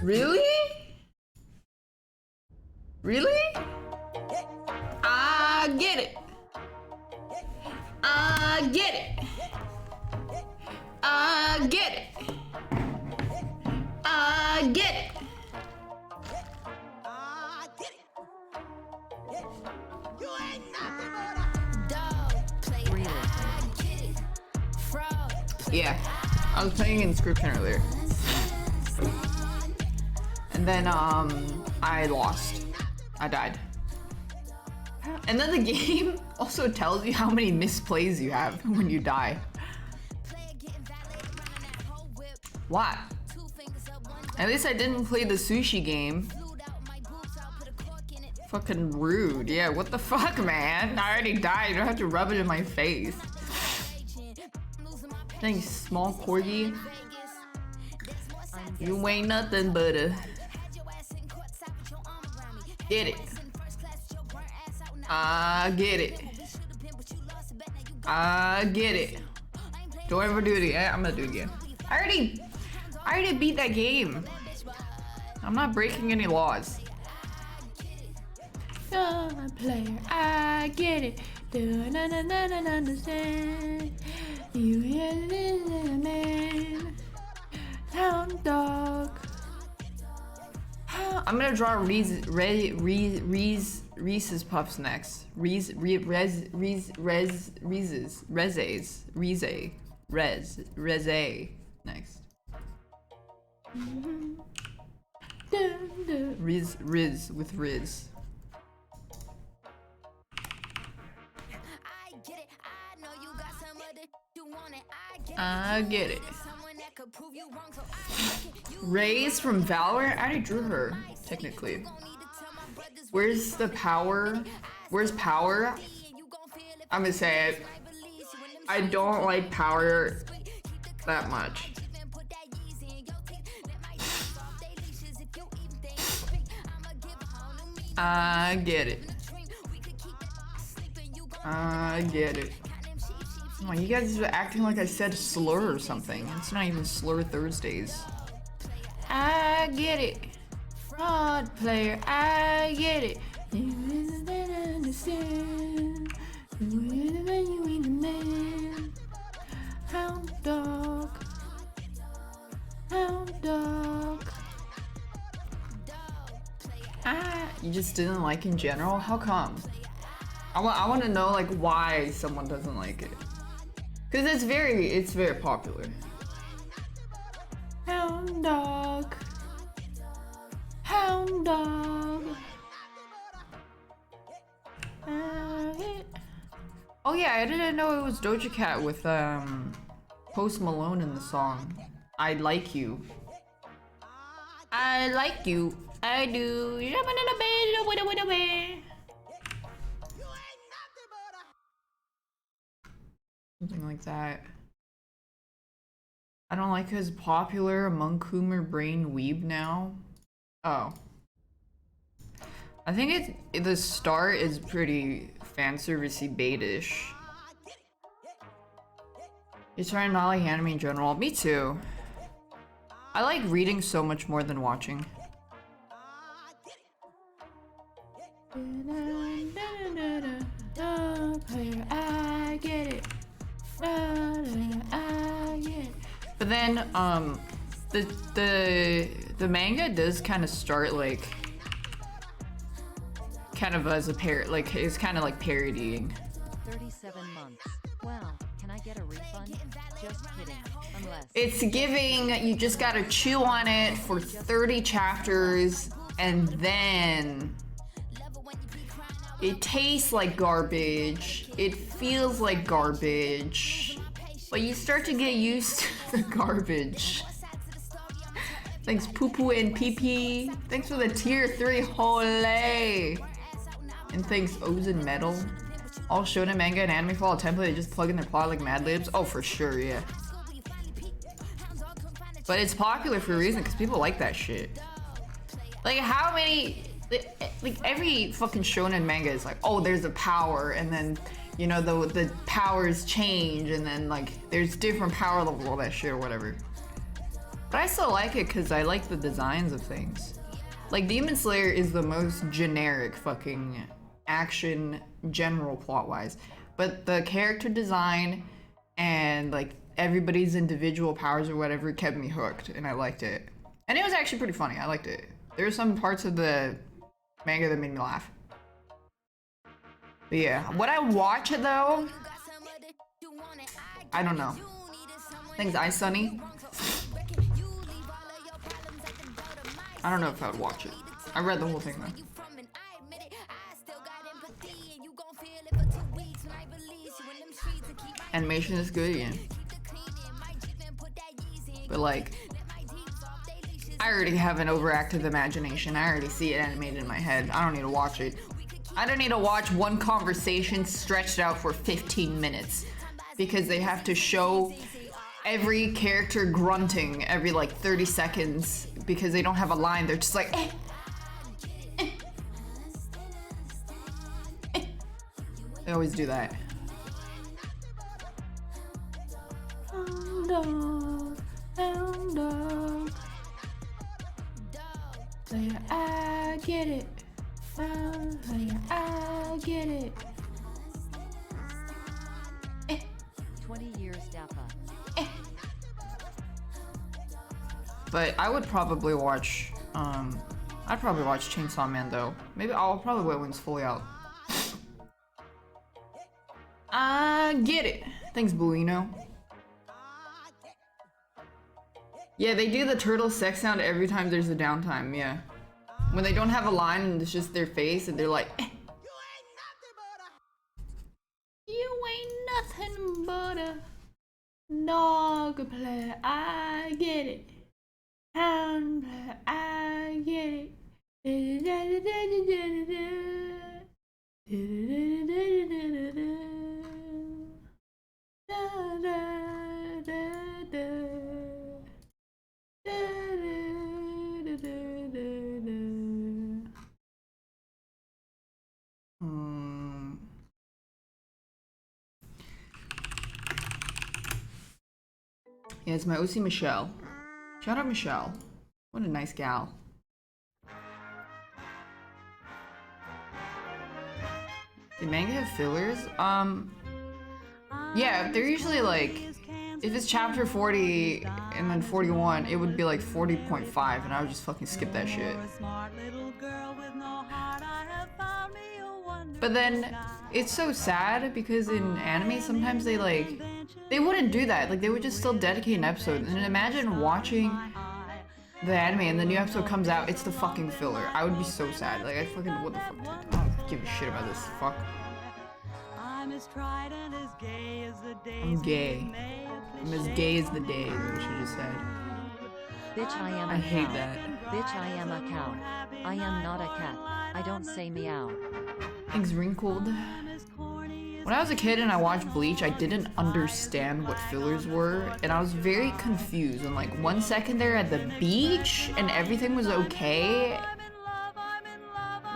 Really? Really? I get it. I get it. I get it. I get it. Yeah, I was playing Inscription earlier. And then, I lost. I died. And then the game also tells you how many misplays you have when you die. What? At least I didn't play the sushi game. Fucking rude. Yeah, what the fuck, man? I already died. You don't have to rub it in my face. Thanks, small corgi. You ain't nothing but a... Get it. I get it. I get it. Don't ever do it again. I'm gonna do it again. I already beat that game. I'm not breaking any laws. Player, I get it. Do I understand? You hear the man. Hound dog. I'm gonna draw Reese's Puffs next. Reese's next. Riz with Riz. I get it. Ray's from Valorant? I already drew her, technically. Where's the power? Where's power? I'm gonna say it. I don't like power that much. I get it. I get it. Oh, you guys are acting like I said slur or something. It's not even slur Thursdays. I get it. Fraud player, I get it. You understand. You ain't the man. Hound dog. Hound dog. You just didn't like in general? How come? I want to know like why someone doesn't like it. Cause it's very popular. Hound dog. Hound dog. Oh yeah, I didn't know it was Doja Cat with Post Malone in the song. I like you. I like you. I do. Something like that. I don't like his popular among Coomer brain weeb now. Oh. I think the start is pretty fanservice-y bait-ish. It's trying to not like anime in general. Me too. I like reading so much more than watching. I get it. But then the manga does kind of start like kind of as a like it's kind of like parodying. 37 months. Wow, can I get a refund? Just kidding. Unless it's giving you just gotta chew on it for 30 chapters and then it tastes like garbage, it feels like garbage, but you start to get used to the garbage. Thanks Poo Poo and Pee Pee. Thanks for the tier 3 hole. And thanks Ozen Metal. All shonen manga and anime follow a template, they just plug in their plot like Mad Libs. Oh, for sure, yeah. But it's popular for a reason, because people like that shit. Like, how many like every fucking shonen manga is like, oh, there's a power, and then you know the powers change, and then like there's different power levels, all that shit or whatever. But I still like it because I like the designs of things. Like Demon Slayer is the most generic fucking action general plot wise, but the character design and like everybody's individual powers or whatever kept me hooked, and I liked it. And it was actually pretty funny. I liked it. There were some parts of the manga that made me laugh. But yeah, would I watch it though? I don't know. Thanks, Ice Sunny. I don't know if I would watch it. I read the whole thing though. Animation is good, yeah. But like, I already have an overactive imagination. I already see it animated in my head. I don't need to watch it. I don't need to watch one conversation stretched out for 15 minutes because they have to show every character grunting every like 30 seconds because they don't have a line. They're just like, eh, eh, eh. They always do that. I get it. I get it. 20 years daph. But I would probably watch, I'd probably watch Chainsaw Man though. Maybe I'll probably wait when it's fully out. I get it. Thanks, Buino. Yeah, they do the turtle sex sound every time there's a downtime, yeah. When they don't have a line and it's just their face and they're like, eh. You ain't nothing but a dog play. I get it. Hound play. I get Yeah, it's my OC Michelle. Shout out Michelle. What a nice gal. Did manga have fillers? Yeah, they're usually like, if it's chapter 40 and then 41, it would be like 40.5, and I would just fucking skip that shit. But then, it's so sad because in anime, sometimes they like, they wouldn't do that. Like, they would just still dedicate an episode. And imagine watching the anime and the new episode comes out, it's the fucking filler. I would be so sad. Like, I fucking, what the fuck? I don't give a shit about this. Fuck. I'm gay. I'm as gay as the day, is what she just said. Bitch, I am a I hate cow. that. Bitch, I am a cow. I am not a cat. I don't say meow. Things wrinkled. When I was a kid and I watched Bleach, I didn't understand what fillers were, and I was very confused. And like 1 second they're at the beach and everything was okay,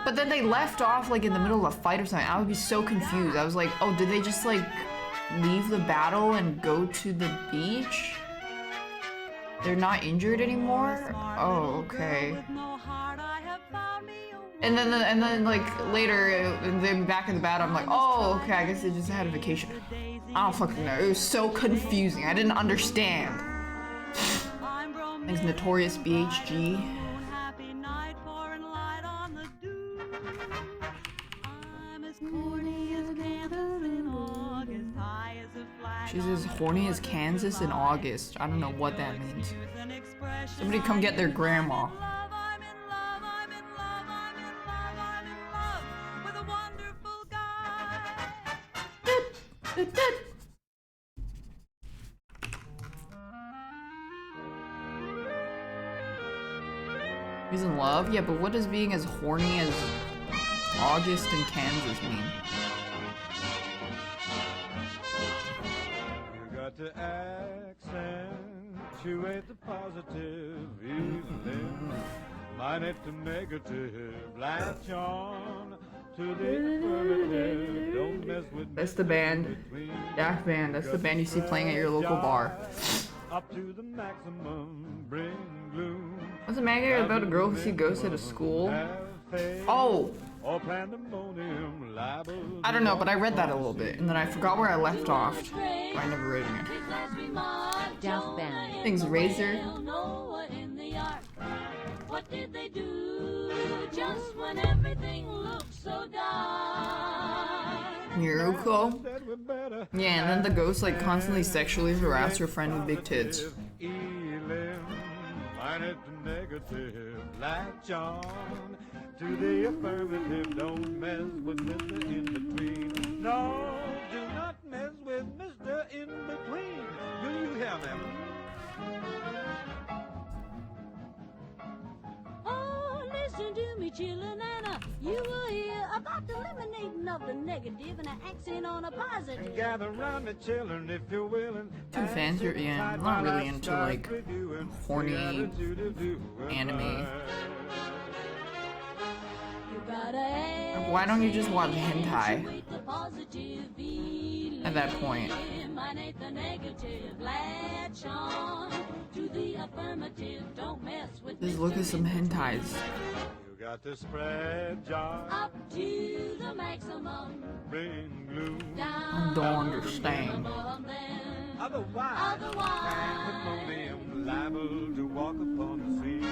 but then they left off like in the middle of a fight or something. I would be so confused. I was like, oh, did they just like leave the battle and go to the beach? They're not injured anymore? Oh, okay. And then like later, and then back in the battle, I'm like, oh, okay, I guess they just had a vacation. I don't fucking know. It was so confusing. I didn't understand. Thanks, Notorious BHG. She's as horny as Kansas in August. I don't know what that means. Somebody come get their grandma. He's in love? Yeah, but what does being as horny as August in Kansas mean? You got to accentuate the positive, even minus the negative, latch on to the affirmative. Don't mess with That's the band. Daph band. That's the band you see playing at your local bar. Up to the maximum, bring gloom. What's the manga about a girl who sees ghosts at a school? Oh! I don't know, but I read that a little bit, and then I forgot where I left off. So I never read it. Daph band. Things Razor. What did they do just when everything looked so dark? Miracle. Yeah, and then the ghost like constantly sexually harassed her friend with big tits. Minus the negative, latch on to the affirmative. Don't mess with Mr. In Between. No, do not mess with Mr. In Between. Do you hear them? Oh, listen to me, chillin' Anna. You will hear about the eliminating of the negative and an accent on a positive. Gather round the children if you're willing. Two fans are, yeah, I'm not really into like horny anime. Why don't you just watch hentai at that point? Just look at some hentais. You got to spread joy up to the maximum. Bring gloom. I don't understand. Otherwise, pandemonium liable to walk upon the scene.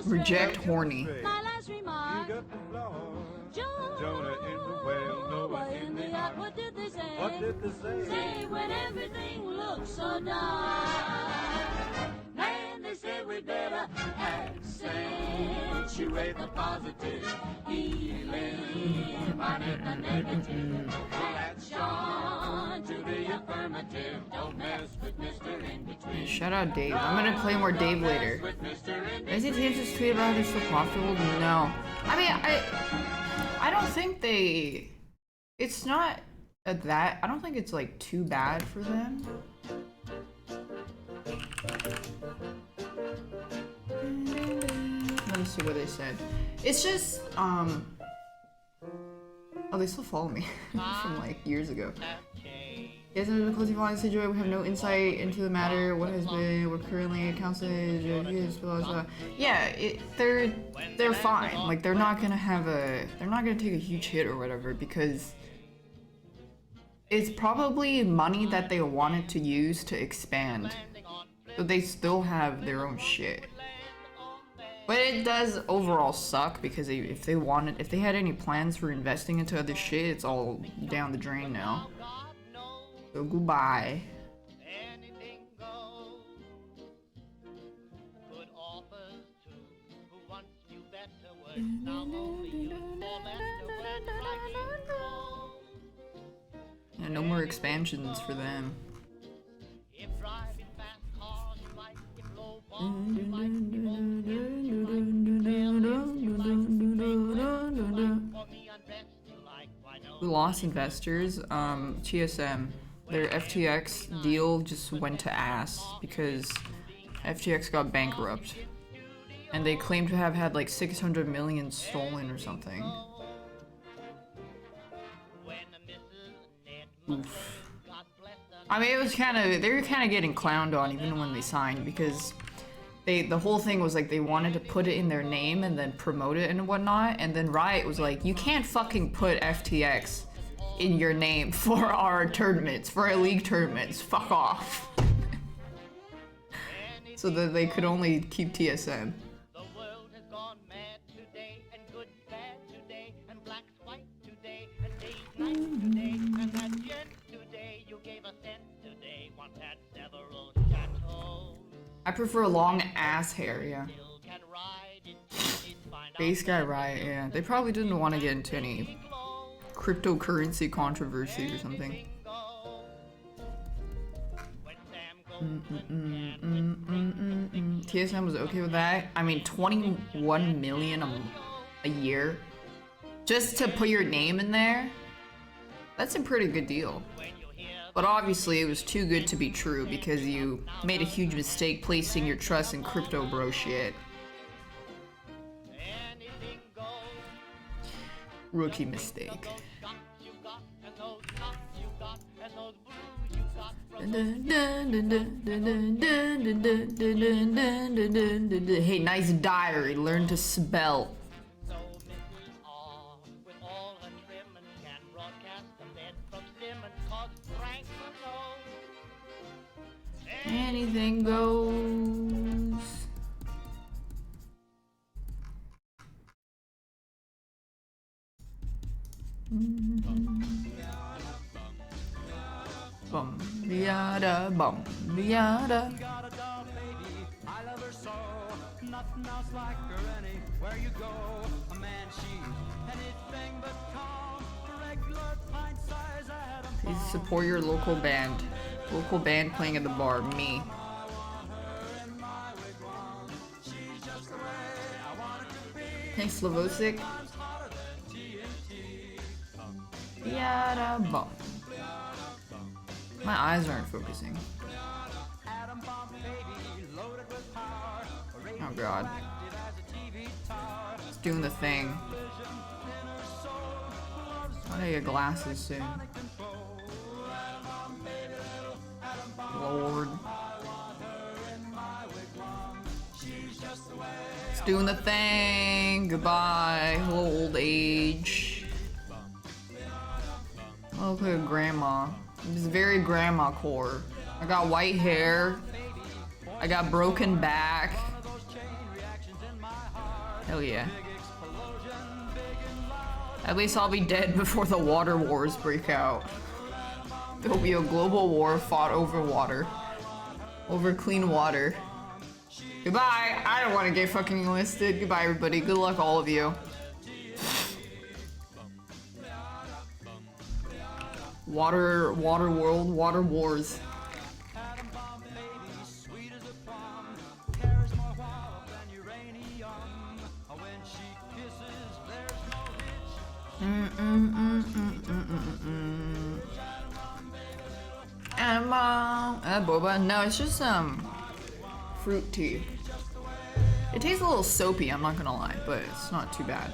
Reject horny. My last remark. You got the floor. Jonah in the whale, Noah in the ark. What did they say? What did they say? Say when everything looks so dark. Man, they said we better accentuate the positive, eliminate the negative. Latch on to the affirmative. Don't mess with Mr. In Between. Shout out Dave. I'm gonna play more Dave later. Is it just tweet about how they're so profitable? No. I mean, I don't think they. It's not that. I don't think it's like too bad for them. Let me see what they said. It's just oh, they still follow me from like years ago. Yes, under the closing following situation, we have no insight into the matter. What has been, what currently accounts as, yeah, they're fine. Like they're not gonna take a huge hit or whatever because it's probably money that they wanted to use to expand. So they still have their own shit. But it does overall suck because if they had any plans for investing into other shit, it's all down the drain now. So goodbye. And no more expansions for them. We lost investors. TSM. Their FTX deal just went to ass because FTX got bankrupt. And they claim to have had like 600 million stolen or something. Oof. I mean, they were kind of getting clowned on even when they signed because the whole thing was like they wanted to put it in their name and then promote it and whatnot, and then Riot was like, you can't fucking put FTX in your name for our tournaments, for our league tournaments, fuck off. So that they could only keep TSM. I prefer long ass hair, yeah. Base guy Riot, yeah. They probably didn't want to get into any cryptocurrency controversy or something. TSM was okay with that. I mean, 21 million a year just to put your name in there. That's a pretty good deal. But obviously it was too good to be true because you made a huge mistake placing your trust in crypto bro shit. Rookie mistake. Hey, nice diary. Learn to spell. Anything goes. Bum, yada, bum, yada. Got a doll baby, I love her so. Nothing else like her anywhere you go. A man, she, anything but calm. A regular pint size Adam. Please support your local band. Local band playing at the bar. Me. Thanks, Slavosic. Yada bum. My eyes aren't focusing. Oh god. It's doing the thing. I gotta get glasses soon. Lord. It's doing the thing. Goodbye. Hello, old age. I look like a grandma. It's very grandma core. I got white hair. I got broken back. Hell yeah. At least I'll be dead before the water wars break out. There'll be a global war fought over water. Over clean water. Goodbye! I don't want to get fucking enlisted. Goodbye, everybody. Good luck, all of you. Water world, water wars. Boba. No, it's just fruit tea. It tastes a little soapy, I'm not gonna lie, but it's not too bad.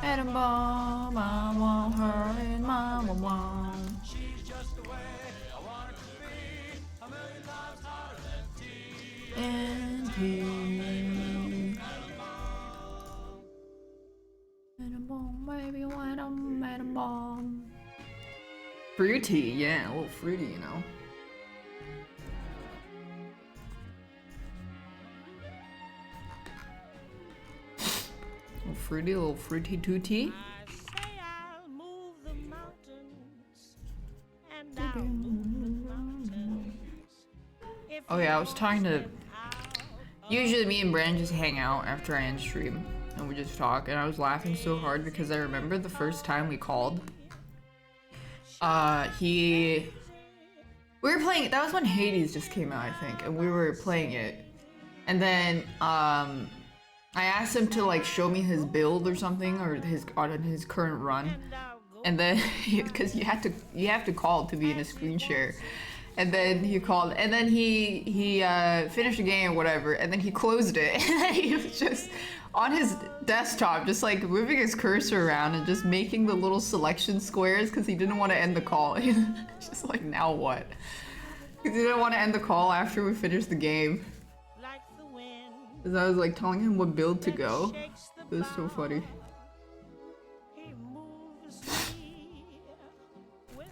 Atom bomb, I want her in my one. And he. Atom bomb, baby, atom bomb. Fruity, yeah, a little fruity, you know. A little fruity tooty. Oh yeah, I was talking to. Usually me and Brandon just hang out after I end stream and we just talk, and I was laughing so hard because I remember the first time we called. We were playing. That was when Hades just came out, I think, and we were playing it, and then I asked him to like show me his build or something, or his current run, and then because you have to call to be in a screen share, and then he called, and then he finished the game or whatever, and then he closed it, and then he was just on his desktop, just like moving his cursor around and just making the little selection squares because he didn't want to end the call. It's just like, now what? Because he didn't want to end the call after we finished the game. Because I was like telling him what build to go. It was so funny.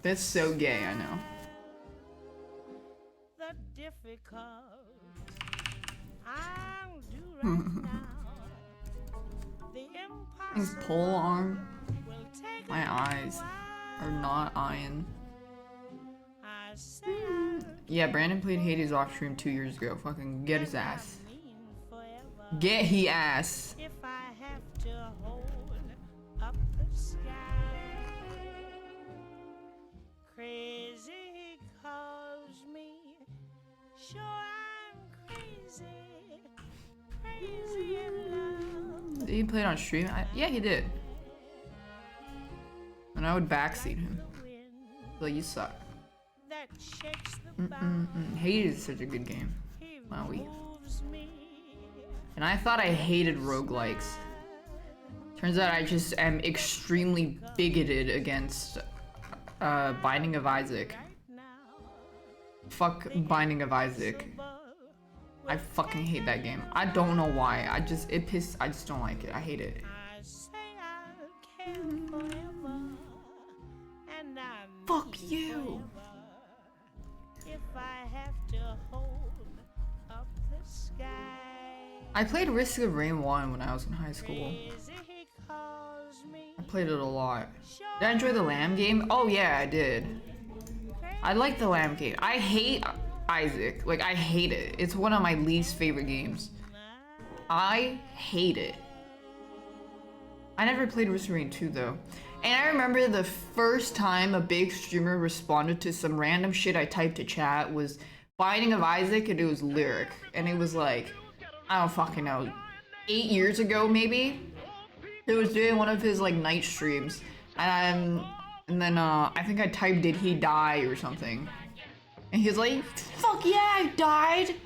That's so gay, I know. His pole arm. My eyes are not iron. Yeah, Brandon played Hades off stream 2 years ago. Fucking get his ass. Get he ass. If I have to hold up the sky, crazy calls me. Sure I'm crazy. Crazy in love. Did he play it on stream? Yeah, he did. And I would backseat him. Like, you suck. Hades is such a good game. Wowie. And I thought I hated roguelikes. Turns out I just am extremely bigoted against Binding of Isaac. Fuck Binding of Isaac. I fucking hate that game. I don't know why. I just don't like it. I hate it. Fuck you. I played Risk of Rain 1 when I was in high school. I played it a lot. Did I enjoy the Lamb game? Oh yeah, I did. I like the Lamb game. I hate Isaac. Like, I hate it. It's one of my least favorite games. I hate it. I never played Risk of Rain 2 though. And I remember the first time a big streamer responded to some random shit I typed to chat was Binding of Isaac, and it was Lyric. And it was like, I don't fucking know, 8 years ago maybe? He was doing one of his like night streams. And then I think I typed did he die or something. And he was like, fuck yeah, I died!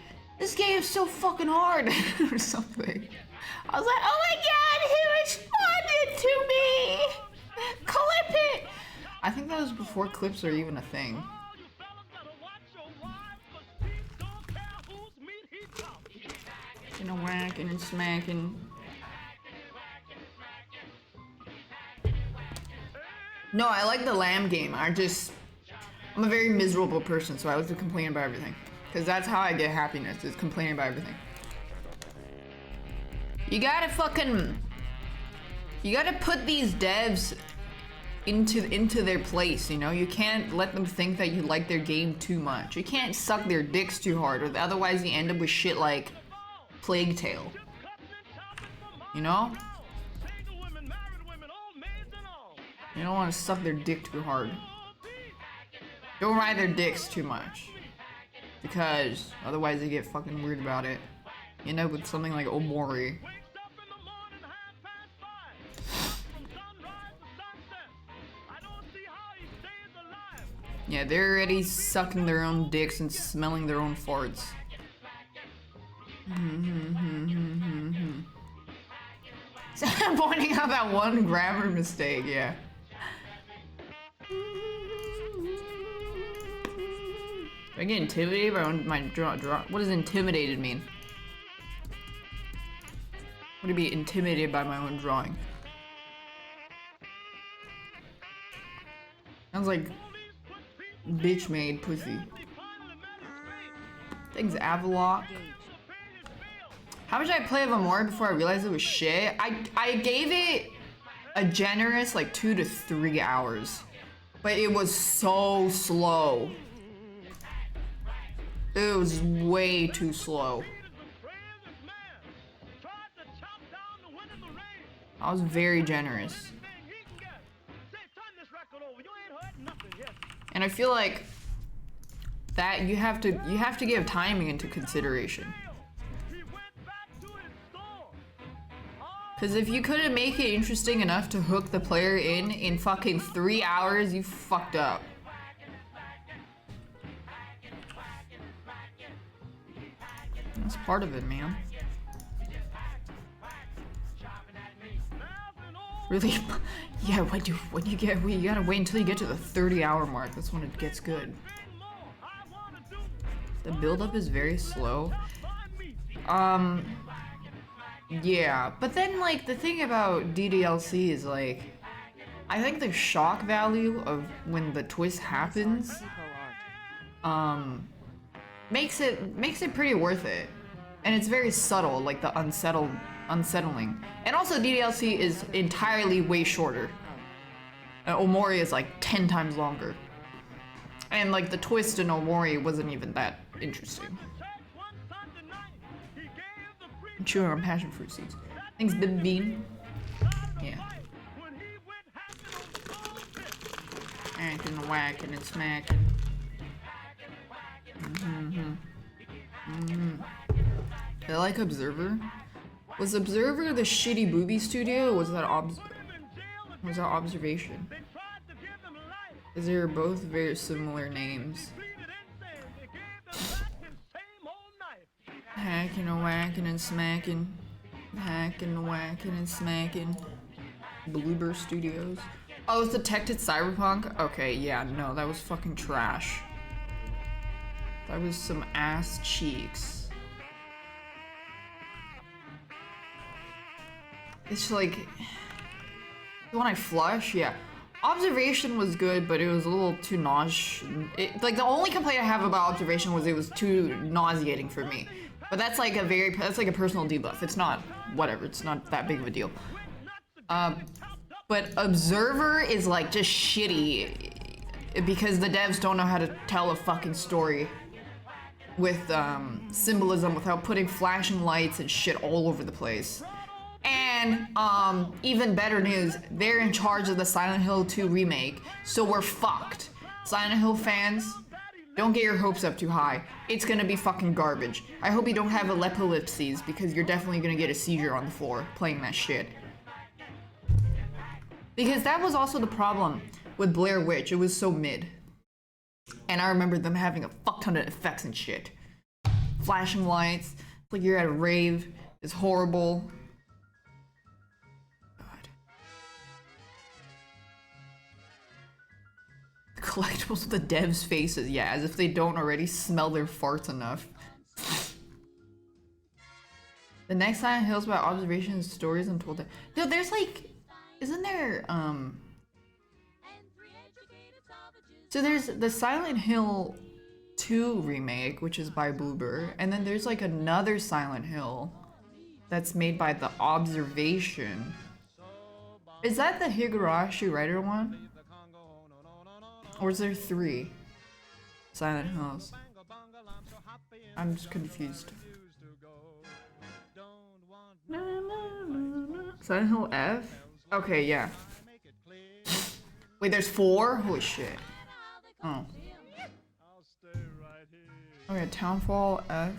This game is so fucking hard! or something. I was like, oh my god, he responded to me! Clip it! I think that was before clips are even a thing. You know, whacking and smacking. No, I like the Lamb game. I'm a very miserable person, so I like to complain about everything. Because that's how I get happiness, is complaining about everything. You gotta put these devs into their place, you know? You can't let them think that you like their game too much. You can't suck their dicks too hard, or otherwise you end up with shit like Plague Tale. You know? You don't want to suck their dick too hard. Don't ride their dicks too much. Because otherwise they get fucking weird about it. You end up with something like Omori. Yeah, they're already sucking their own dicks and smelling their own farts. So I'm pointing out that one grammar mistake, yeah. Do I get intimidated by my draw? What does intimidated mean? Would it be intimidated by my own drawing? Sounds like bitch made pussy. Thanks, Avalok. How much did I play of Amore before I realized it was shit? I gave it a generous like 2 to 3 hours. But it was so slow. It was way too slow. I was very generous. And I feel like that you have to give timing into consideration. Because if you couldn't make it interesting enough to hook the player in fucking 3 hours, you fucked up. That's part of it, man. Really? Yeah, you gotta wait until you get to the 30-hour mark. That's when it gets good. The build-up is very slow. Yeah, but then like the thing about DDLC is like, I think the shock value of when the twist happens, makes it pretty worth it. And it's very subtle, like the unsettling. And also DDLC is entirely way shorter. Omori is like 10 times longer. And like the twist in Omori wasn't even that interesting. I'm chewing on passion fruit seeds. Thanks, Bib Bean. Yeah. Acting, whacking, and smacking. I like Observer. Was Observer the shitty booby studio, or was that Observation? Because they were both very similar names. Hacking and whacking and smacking. Hacking and whacking and smacking. Bloober Studios. Oh, it's Detected Cyberpunk? Okay, yeah, no, that was fucking trash. That was some ass cheeks. It's like... When I flush, yeah. Observation was good, but it was a little too like, the only complaint I have about Observation was it was too nauseating for me. But that's like a personal debuff. It's not, whatever, it's not that big of a deal. But Observer is like just shitty because the devs don't know how to tell a fucking story with symbolism without putting flashing lights and shit all over the place. And even better news, they're in charge of the Silent Hill 2 remake, so we're fucked. Silent Hill fans, don't get your hopes up too high. It's gonna be fucking garbage. I hope you don't have epilepsies, because you're definitely gonna get a seizure on the floor playing that shit. Because that was also the problem with Blair Witch, it was so mid. And I remember them having a fuck ton of effects and shit. Flashing lights, like you're at a rave, it's horrible. Collectibles with the devs' faces, yeah, as if they don't already smell their farts enough. The next Silent Hill's about observations, stories untold. No, there's like, isn't there, so there's the Silent Hill 2 remake, which is by Bloober, and then there's like another Silent Hill that's made by The Observation. Is that the Higurashi writer one? Or is there 3 Silent Hills? I'm just confused. Silent Hill F? Okay, yeah. Wait, there's 4? Holy shit. Oh. Okay, Townfall F.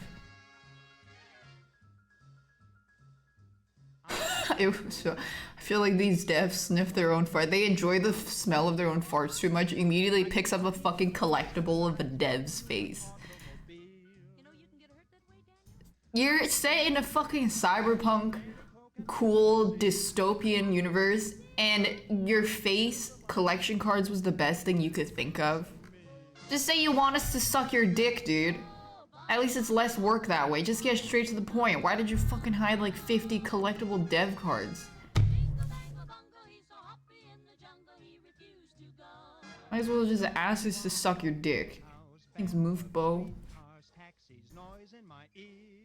It was so, I feel like these devs sniff their own fart. They enjoy the smell of their own farts too much. Immediately picks up a fucking collectible of a dev's face. You're set in a fucking cyberpunk, cool dystopian universe, and your face collection cards was the best thing you could think of. Just say you want us to suck your dick, dude. At least it's less work that way. Just get straight to the point. Why did you fucking hide like 50 collectible dev cards? Might as well just ask us to suck your dick. Thanks, Move Bo.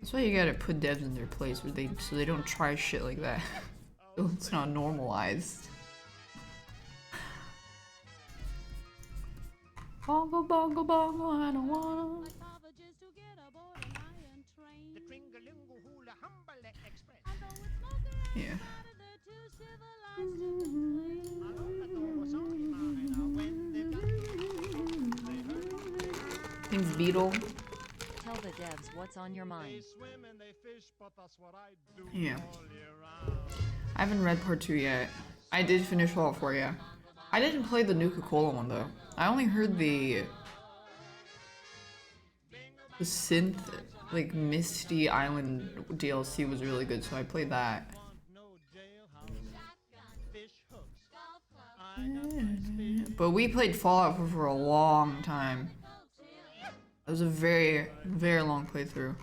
That's why you gotta put devs in their place so they don't try shit like that. So it's not normalized. Bongo bongo bongo, I don't wanna. Yeah. Thanks, Beetle. Tell the devs what's on your mind. Yeah. I haven't read part 2 yet. I did finish Fallout 4, yeah. I didn't play the Nuka-Cola one though. I only heard the synth, like Misty Island DLC was really good, so I played that. But we played Fallout for a long time. It was a very, very long playthrough.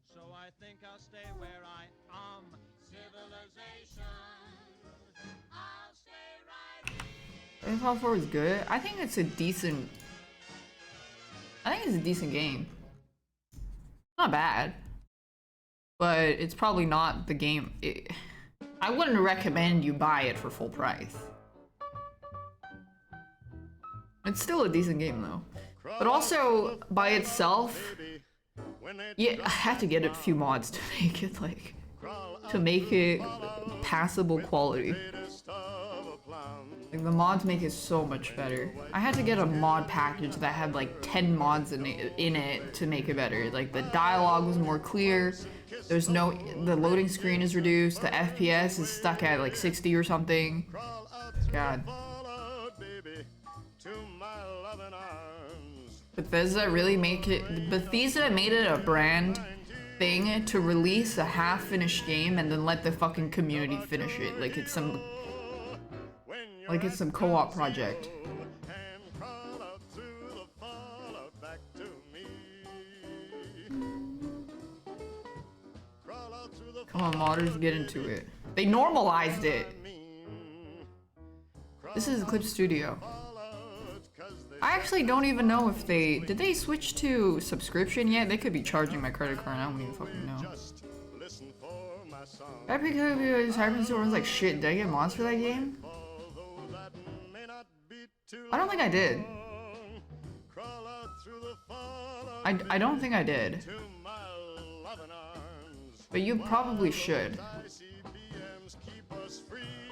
So I think I'll stay where I am. Civilization. I'll stay right here. Fallout 4 was good. I think it's a decent game. Not bad. But it's probably not the game. I wouldn't recommend you buy it for full price. It's still a decent game though. But also, by itself, yeah, I had to get a few mods to make it passable quality. Like, the mods make it so much better. I had to get a mod package that had like 10 mods in it to make it better. Like, the dialogue was more clear. The loading screen is reduced. The FPS is stuck at like 60 or something. God. Bethesda made it a brand thing to release a half-finished game and then let the fucking community finish it. Like it's some co-op project. Come on, modders, get into it. They normalized it. This is Clip Studio. I actually don't even know if did they switch to subscription yet? They could be charging my credit card. I don't even fucking know. I pick up Cyberpunk was like shit. Did I get mods for that game? I don't think I did. I don't think I did. But you probably should.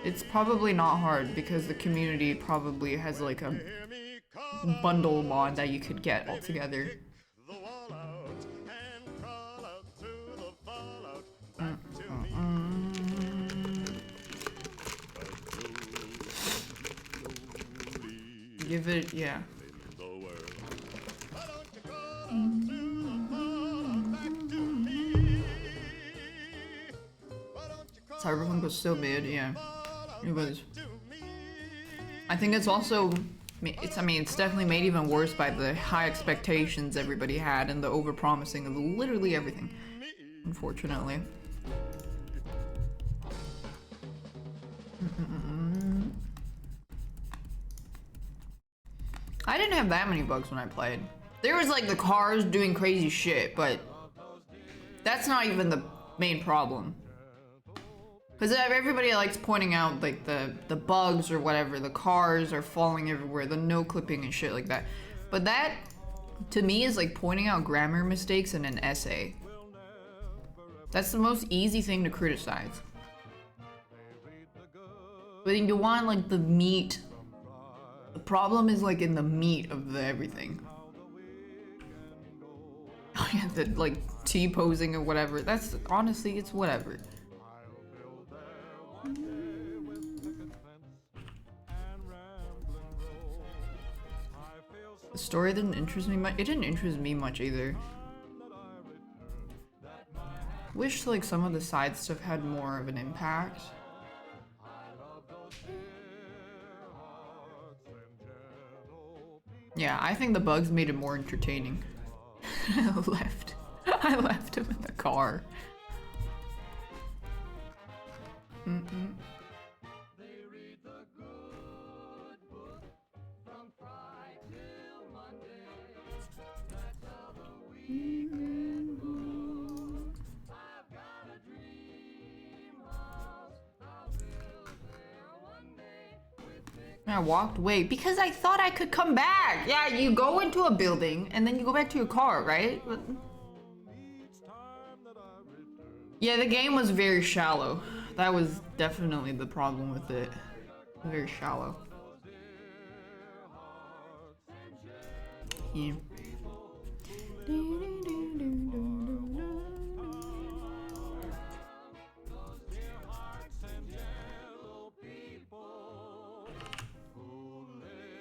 It's probably not hard because the community probably has like a bundle mod that you could get all together. Give it, yeah. Cyberpunk was so mid, yeah. It was. I think it's also, it's definitely made even worse by the high expectations everybody had and the overpromising of literally everything, unfortunately. I didn't have that many bugs when I played. There was like the cars doing crazy shit, but that's not even the main problem. Because everybody likes pointing out like the bugs or whatever, the cars are falling everywhere, the no clipping and shit like that. But that, to me, is like pointing out grammar mistakes in an essay. That's the most easy thing to criticize. But you want like the meat. The problem is like in the meat of the everything. Oh yeah, the like T-posing or whatever. That's honestly, it's whatever. The story didn't interest me much. It didn't interest me much either. Wish like some of the side stuff had more of an impact. Yeah, I think the bugs made it more entertaining. I left him in the car. I walked away because I thought I could come back. Yeah, you go into a building and then you go back to your car, right? But... yeah, the game was very shallow. That was definitely the problem with it. Very shallow. Yeah.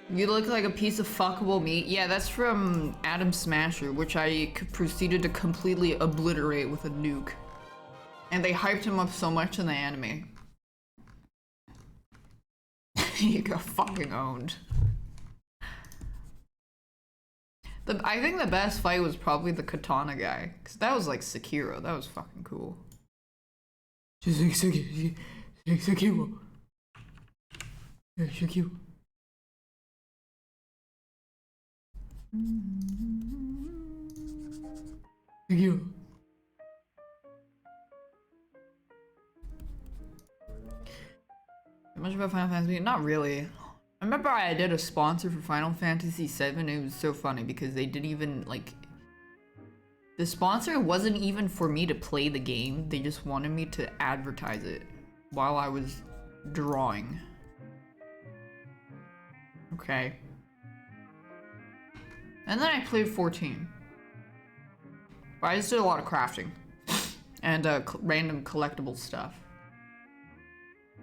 You look like a piece of fuckable meat. Yeah, that's from Adam Smasher, which I proceeded to completely obliterate with a nuke. And they hyped him up so much in the anime. He got fucking owned. I think the best fight was probably the katana guy. Because that was like Sekiro. That was fucking cool. Sekiro. Sekiro. Thank you. Much about Final Fantasy? Not really. I remember I did a sponsor for Final Fantasy XIV. It was so funny because they didn't even like. The sponsor wasn't even for me to play the game. They just wanted me to advertise it while I was drawing. Okay. And then I played 14. But I just did a lot of crafting. And random collectible stuff.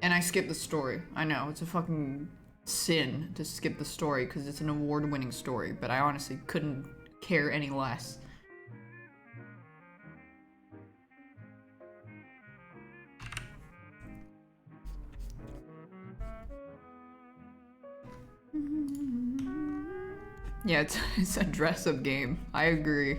And I skipped the story. I know, it's a fucking sin to skip the story because it's an award-winning story. But I honestly couldn't care any less. Yeah, it's a dress-up game. I agree.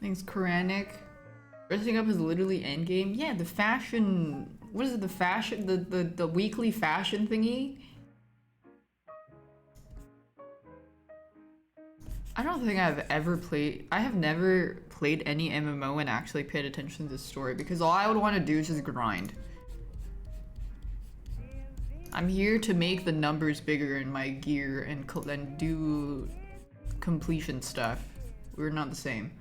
Thanks, Koranic. Dressing up is literally endgame. Yeah, the fashion. What is it? The fashion. The weekly fashion thingy. I don't think I've ever played. I have never played any MMO and actually paid attention to the story because all I would want to do is just grind. I'm here to make the numbers bigger in my gear and do completion stuff. We're not the same.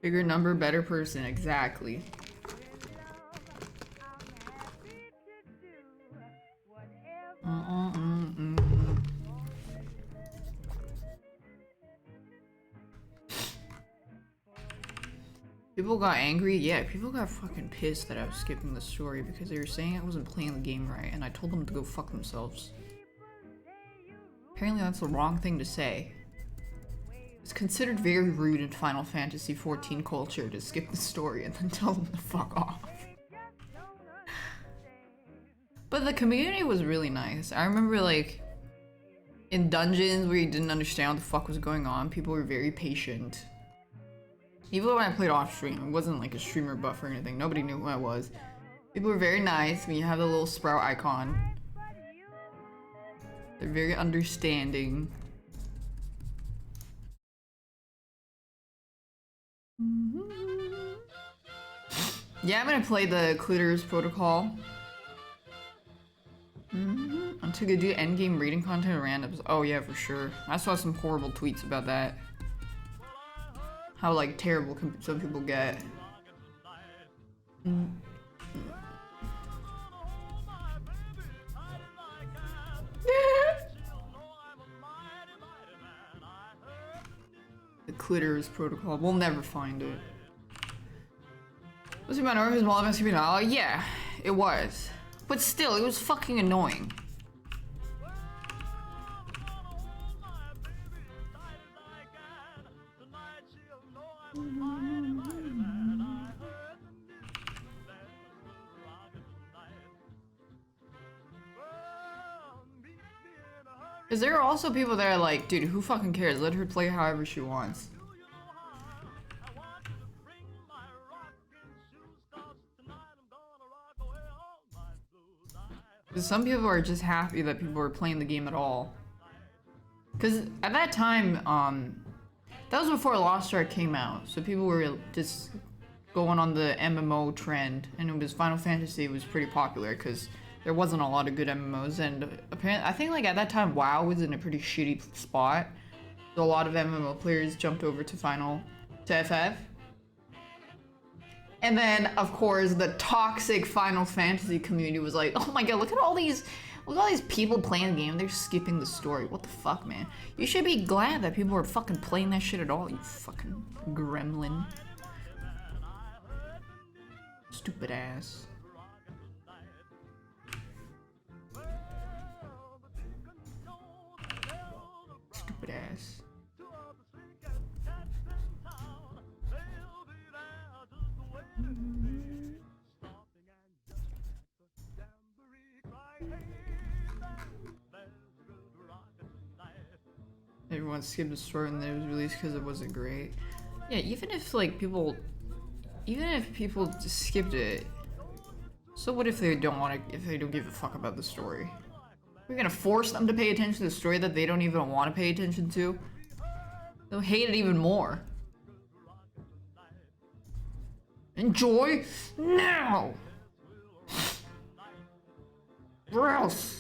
Bigger number, better person, exactly. People got angry? Yeah, people got fucking pissed that I was skipping the story because they were saying I wasn't playing the game right, and I told them to go fuck themselves. Apparently that's the wrong thing to say. It's considered very rude in Final Fantasy XIV culture to skip the story and then tell them to fuck off. But the community was really nice. I remember, like, in dungeons where you didn't understand what the fuck was going on, people were very patient. Even when I played off stream, it wasn't like a streamer buff or anything. Nobody knew who I was. People were very nice when you have the little sprout icon. They're very understanding. Yeah, I'm gonna play the Clitoris Protocol. I'm too good to do endgame reading content at randoms. Oh yeah, for sure. I saw some horrible tweets about that. How like terrible some people get. The Clitoris Protocol. We'll never find it. Was it about whose mom must be now? Yeah, it was. But still, it was fucking annoying. Because there are also people that are like, dude, who fucking cares? Let her play however she wants. Because some people are just happy that people are playing the game at all. Because at that time, that was before Lost Ark came out, so people were just going on the MMO trend, and it was Final Fantasy was pretty popular because there wasn't a lot of good MMOs, and apparently, I think like at that time WoW was in a pretty shitty spot, so a lot of MMO players jumped over to FF. And then, of course, the toxic Final Fantasy community was like, oh my god, look at all these people playing the game, they're skipping the story. What the fuck, man? You should be glad that people are fucking playing that shit at all, you fucking gremlin. Stupid ass. Stupid ass. Everyone skipped the story and it was released because it wasn't great. Yeah, even if people just skipped it, so what if they don't want to? If they don't give a fuck about the story, we're gonna force them to pay attention to the story that they don't even want to pay attention to. They'll hate it even more. Enjoy now, or else.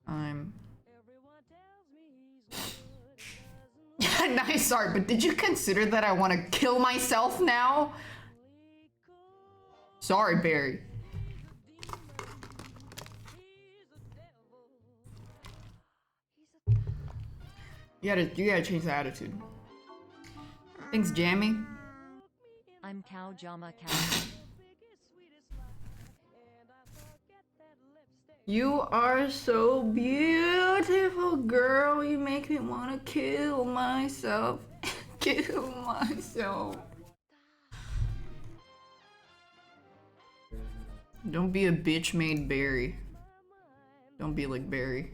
I'm. Everyone tells me he's good. Doesn't Nice art, but did you consider that I want to kill myself now? really cool. Sorry, Barry. He's a devil. He's a You gotta change the attitude. Thanks, Jammy. I'm Cow Jama Cow. biggest, sweetest smile. And I forget that lipstick. You are so beautiful, girl. You make me wanna kill myself. Kill myself. Don't be a bitch made Barry. Don't be like Barry.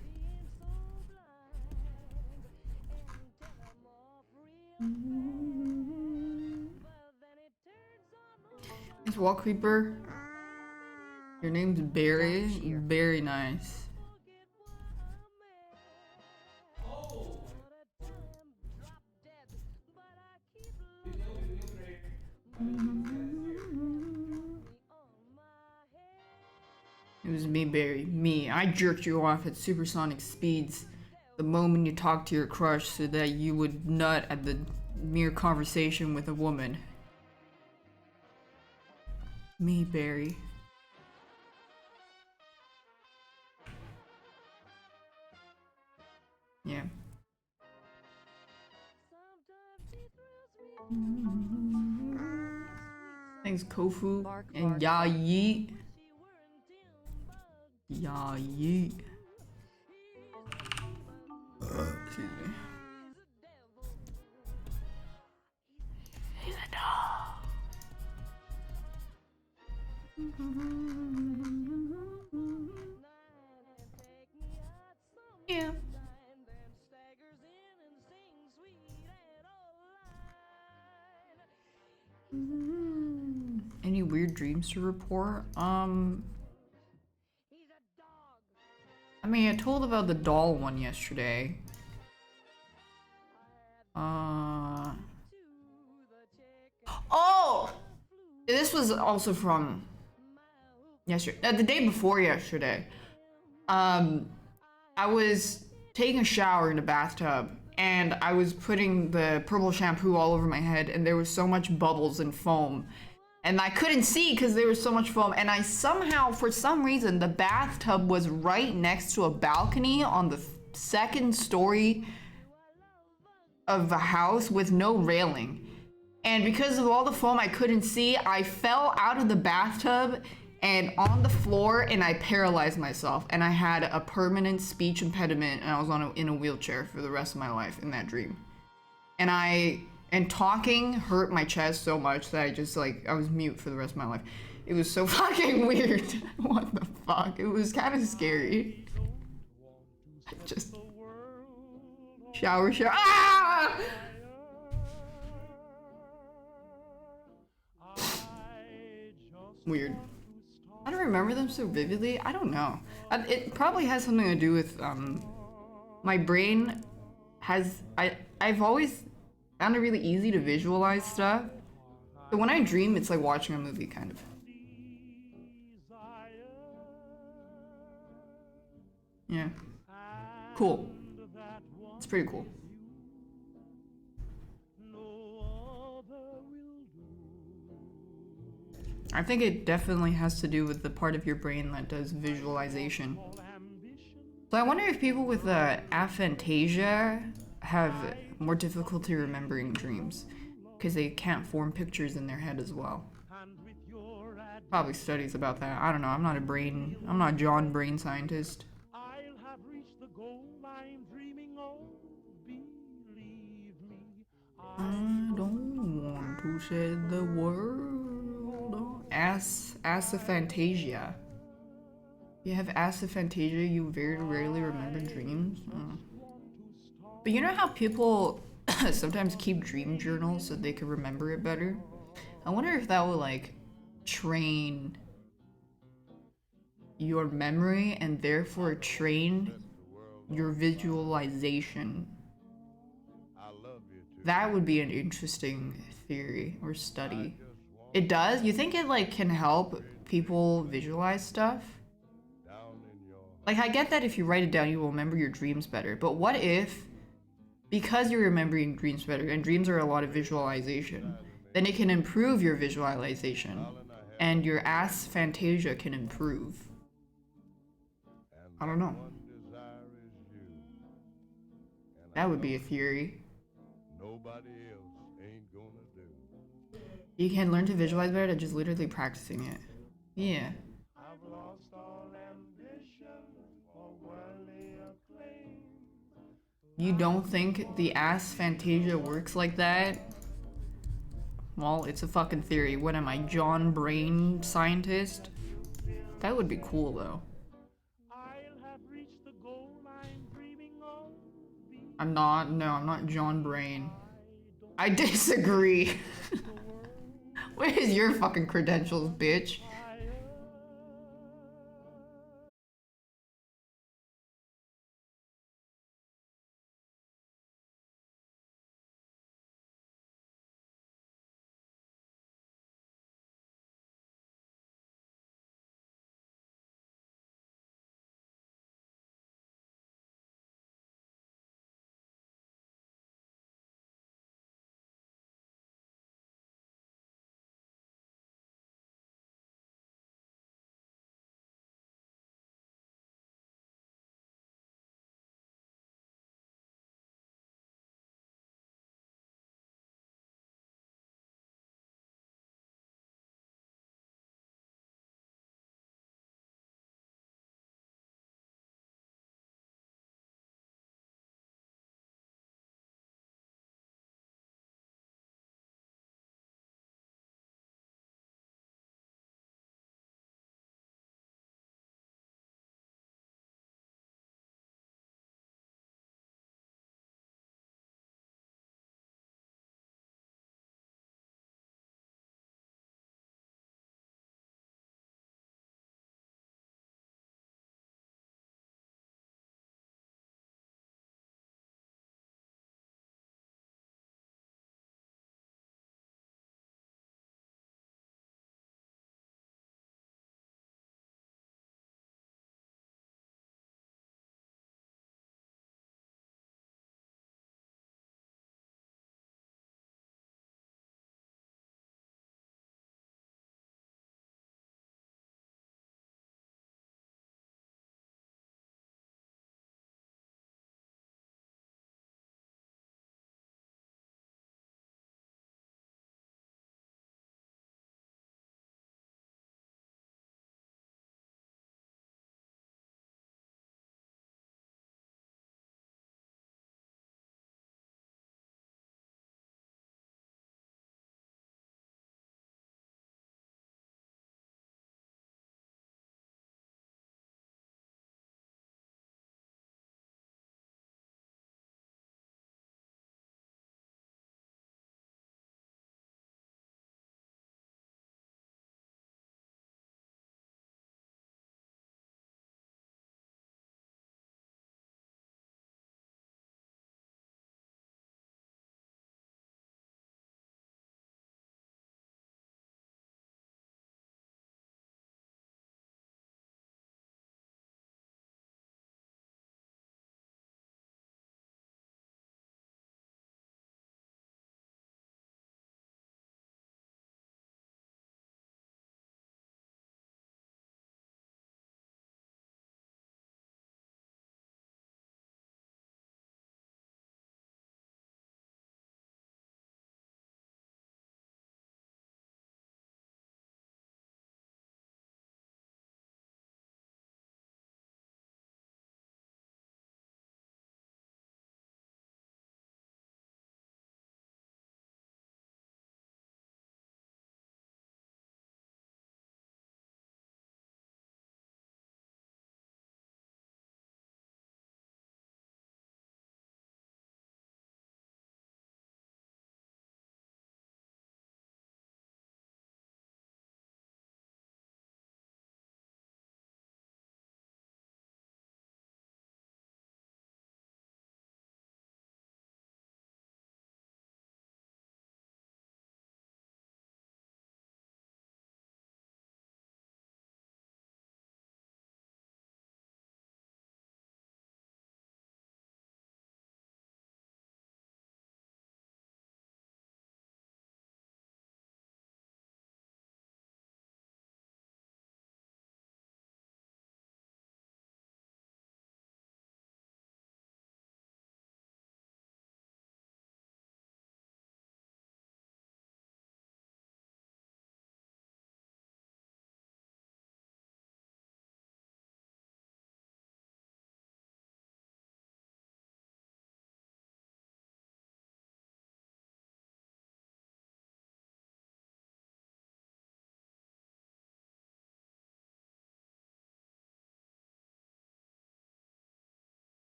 It's Wall Creeper. Your name's Barry. Very nice. It was me, Barry. Me. I jerked you off at supersonic speeds the moment you talked to your crush so that you would nut at the mere conversation with a woman. Me, Barry. Yeah. Thanks, Kofu. And Ya Yeet. Ya Yeet. Excuse me. He's a dog. Yeah. Any weird dreams to report? I mean, I told about the doll one yesterday. Oh! This was also from yesterday, the day before yesterday. I was taking a shower in a bathtub and I was putting the purple shampoo all over my head and there was so much bubbles and foam. And I couldn't see because there was so much foam. And I somehow, for some reason, the bathtub was right next to a balcony on the second story of a house with no railing. And because of all the foam I couldn't see, I fell out of the bathtub and on the floor and I paralyzed myself. And I had a permanent speech impediment and I was in a wheelchair for the rest of my life in that dream. And talking hurt my chest so much that I was mute for the rest of my life. It was so fucking weird. What the fuck? It was kind of scary. Just shower. Ah! Weird. I don't remember them so vividly. I don't know. It probably has something to do with my brain has I've always found it really easy to visualize stuff. So when I dream, it's like watching a movie, kind of. Yeah. Cool. It's pretty cool. I think it definitely has to do with the part of your brain that does visualization. So I wonder if people with aphantasia have more difficulty remembering dreams because they can't form pictures in their head as well. Probably studies about that. I don't know. I'm not John brain scientist. I'll have reached the goal I'm dreaming of, believe me. I don't want to say the word. Aphantasia. You have aphantasia, you very rarely remember dreams. But you know how people sometimes keep dream journals so they can remember it better? I wonder if that will train your memory and therefore train your visualization. That would be an interesting theory or study. It does? You think it can help people visualize stuff? Like, I get that if you write it down, you will remember your dreams better. But what if, because you're remembering dreams better, and dreams are a lot of visualization, then it can improve your visualization, and your ass Fantasia can improve. I don't know. That would be a theory. Nobody else ain't gonna do. You can learn to visualize better by just literally practicing it. Yeah. I've lost all ambition for worldly acclaim. You don't think the ass Fantasia works like that? Well, it's a fucking theory. What am I, John Brain scientist? That would be cool though. I'll have reached the goal I'm dreaming of. I'm not John Brain. I disagree. Where is your fucking credentials, bitch?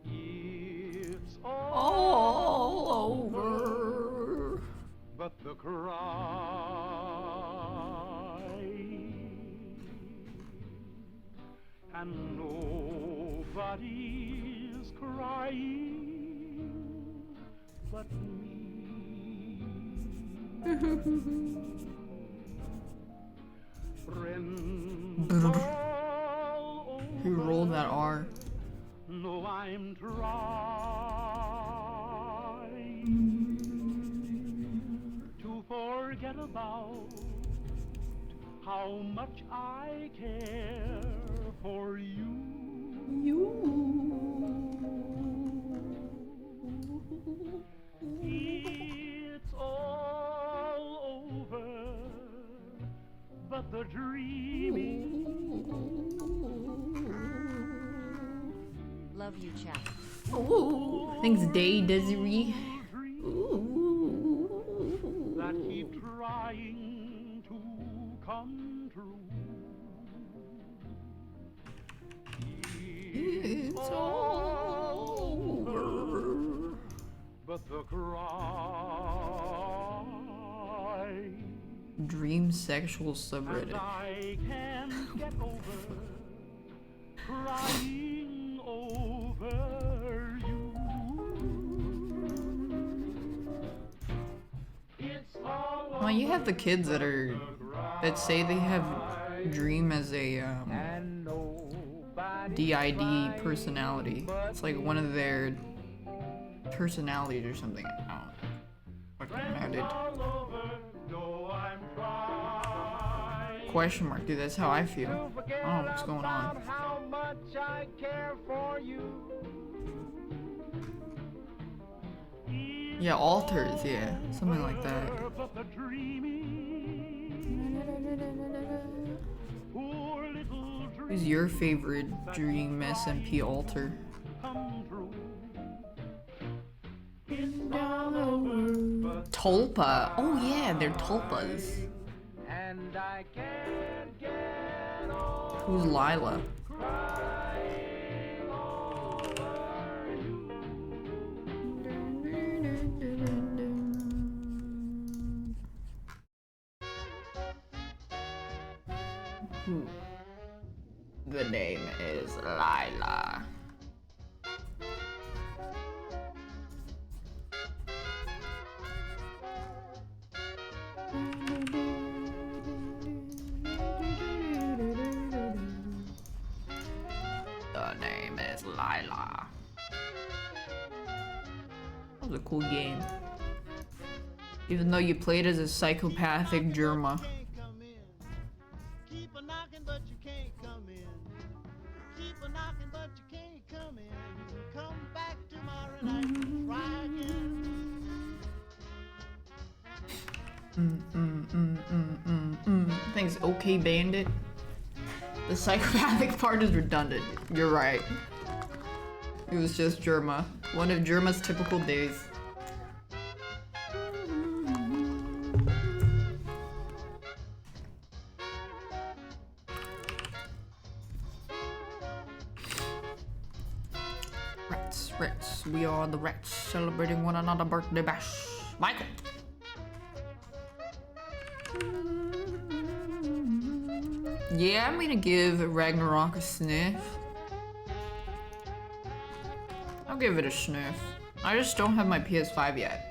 It's All over. but the cry, and nobody's crying but me. Friends all Who rolled that R? know I'm trying to forget about how much I care for you. It's all over, but the dreaming. Love you, chat. Ooh. Thanks, Day Desiree. Ooh. That keep trying to come true. It's all over. But the cry, Dream sexual and subreddit. I can't get over crying over you. It's all Well, you have the kids that say they have Dream as a and nobody DID personality. It's like one of their personalities or something. I don't know. Fucking added. all over. No, I'm crying. Question mark, dude. That's how I feel. I don't know what's going on. How much I care for you. Yeah, alters. Yeah, something like that. But the dreaming, poor little dream Who's your favorite Dream SMP alter? come true. Tulpa. Oh yeah, they're tulpas. And I can't get over Who's Lila? crying over you. The name is Lila. The name is Lila. That was a cool game. Even though you played as a psychopathic Germa. Come in. Keep a knocking, but you can't come in. Keep a knocking, but you can't come in. Come back tomorrow night and try again. Thanks, OK Bandit. The psychopathic part is redundant. You're right. It was just Germa. One of Germa's typical days. Rats. We are the rats celebrating one another birthday bash. Michael. Yeah, I'm gonna give Ragnarok a sniff. I'll give it a sniff. I just don't have my PS5 yet.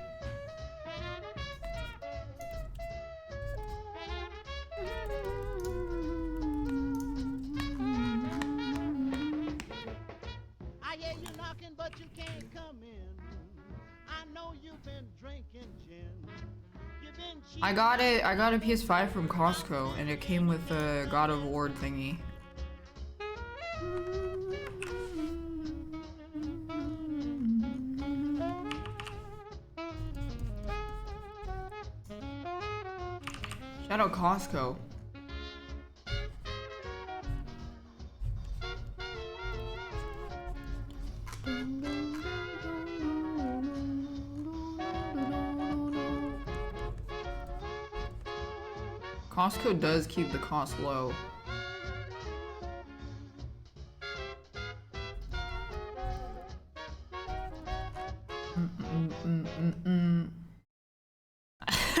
I hear you knocking, but you can't come in. I know you've been drinking gin. You've been cheating. I got a PS5 from Costco and it came with a God of War thingy. Shout out Costco. Costco does keep the cost low.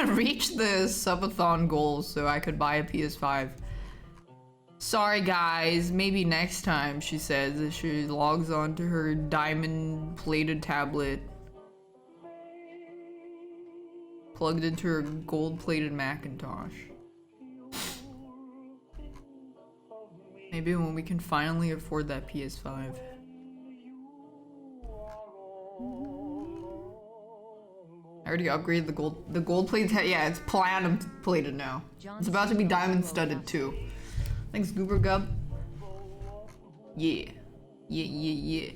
Reach the subathon goal so I could buy a PS5. Sorry guys, maybe next time, she says as she logs onto her diamond-plated tablet. Plugged into her gold-plated Macintosh. Maybe when we can finally afford that PS5. I already upgraded the gold plated, yeah, it's platinum plated now. It's about to be diamond studded too. Thanks, Goober Gub. Yeah. Yeah, yeah, yeah.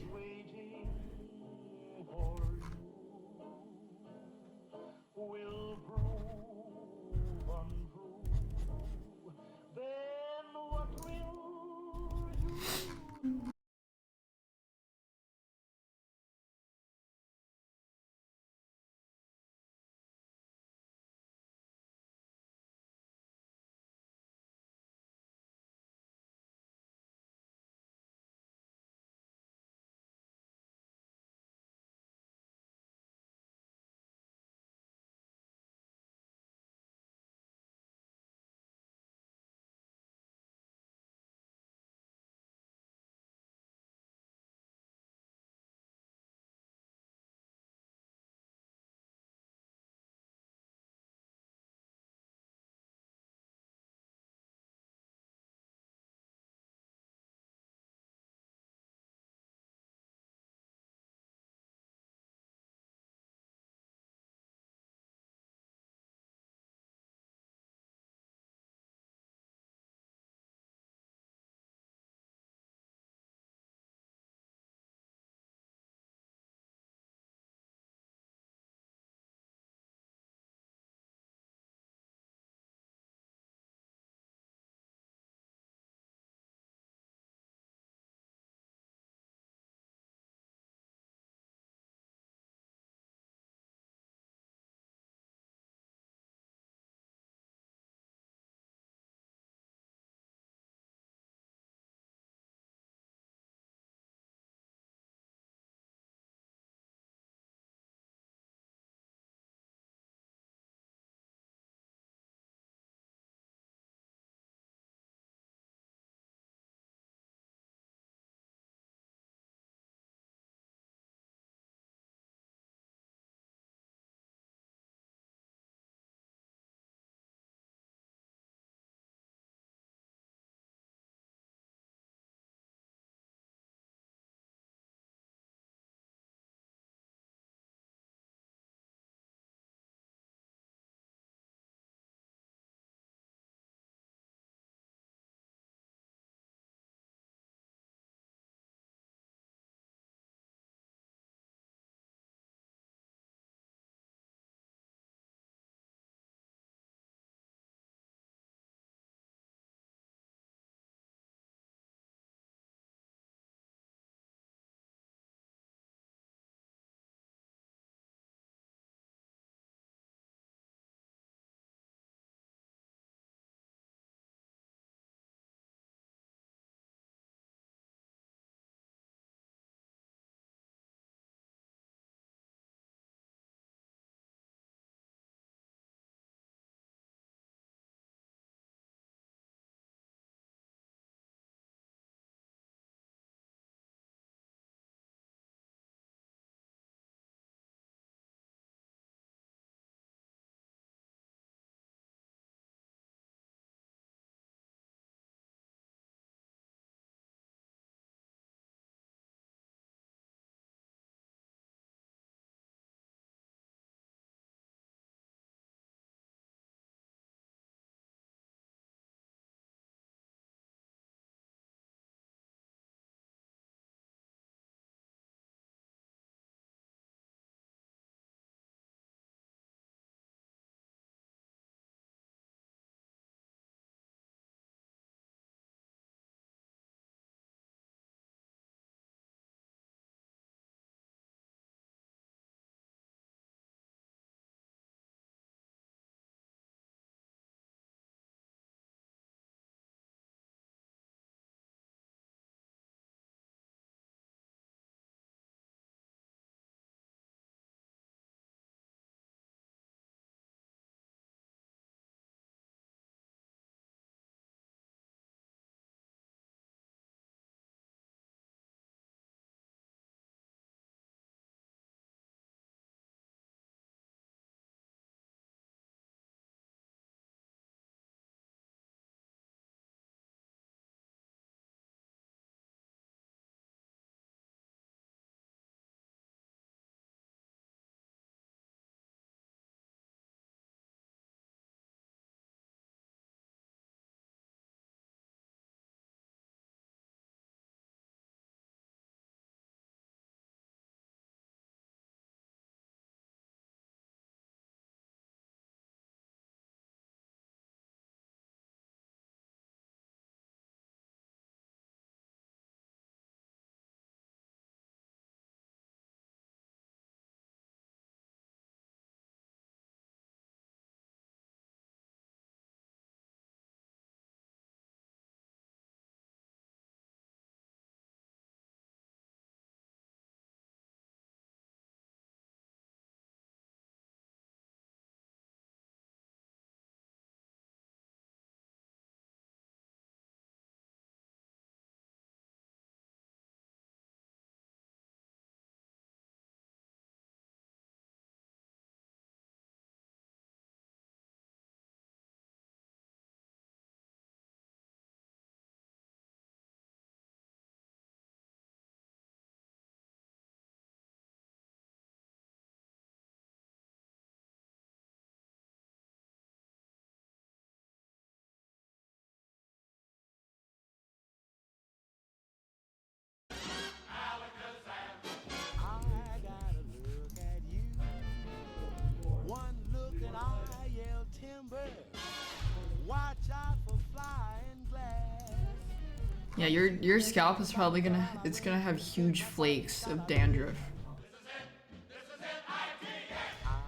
Yeah, your scalp is probably gonna have huge flakes of dandruff.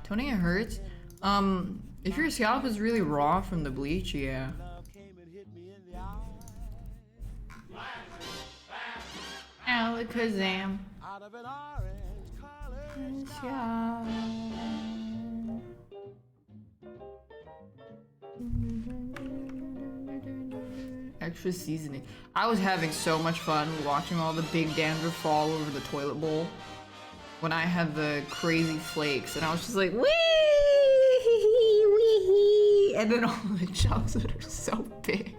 Toning it hurts. If your scalp is really raw from the bleach, yeah. Alakazam. Out of an orange colored Sky. Extra seasoning. I was having so much fun watching all the big dandruff fall over the toilet bowl when I had the crazy flakes, and I was just like, wee, wee, and then all the chunks that are so big.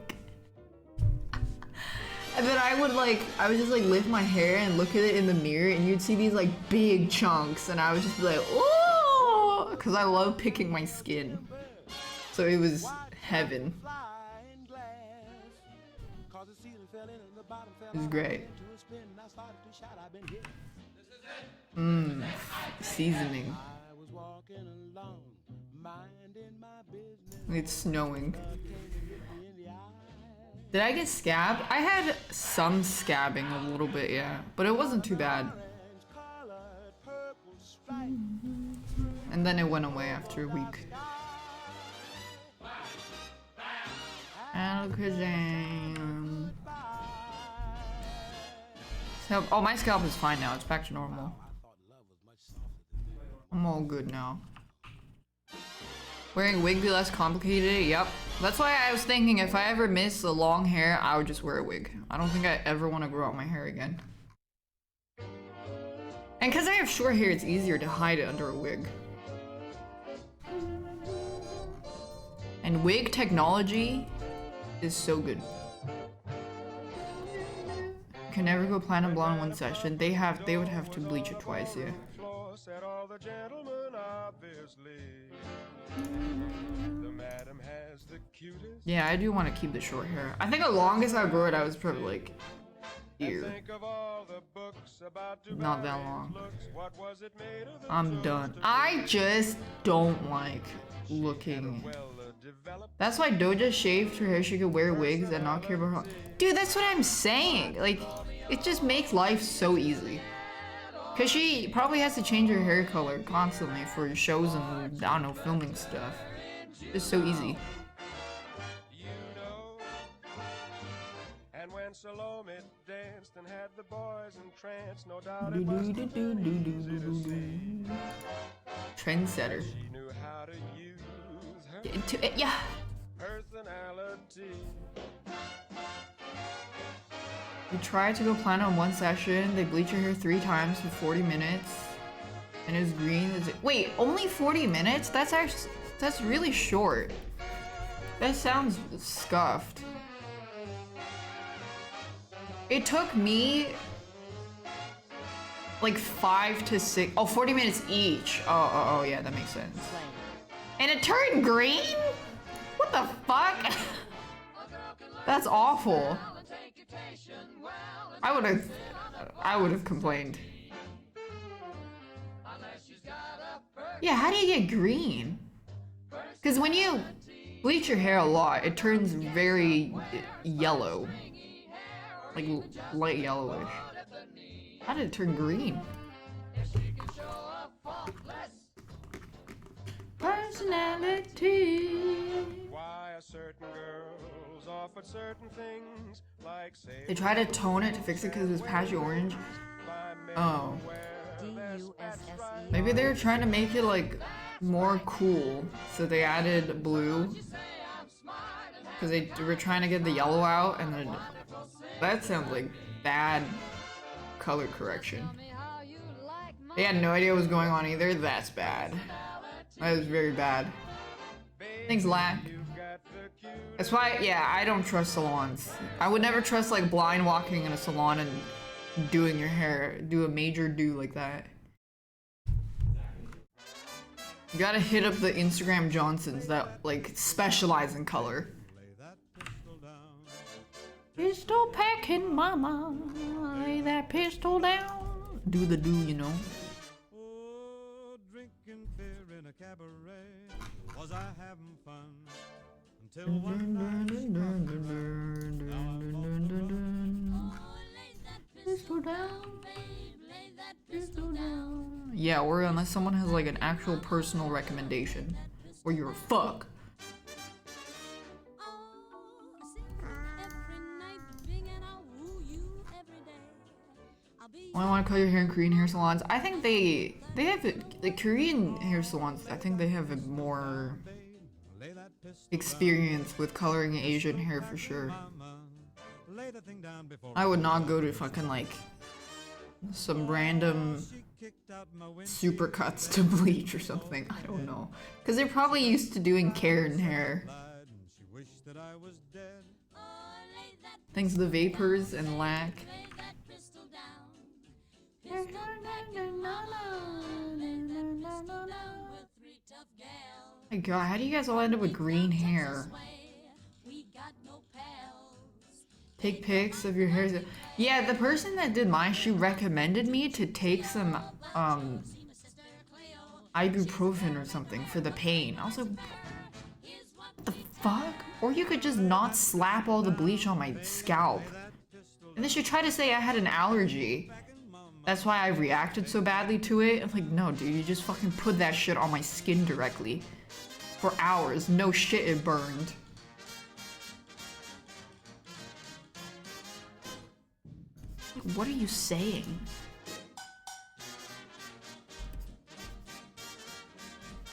And then I would just like lift my hair and look at it in the mirror, and you'd see these like big chunks, and I would just be like, oh, because I love picking my skin. So it was heaven. flying glass. Cause the ceiling fell in and the bottom fell It was out great. into a spin and I started to shout, I've been hit. Seasoning. I was walking along, minding my business. It's snowing. In the eye. Did I get scabbed? I had some scabbing a little bit, yeah, but it wasn't too bad. Orange colored purple stripe. And then it went away after a week. Alakazam. So, oh, my scalp is fine now. It's back to normal. I'm all good now. Wearing a wig be less complicated? Yep. That's why I was thinking if I ever miss the long hair, I would just wear a wig. I don't think I ever want to grow out my hair again. And because I have short hair, it's easier to hide it under a wig. And wig technology is so good. Can never go platinum blonde in one session. They would have to bleach it twice, yeah. Floor said all the gentlemen, obviously. The madam has the cutest. Yeah, I do want to keep the short hair. I think the longest I grew it, I was probably like here. Think of all the books about Not that long. looks. What was it made of? The I'm done. I just don't like looking. developed. That's why Doja shaved her hair. She could wear wigs and not care about her. Dude, that's what I'm saying. Like, it just makes life so easy. Cause she probably has to change her hair color constantly for shows and, I don't know, filming stuff. It's so easy. You know. And when Salome danced and had the boys entranced, no doubt it must have been easy to see. Trendsetter. She knew how to use her Yeah. personality. You try to go platinum in one session. They bleach your hair 3 times for 40 minutes. And it's green. Wait, only 40 minutes? That's really short. That sounds scuffed. It took me like 5 to 6. Oh, 40 minutes each. Oh, yeah, that makes sense. And it turned green? What the fuck? That's awful. I would have complained. Yeah, how do you get green? Because when you bleach your hair a lot, it turns very yellow. Like light yellowish. How did it turn green? Personality. Why are certain girls offered certain things like say They tried to tone it to fix it because it was patchy orange. Oh. D-U-S-S-E. Maybe they were trying to make it like more cool, so they added blue. Because they were trying to get the yellow out, and then that sounds like bad color correction. They had no idea what was going on either. That's bad. That was very bad. Thanks, Lack. That's why, yeah, I don't trust salons. I would never trust like blind walking in a salon and doing your hair, do a major do like that. You gotta hit up the Instagram Johnsons that like specialize in color. Pistol packing mama, lay that pistol down. Do the do, you know. Oh, drinking beer in a cabaret. Was I having fun? Until one night she brought me back. Now I'm off to Yeah, or unless someone has like an actual personal recommendation. Or you're a fuck. I want to cut your hair in Korean hair salons. I think they have like Korean hair salons. I think they have a more experience with coloring Asian hair for sure. I would not go to fucking like some random supercuts to bleach or something. I don't know, because they're probably used to doing Karen hair. Thanks to the vapors and lack. My god, how do you guys all end up with green hair? Take pics of your hair. Yeah, the person that did mine, she recommended me to take some ibuprofen or something for the pain. I was like, what the fuck? Or you could just not slap all the bleach on my scalp. And then she tried to say I had an allergy. That's why I reacted so badly to it. I'm like, no, dude, you just fucking put that shit on my skin directly. For hours. No shit, it burned. What are you saying?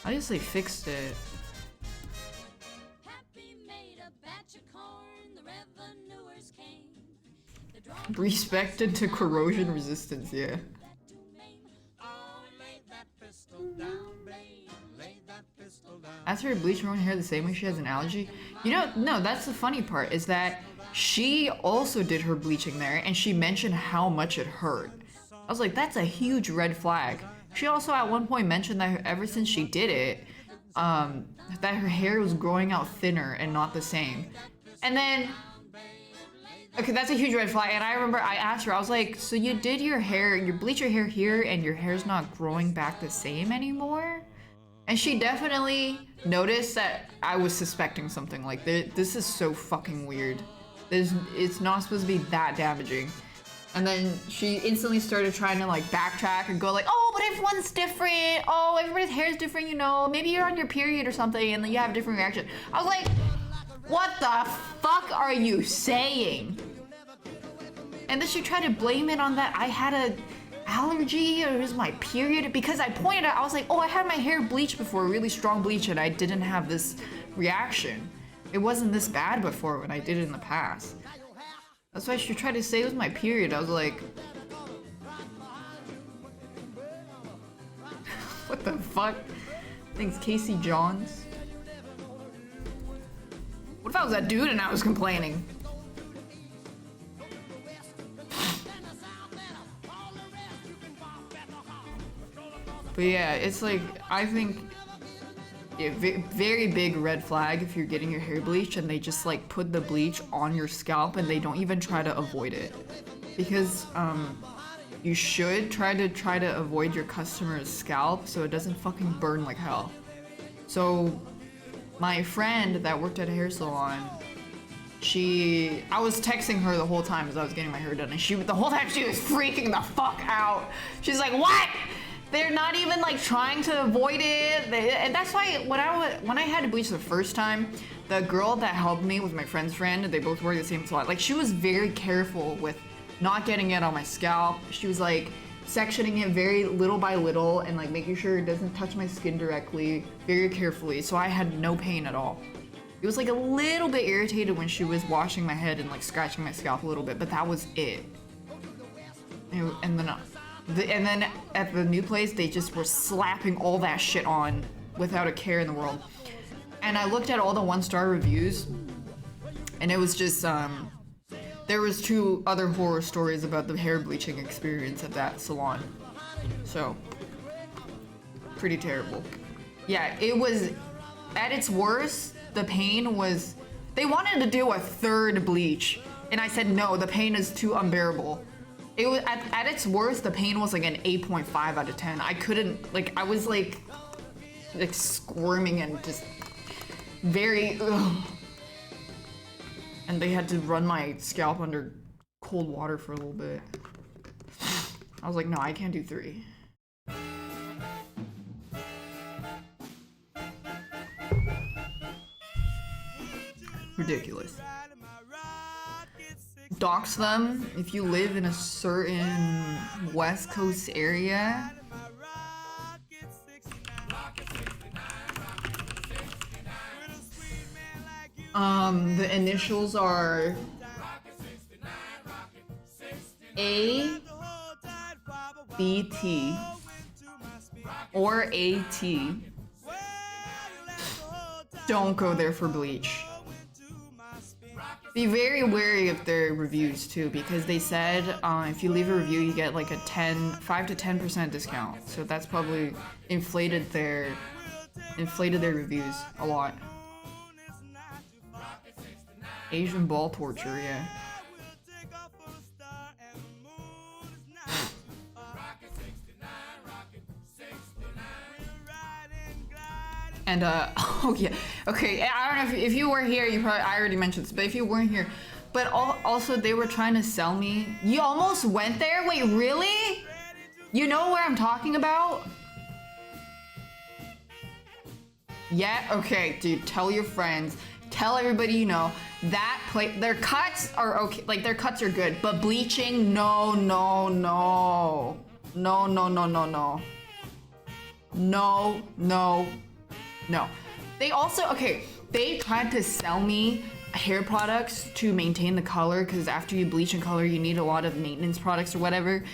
I just like fixed it. Respected to corrosion resistance, yeah. Ask her to bleach her own hair the same way she has an allergy. You know, no, that's the funny part, is that she also did her bleaching there and she mentioned how much it hurt. I was like, that's a huge red flag. She also at one point mentioned that ever since she did it, that her hair was growing out thinner and not the same. And then, okay, that's a huge red flag. And I remember I asked her, I was like, so you did your hair, you bleach your hair here and your hair's not growing back the same anymore? And she definitely noticed that I was suspecting something. Like, this is so fucking weird. It's not supposed to be that damaging. And then she instantly started trying to like backtrack and go like, oh, but everyone's different. Oh, everybody's hair is different, you know. Maybe you're on your period or something and then you have a different reaction. I was like, what the fuck are you saying? And then she tried to blame it on that I had a allergy or it was my period, because I pointed out, I was like, oh, I had my hair bleached before, really strong bleach, and I didn't have this reaction. It wasn't this bad before when I did it in the past. That's why she tried to say it was my period. I was like, what the fuck? Thanks, Casey Johns. What if I was that dude and I was complaining? But yeah, it's like, I think, yeah, very big red flag if you're getting your hair bleached and they just like put the bleach on your scalp and they don't even try to avoid it. Because you should try to avoid your customer's scalp so it doesn't fucking burn like hell. So my friend that worked at a hair salon, I was texting her the whole time as I was getting my hair done, and the whole time she was freaking the fuck out. She's like, what? They're not even like trying to avoid it. And that's why when I had to bleach the first time, the girl that helped me was my friend's friend. They both work at the same salon. Like, she was very careful with not getting it on my scalp. She was like sectioning it very little by little and like making sure it doesn't touch my skin directly, very carefully. So I had no pain at all. It was like a little bit irritated when she was washing my head and like scratching my scalp a little bit, but that was it. And then at the new place, they just were slapping all that shit on without a care in the world. And I looked at all the 1-star reviews, and it was just, there was 2 other horror stories about the hair bleaching experience at that salon. So, pretty terrible. Yeah, it was, at its worst, the pain was, they wanted to do a 3rd bleach, and I said no, the pain is too unbearable. It was at its worst, the pain was like an 8.5 out of 10. I couldn't, like, I was like squirming and just very, ugh. And they had to run my scalp under cold water for a little bit. I was like, no, I can't do 3. ridiculous. Dox them if you live in a certain West Coast area. The initials are ABT or AT. Don't go there for bleach. Be very wary of their reviews too, because they said if you leave a review you get like a 5 to 10% discount. So that's probably inflated their reviews a lot. Asian ball torture, yeah. And oh yeah, okay. I don't know if you were here. I already mentioned this, but if you weren't here, but also they were trying to sell me. You almost went there? Wait, really? You know what I'm talking about? Yeah. Okay, dude. Tell your friends. Tell everybody you know. That their cuts are okay. Like their cuts are good, but bleaching, no. No. They also, okay, they tried to sell me hair products to maintain the color, because after you bleach and color, you need a lot of maintenance products or whatever.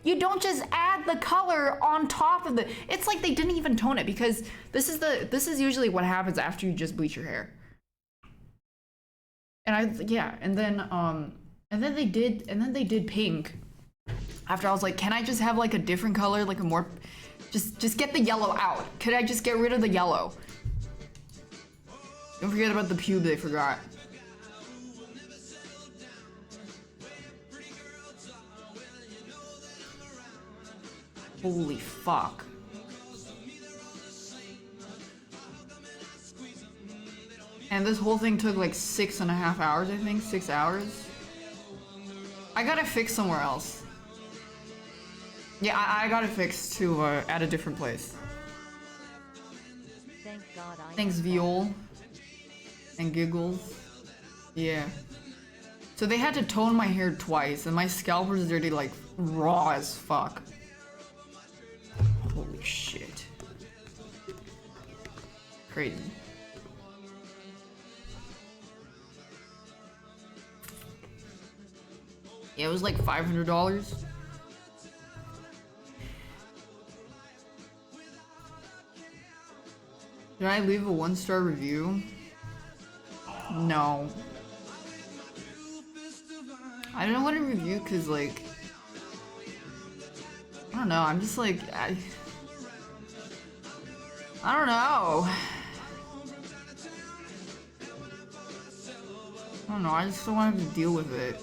You don't just add the color on top of the. It's like they didn't even tone it, because this is usually what happens after you just bleach your hair. And then they did pink. After I was like, can I just have like a different color, like a more, just get the yellow out. Could I just get rid of the yellow? Don't forget about the pube they forgot. Holy fuck. And this whole thing took like 6.5 hours, I think, 6 hours. I got it fixed somewhere else. Yeah, I got it fixed too, at a different place. Thank God I Thanks, Viol. And Giggles. Yeah. So they had to tone my hair twice, and my scalp was already like raw as fuck. Holy shit. Crazy. Yeah, it was like $500. Did I leave a 1-star review? No. I don't want to review because, like, I don't know, I'm just like, I don't know. I don't know, I just don't want to deal with it.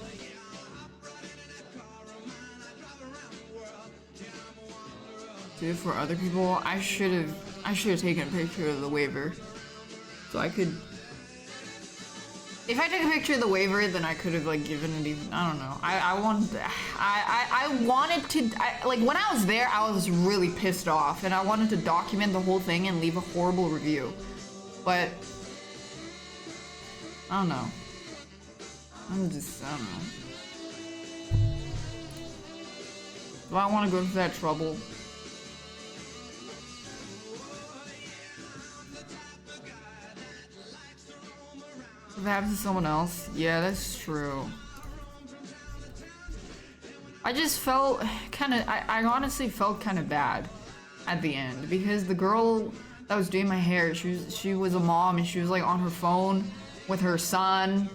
Do it for other people. I should have taken a picture of the waiver, so I could. If I took a picture of the waiver, then I could have like given it even. I don't know. I wanted to. Like when I was there, I was really pissed off, and I wanted to document the whole thing and leave a horrible review, but I don't know. I don't know. Do I want to go through that trouble? If it happens to someone else, yeah, that's true. I just felt kind of, I honestly felt kind of bad at the end, because the girl that was doing my hair, she was a mom, and she was like on her phone with her son,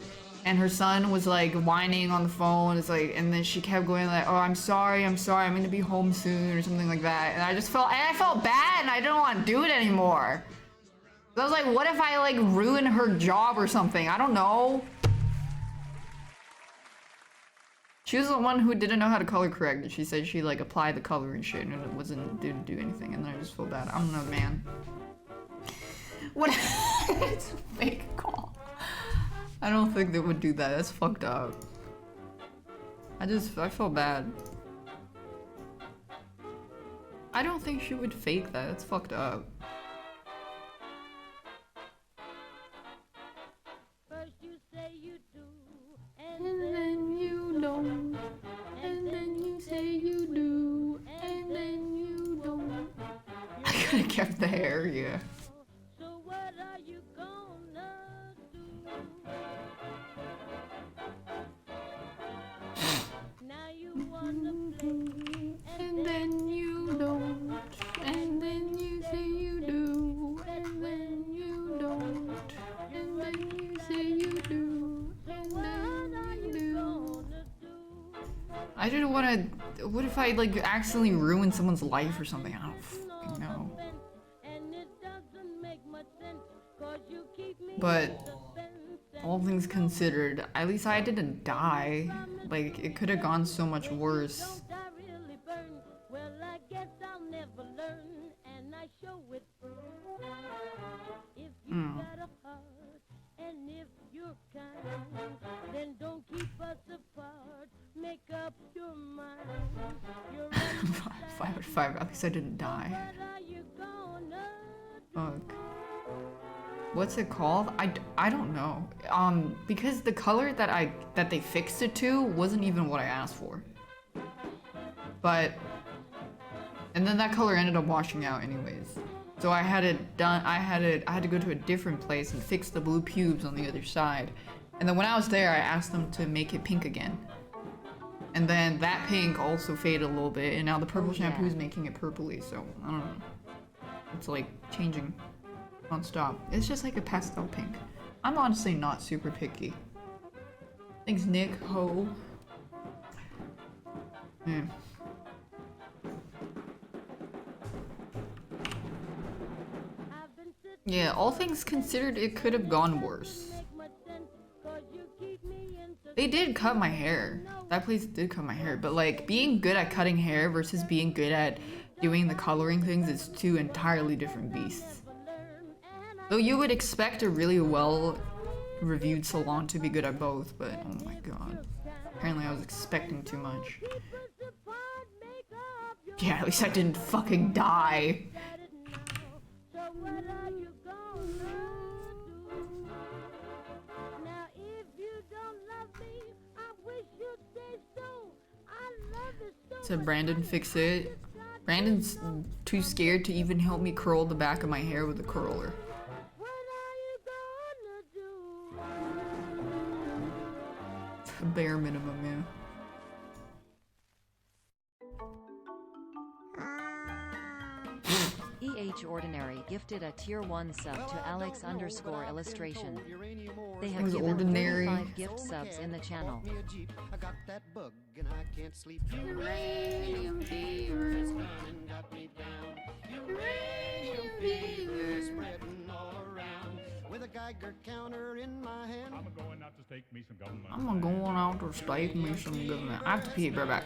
and her son was like whining on the phone. It's like, and then she kept going like, oh, I'm sorry, I'm gonna be home soon, or something like that. And I felt bad, and I didn't want to do it anymore. I was like, what if I like ruin her job or something? I don't know. She was the one who didn't know how to color correct, and she said she like applied the color and shit, and it didn't do anything, and then I just felt bad. I don't know, man. What? It's a fake call. I don't think they would do that. That's fucked up. I felt bad. I don't think she would fake that. That's fucked up. And then you don't, and then you say you do, and then you don't. I could have kept the hair, yeah. So what are you gonna do? Now you wanna play, And then you don't, and then you say you do, and then you don't, and then you say you do, and then you do. I didn't want to. What if I like accidentally ruin someone's life or something? I don't fucking know. But all things considered, at least I didn't die. Like it could have gone so much worse. And if you're kind, then don't keep us apart. Make up your mind. You're 5 out of 5. At least I didn't die. what are you gonna do? Fuck. What's it called? I don't know. Because the color that they fixed it to wasn't even what I asked for. But and then that color ended up washing out anyways. So I had it done. I had to go to a different place and fix the blue pubes on the other side. And then when I was there, I asked them to make it pink again. And then that pink also faded a little bit, and now the purple shampoo is making it purpley, so I don't know. It's like changing non-stop. It's just like a pastel pink. I'm honestly not super picky. Thanks, Nick. Ho. Yeah. Yeah, all things considered, it could have gone worse. They did cut my hair. That place did cut my hair, but like being good at cutting hair versus being good at doing the coloring things is two entirely different beasts. Though you would expect a really well reviewed salon to be good at both, but oh my god. Apparently I was expecting too much. Yeah, at least I didn't fucking die. So Brandon fix it. Brandon's too scared to even help me curl the back of my hair with a curler. Bare minimum, yeah. Ordinary gifted a tier 1 sub to Alex _ illustration. They have was given ordinary. 35 gift subs in the channel. I got that bug and I can't sleep. Uranium fever has gone and got me down. Uranium fever is spreading all around. With a Geiger counter in my hand. I'm going out to stake me some government. I'm going out to stake me some government. I have to pee, right back.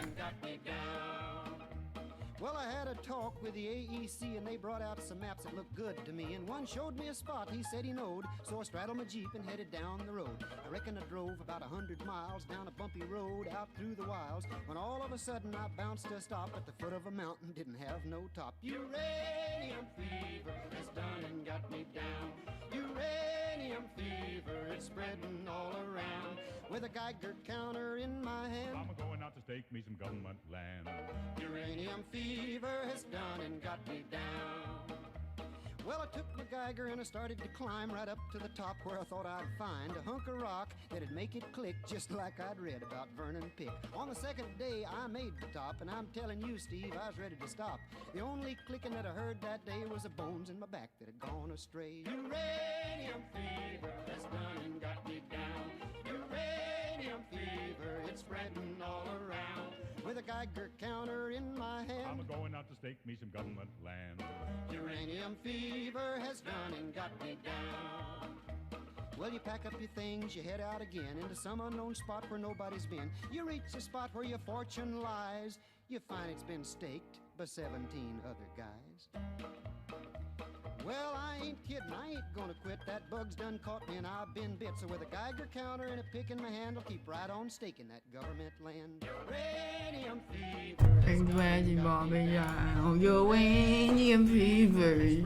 Well, I had a talk with the AEC and they brought out some maps that looked good to me. And one showed me a spot he said he knowed. So I straddled my Jeep and headed down the road. I reckon I drove about 100 miles down a bumpy road out through the wilds. When all of a sudden I bounced to a stop at the foot of a mountain. Didn't have no top. Uranium fever has done and got me down. Uranium fever, it's spreading all around. With a Geiger counter in my hand. I'm going out to stake me some government land. Uranium fever has done and got me down. Well, I took my Geiger and I started to climb right up to the top where I thought I'd find a hunk of rock that'd make it click just like I'd read about Vernon Pick. On the second day, I made the top, and I'm telling you, Steve, I was ready to stop. The only clicking that I heard that day was the bones in my back that had gone astray. Uranium fever has done and got me down. Uranium fever, it's spreading all around. With a Geiger counter in my hand. I'm going out to stake me some government land. Uranium fever has done and got me down. Well, you pack up your things, you head out again into some unknown spot where nobody's been. You reach the spot where your fortune lies. You find it's been staked by 17 other guys. Well, I ain't kidding, I ain't gonna quit. That bug's done caught me and I've been bit. So with a Geiger counter and a pick in my hand, I'll keep right on staking that government land. Uranium fever. Uranium fever is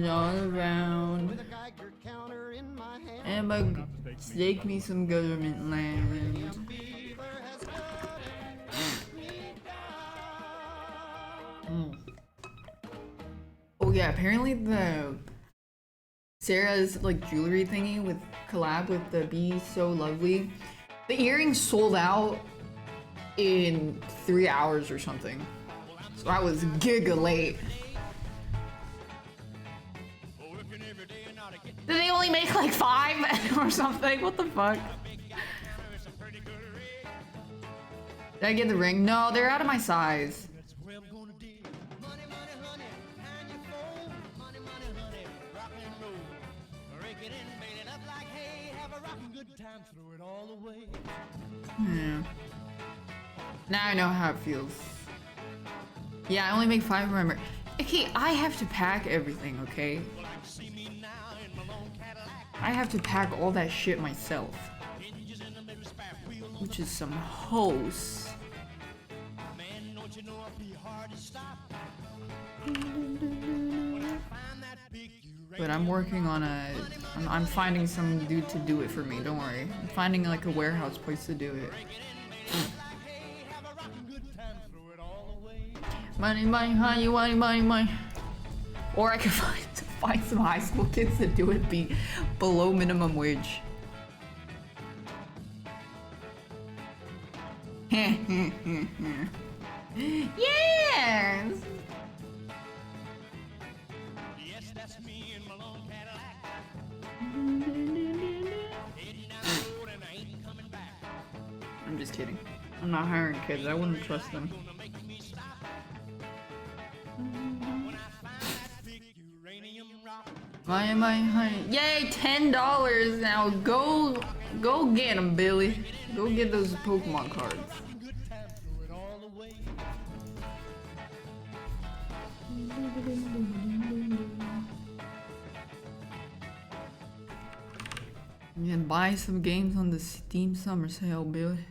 all around. With a Geiger counter in my hand. And bug, stake me some government land. Fever has got me down. Oh yeah, apparently the Sarah's like jewelry thingy with collab with the Be So Lovely, the earrings sold out in 3 hours or something. So I was giga late. Did they only make like 5 or something? What the fuck? Did I get the ring? No, they're out of my size. Yeah. Now I know how it feels. Yeah, I only make 5, remember. Okay, I have to pack everything, okay? I have to pack all that shit myself. Which is some hose. But I'm working on I'm finding some dude to do it for me, don't worry. I'm finding like a warehouse place to do it. Money, money, honey, money, money, money. Or I could find some high school kids to do it below minimum wage. Yes! Yes, that's me in my long Cadillac. Heading down the road and I ain't coming back. I'm just kidding. I'm not hiring kids. I wouldn't trust them. Gonna make me stop. When I find that big uranium rock. Why am I hiring? Yay, $10 now. Go get them, Billy. Go get those Pokemon cards. Good time, throw it all away. Yeah, buy some games on the Steam Summer Sale, Billy.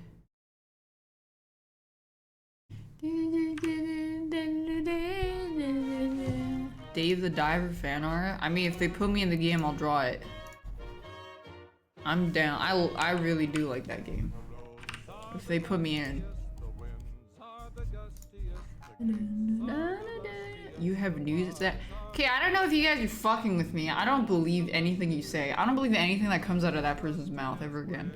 Dave the Diver fan art. I mean, if they put me in the game, I'll draw it. I'm down. I really do like that game. If they put me in. You have news that. Okay, I don't know if you guys are fucking with me. I don't believe anything you say. I don't believe anything that comes out of that person's mouth ever again.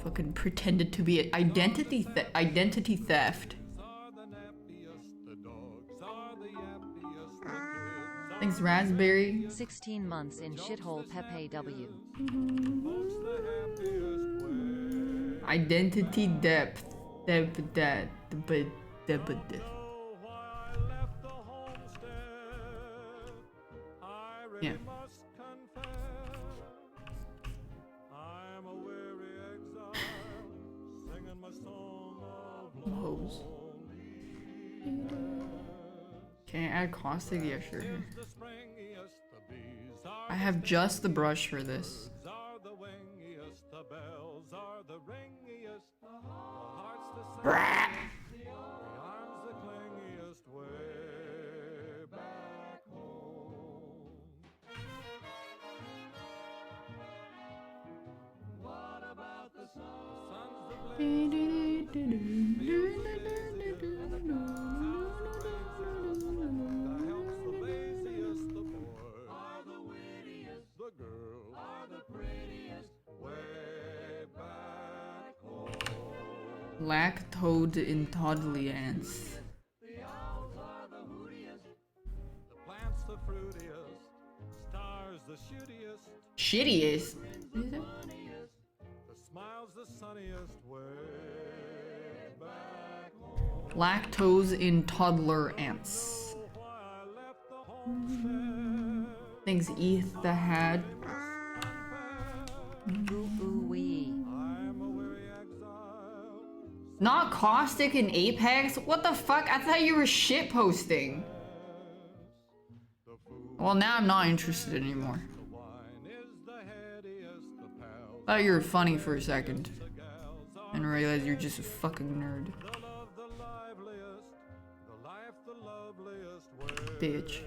Fucking pretended to be identity theft. Thanks, Raspberry. 16 months in shithole Pepe W. Identity depth. Yeah. Lows. Can I add caustic? Yeah, sure. I have just the brush for this. Brah! Lactose intolerance. Shittiest? Lactose intolerance. Thanks, Eth the Had. Ooh-wee. Not Caustic and Apex? What the fuck? I thought you were shit posting. Well, now I'm not interested anymore. Thought you were funny for a second. And realized you're just a fucking nerd. Bitch.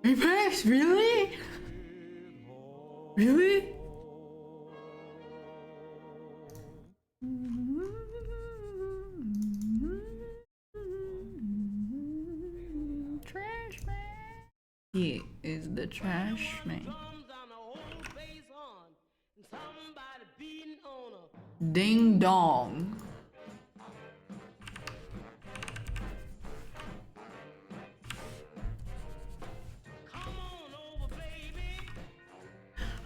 Apex? Really? Really? Trash man. He is the trash man. Ding dong.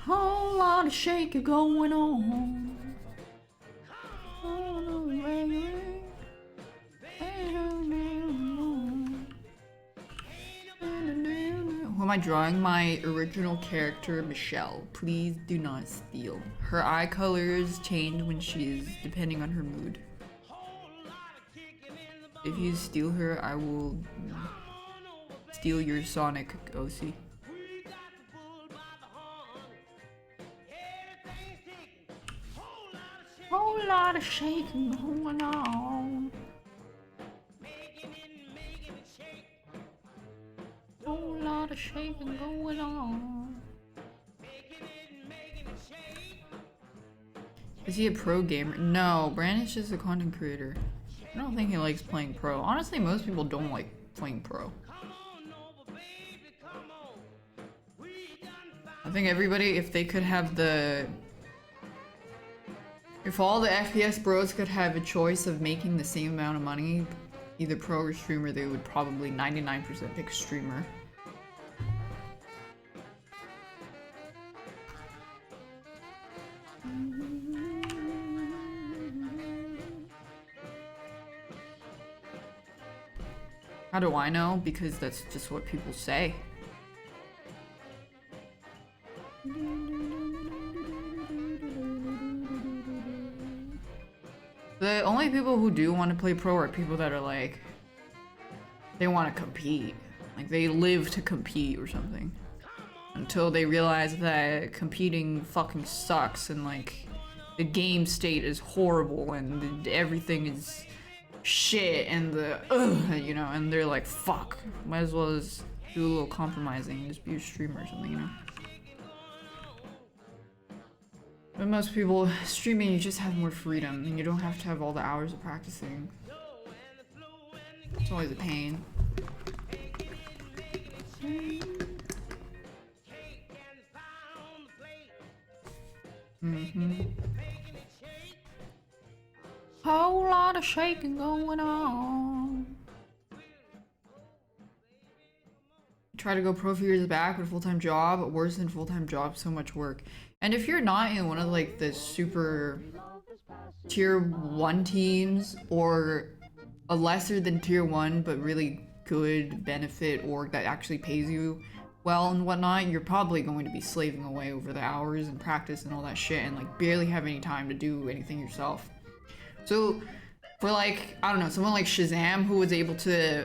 Whole lot of shaking going on. Who am I drawing? My original character, Michelle. Please do not steal. Her eye colors change when she's depending on her mood. If you steal her, I will steal your Sonic OC. Whole lot of shaking going on. Whole lot of shaking going on. Is he a pro gamer? No, Brandon's just a content creator. I don't think he likes playing pro. Honestly, most people don't like playing pro. I think everybody, if they could have the... If all the FPS bros could have a choice of making the same amount of money, either pro or streamer, they would probably 99% pick streamer. How do I know? Because that's just what people say. The only people who do want to play pro are people that are like, they want to compete. Like they live to compete or something. Until they realize that competing fucking sucks and like the game state is horrible and everything is shit and the you know, and they're like, fuck, might as well just do a little compromising and just be a streamer or something, you know. But most people, streaming, you just have more freedom and you don't have to have all the hours of practicing. It's always a pain. Whole lot of shaking going on. Try to go pro a few years back with a full-time job, worse than full-time job, so much work. And if you're not in one of like the super tier 1 teams or a lesser than tier 1 but really good benefit org that actually pays you well and whatnot, you're probably going to be slaving away over the hours and practice and all that shit and like barely have any time to do anything yourself. So for like, I don't know, someone like Shazam who was able to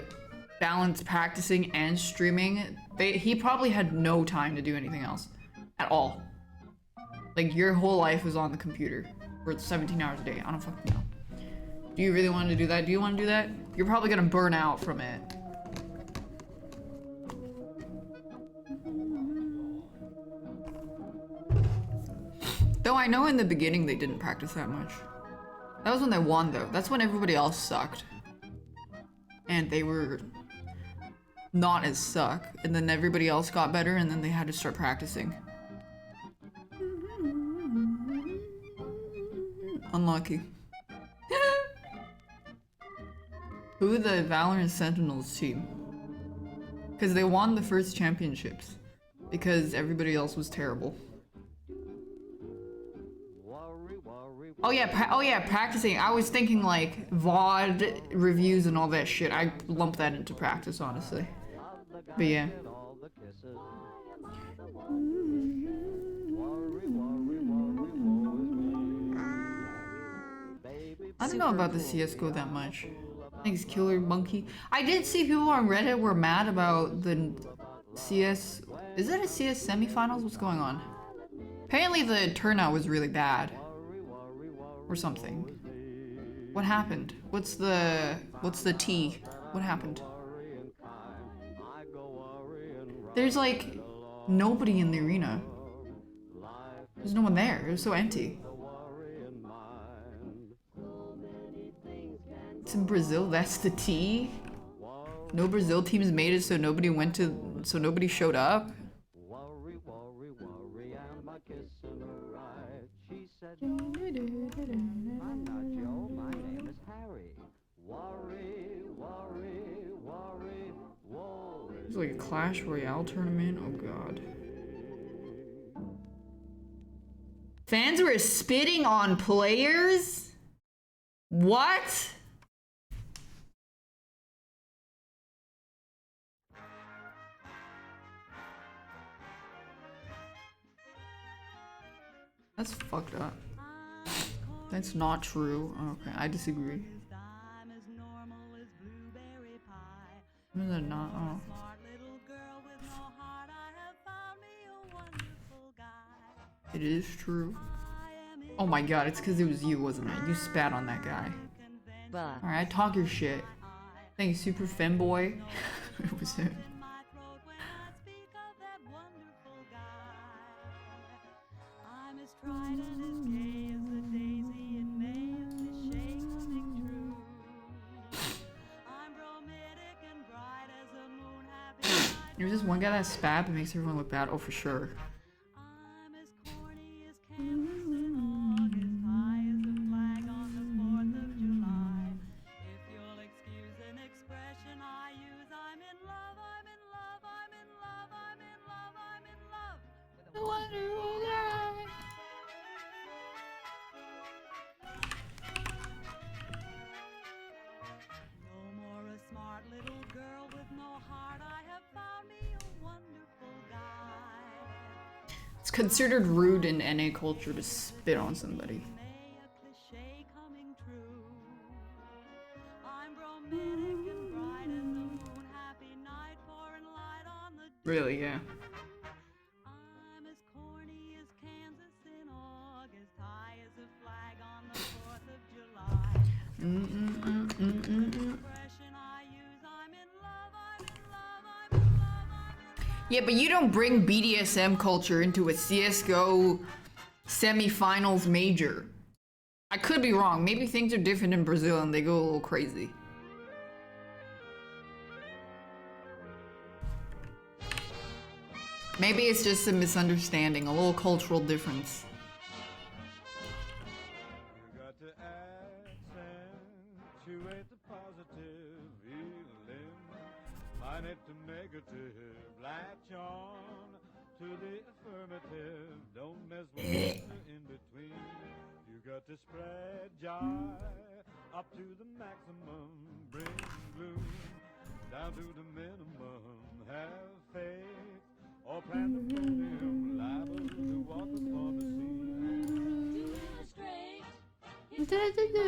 balance practicing and streaming, he probably had no time to do anything else at all. Like your whole life was on the computer for 17 hours a day. I don't fucking know. Do you really want to do that? Do you want to do that? You're probably gonna burn out from it. Though I know in the beginning they didn't practice that much. That was when they won though. That's when everybody else sucked. And they were not as suck. And then everybody else got better and then they had to start practicing. Unlucky. Who the Valorant Sentinels team? Because they won the first championships. Because everybody else was terrible. Oh yeah, practicing. I was thinking like VOD reviews and all that shit. I lumped that into practice, honestly. But yeah. I don't know about the CSGO that much. Thanks, Killer Monkey. I did see people on Reddit were mad about the CS... Is that a CS semifinals? What's going on? Apparently the turnout was really bad. Or something. What happened? What's the T? What happened? There's like nobody in the arena. There's no one there. It was so empty. It's in Brazil, that's the T? No Brazil teams made it, so nobody went to, so nobody showed up? It's like a Clash Royale tournament, oh god. Fans were spitting on players? What? That's fucked up. That's not true. Okay, I disagree. Is that not? Oh. It is true. Oh my god, it's because it was you, wasn't it? You spat on that guy. Alright, talk your shit. Thank you, Super Femboy. It was him. There's this one guy that spab and makes everyone look bad. Oh, for sure. I'm as corny as canvas in August, high as the flag on the 4th of July. If you'll excuse an expression I use, I'm in love, I'm in love, I'm in love, I'm in love, I'm in love with a wonderful guy. No more a smart little girl with no heart, I have found me a wonderful guy. It's considered rude in NA culture to spit on somebody. May a cliche coming true. I'm romantic and bright as the moon. Happy night, pouring light on the. Really, yeah. I'm as corny as Kansas in August, high as a flag on the 4th of July. Expression I use, I'm in love, I'm in love, I'm in love, I'm in love. Yeah, but you don't bring BDSM culture into a CSGO semifinals major. I could be wrong. Maybe things are different in Brazil and they go a little crazy. Maybe it's just a misunderstanding, a little cultural difference. You got to accentuate the positive feeling, line it to negative, latch on to the affirmative, don't mess with the in between. You got to spread joy up to the maximum, bring gloom down to the minimum, have faith or plan the podium, liable to walk upon the scene. To illustrate, if you are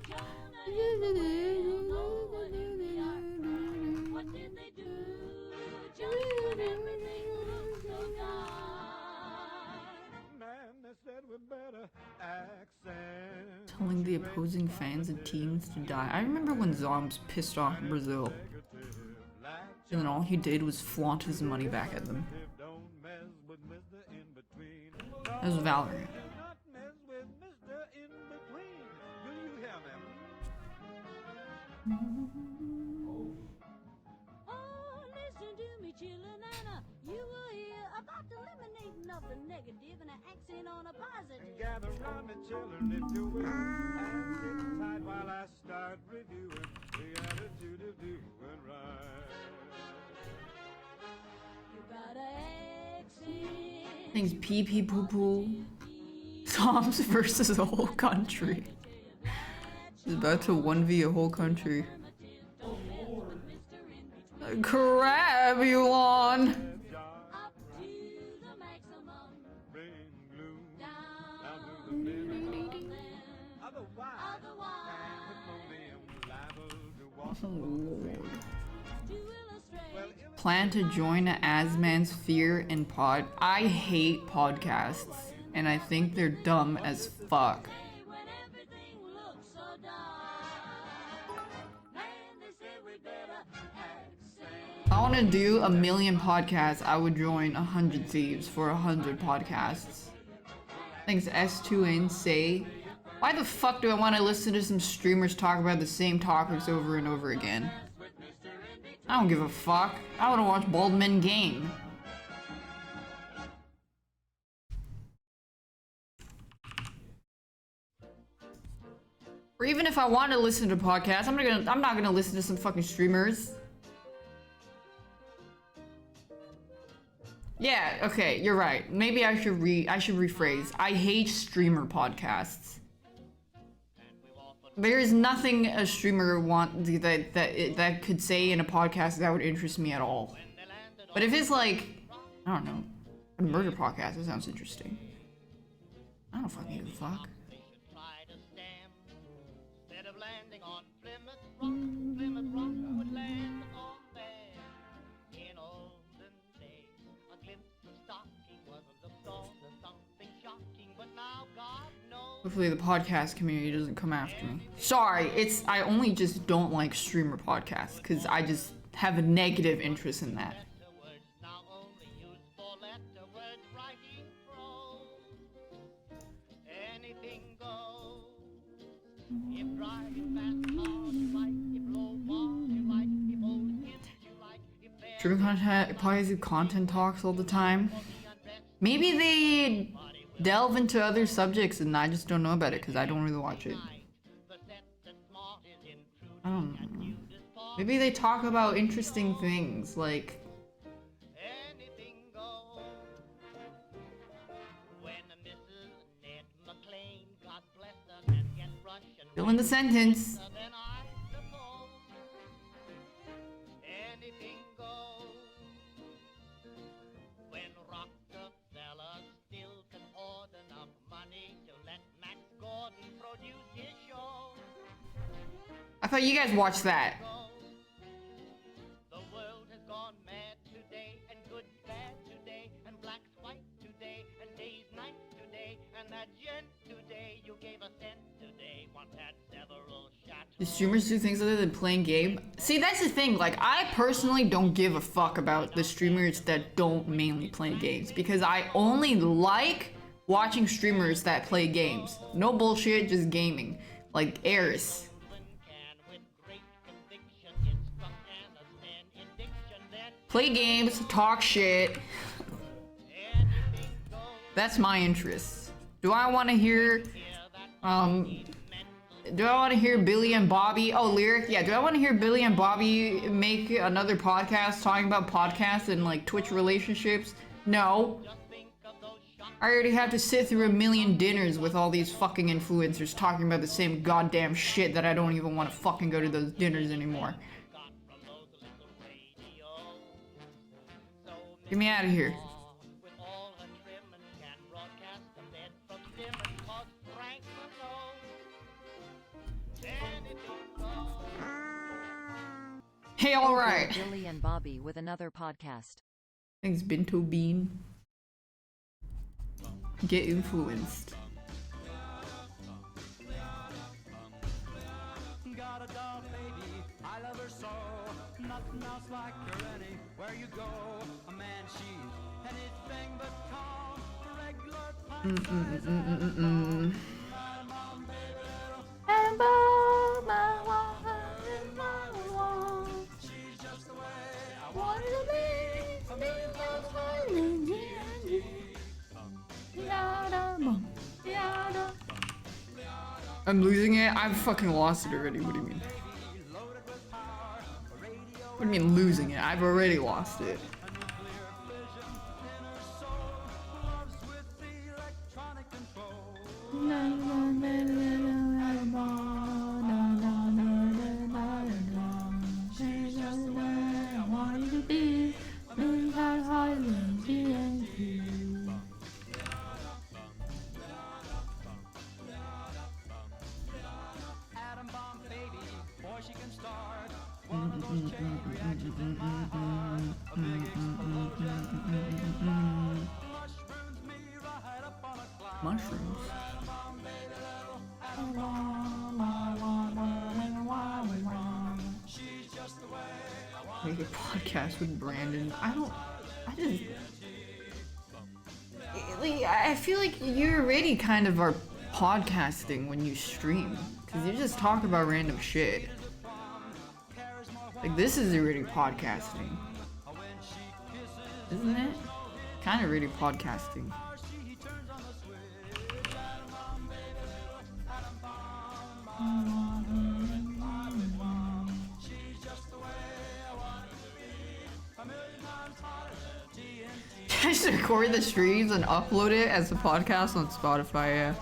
Jonah in the whale, no one in the ark. What did they do? Just when everything looked so dark. Man, they said we better accent. Telling the opposing fans and teams to die. I remember when Zombs pissed off Brazil. And then all he did was flaunt his money back at them. Don't mess with Mr. In Between. That was Valorant. Do not mess with Mr. In Between. Do you hear me? Oh, listen to me, chillin' Anna. You will hear about the eliminating of the negative and an accent on a positive. Gather round me, children, if you will, and sit tight while I start reviewing the attitude of doing right. You got an accent. Things pee pee poo poo. Zombs versus a whole country. He's about to 1v a whole country. Crabulon! Up to the maximum. Bring gloom Down to the minimum. then. Otherwise, Otherwise, Oh, Lord. to illustrate. Plan to join Asman's Fear and Pod. I hate podcasts, and I think they're dumb as fuck. When everything looks so dark. Man, they said we better accent. If I want to do 1,000,000 podcasts, I would join 100 Thieves for 100 podcasts. Thanks, S2N say. Why the fuck do I want to listen to some streamers talk about the same topics over and over again? I don't give a fuck. I want to watch bald men game. Or even if I want to listen to podcasts, I'm not gonna listen to some fucking streamers. Yeah, okay, you're right. Maybe I should rephrase. I hate streamer podcasts. There is nothing a streamer that could say in a podcast that would interest me at all. But if it's like, I don't know, a murder podcast, that sounds interesting. I don't fucking give a fuck. Try to stand instead of landing on Plymouth Rock would land on there. In olden days, a glimpse of stocking was a look on to something shocking, but now God knows. Hopefully the podcast community doesn't come after me. Sorry, I only just don't like streamer podcasts, because I just have a negative interest in that. Letter words now only used for letter words, writing prose. Anything goes. If driving fast cars you like, if low bars you like, if old hymns you like, if Streaming content, probably do content talks all the time. Maybe they delve into other subjects and I just don't know about it because I don't really watch it. I don't know. Maybe they talk about interesting things like fill in the sentence. I thought you guys watched that. The world has gone mad today, and good's bad today, and black's white today, and day's night today, and that gent today you gave a cent today once had several shots. Do streamers do things other than playing game? See, that's the thing. Like, I personally don't give a fuck about the streamers that don't mainly play games because I only like watching streamers that play games. No bullshit, just gaming. Like Eris. Play games, talk shit. That's my interest. Do I want to hear, Billy and Bobby? Oh, Lyric? Yeah, do I want to hear Billy and Bobby make another podcast talking about podcasts and like Twitch relationships? No. I already have to sit through a million dinners with all these fucking influencers talking about the same goddamn shit that I don't even want to fucking go to those dinners anymore. Get me out of here. Hey, alright. Billy and Bobby with another podcast. Thanks, Binto Bean. Get influenced. Got a doll baby, I love her so. Nothing else like her anywhere you go. A man, she's anything but calm. Regular she's just the way I want her to be. A million times higher than I'm losing it? I've fucking lost it already. What do you mean? What do you mean losing it? I've already lost it. Mushrooms. Make a podcast with Brandon. I feel like you already kind of are podcasting when you stream. Because you just talk about random shit. Like, this is already podcasting. Isn't it? Kind of already podcasting. Just record the streams and upload it as a podcast on Spotify, yeah.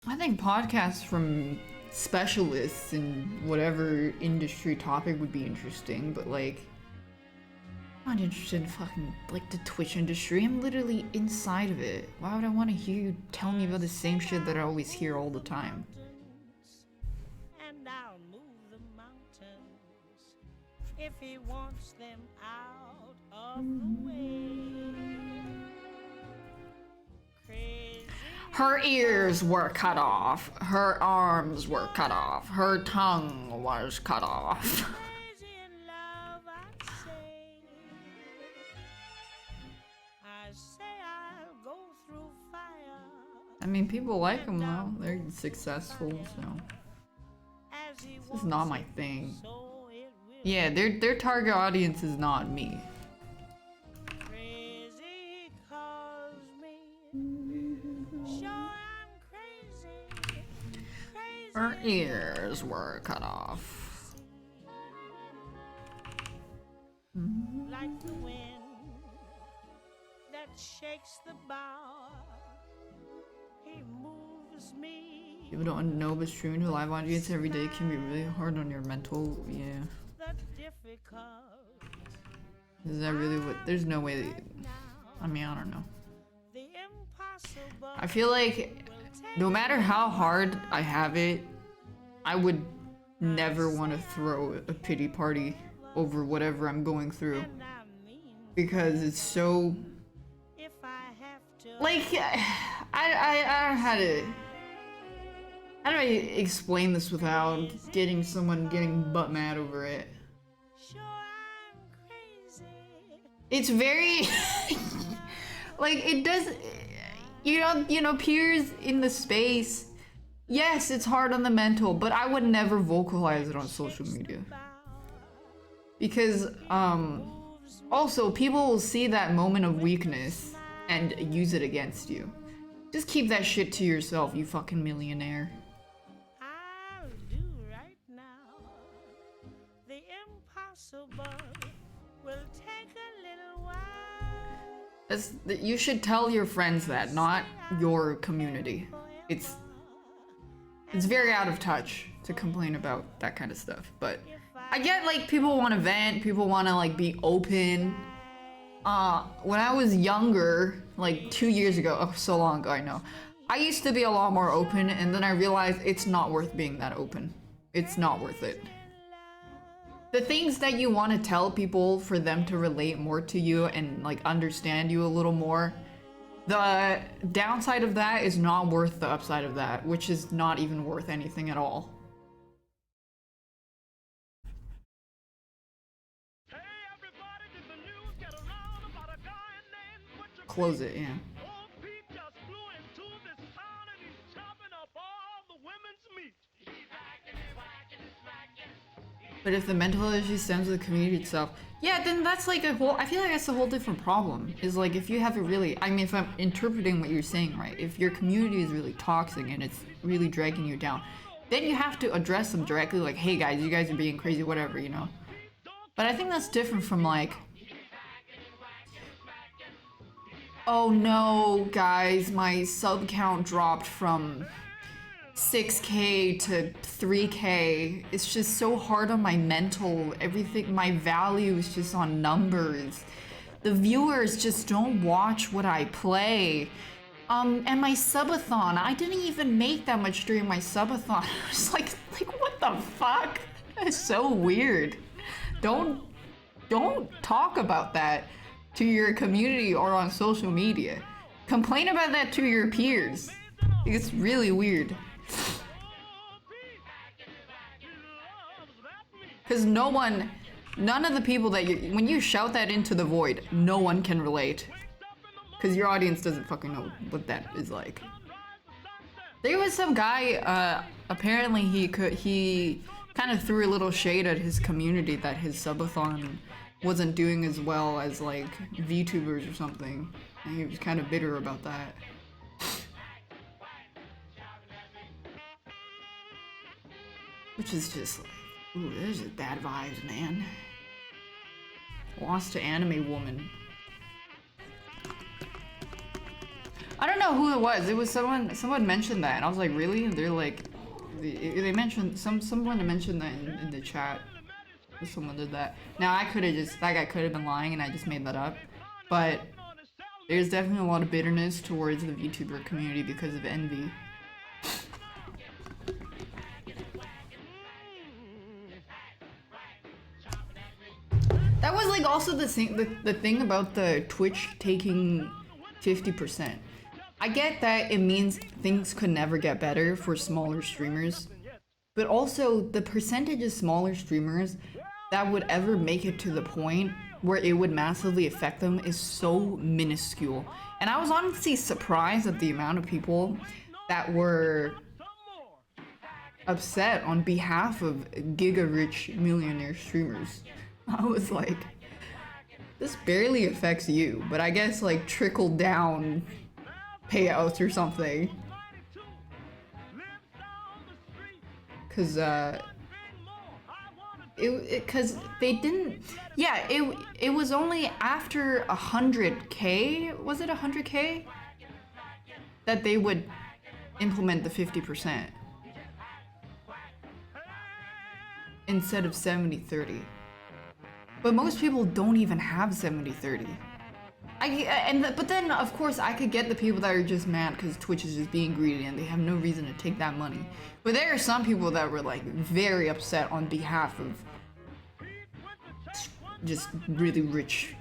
I think podcasts from specialists in whatever industry topic would be interesting, but like, I'm not interested in fucking like the Twitch industry. I'm literally inside of it. Why would I want to hear you tell me about the same shit that I always hear all the time? And I'll move the mountains if he wants them out of the way. Crazy Her ears were cut off. Her arms were cut off. Her tongue was cut off. crazy in love, I say. say I'll go through fire. I mean, people like them though. They're successful, so As he this is not my thing. so it will Yeah, their target audience is not me. crazy calls me. Sure I'm crazy. Crazy. Her ears were cut off. Like the wind that shakes the bough. He moves me. People don't know, but streaming to a live audience every day can be really hard on your mental. Yeah. The difficult Is that really what? There's no way that, I mean, I don't know. the impossible. I feel like no matter how hard I have it, I would never want to throw a pity party over whatever I'm going through. And I mean, Because it's so, if I have to. like, I don't know how do I explain this without getting someone getting butt mad over it? Sure I'm crazy. It's very, like, it does, you know, peers in the space, yes, it's hard on the mental, but I would never vocalize it on social media. Because, also, people will see that moment of weakness and use it against you. Just keep that shit to yourself, you fucking millionaire. I'll do right now. The impossible will take a little while. You should tell your friends that, not your community. It's very out of touch to complain about that kind of stuff, but I get, like, people want to vent, people want to, like, be open. When I was younger, like 2 years ago, oh, so long ago, I know, I used to be a lot more open, and then I realized it's not worth being that open. It's not worth it. The things that you want to tell people for them to relate more to you and, like, understand you a little more, the downside of that is not worth the upside of that, which is not even worth anything at all. Close it, yeah. But if the mental issue stems with the community itself, yeah, then that's like a whole, I feel like that's a whole different problem. Is like, if you have a really, I mean, if I'm interpreting what you're saying right, if your community is really toxic and it's really dragging you down, then you have to address them directly, like, hey guys, you guys are being crazy, whatever, you know? But I think that's different from like, oh no, guys, my sub count dropped from 6K to 3K. It's just so hard on my mental. Everything, my value is just on numbers. The viewers just don't watch what I play. And my subathon, I didn't even make that much during my subathon. I was like, what the fuck? That's so weird. Don't talk about that to your community or on social media. Complain about that to your peers. It's really weird. Because none of the people that when you shout that into the void, no one can relate. Because your audience doesn't fucking know what that is like. There was some guy, apparently he kind of threw a little shade at his community that his subathon wasn't doing as well as like VTubers or something. And he was kind of bitter about that. Which is just like, ooh, there's just bad vibes, man. Lost to anime woman. I don't know who it was. It was someone mentioned that, and I was like, really? And they're like, they mentioned someone mentioned that in the chat. Someone did that. Now I could have that guy could have been lying, and I just made that up. But there's definitely a lot of bitterness towards the VTuber community because of envy. That was like also the thing about the Twitch taking 50%. I get that it means things could never get better for smaller streamers, but also the percentage of smaller streamers that would ever make it to the point where it would massively affect them is so minuscule. And I was honestly surprised at the amount of people that were upset on behalf of giga-rich millionaire streamers. I was like, this barely affects you, but I guess like trickle down payouts or something. Cause cause they didn't, yeah, it was only after 100K, was it 100K? That they would implement the 50% instead of 70-30. But most people don't even have 70-30. But then of course I could get the people that are just mad because Twitch is just being greedy and they have no reason to take that money. But there are some people that were like very upset on behalf of just really rich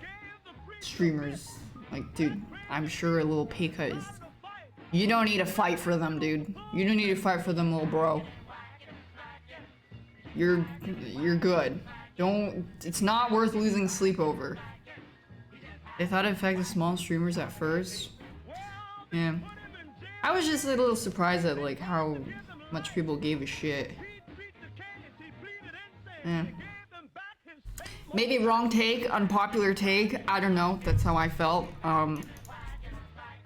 streamers. Like, dude, I'm sure a little pay cut is... You don't need to fight for them, dude. You don't need to fight for them, little bro. You're good. Don't... It's not worth losing sleep over. They thought it affected small streamers at first. Yeah. I was just a little surprised at like how much people gave a shit. Yeah. Maybe wrong take, unpopular take, I don't know, that's how I felt. I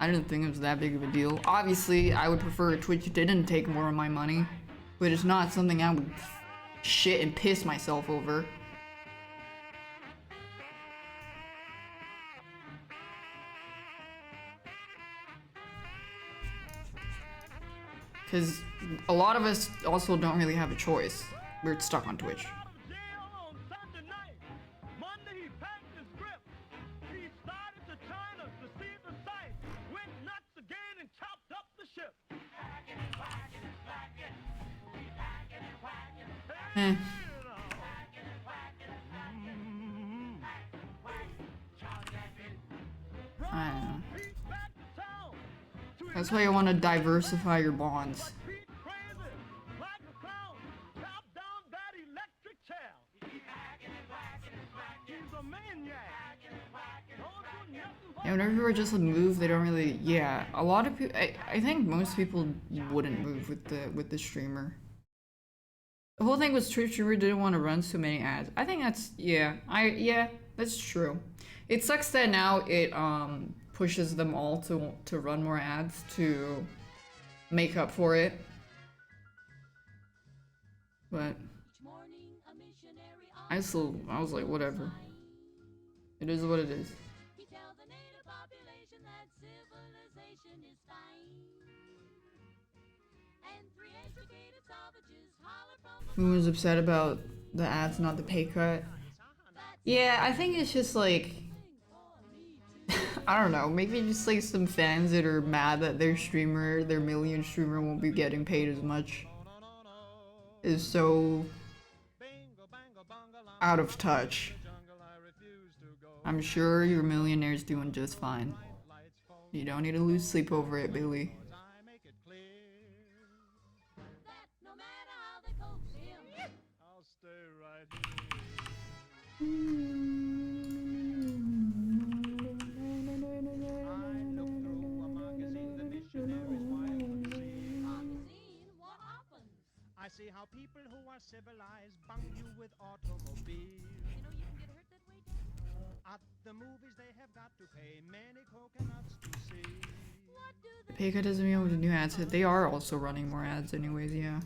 didn't think it was that big of a deal. Obviously, I would prefer Twitch didn't take more of my money, but it's not something I would shit and piss myself over. Because a lot of us also don't really have a choice. We're stuck on Twitch. Eh. I don't know. That's why you want to diversify your bonds. Yeah, whenever people just move, they don't really. Yeah, a lot of people. I think most people wouldn't move with the streamer. The whole thing was Twitch streamer didn't want to run so many ads. I think that's yeah, that's true. It sucks that now it pushes them all to run more ads to make up for it. But I was like, whatever. It is what it is. Who was upset about the ads, not the pay cut? Yeah, I think it's just like, I don't know, maybe just like some fans that are mad that their million streamer won't be getting paid as much. Is so out of touch. I'm sure your millionaire's doing just fine. You don't need to lose sleep over it, Billy. I see how people who are civilized bung you with automobiles. You know you can get hurt that way, Dad? At the movies they have got to pay many coconuts to see. The pay cut doesn't mean with the new ads. They are also running more ads anyways, yeah.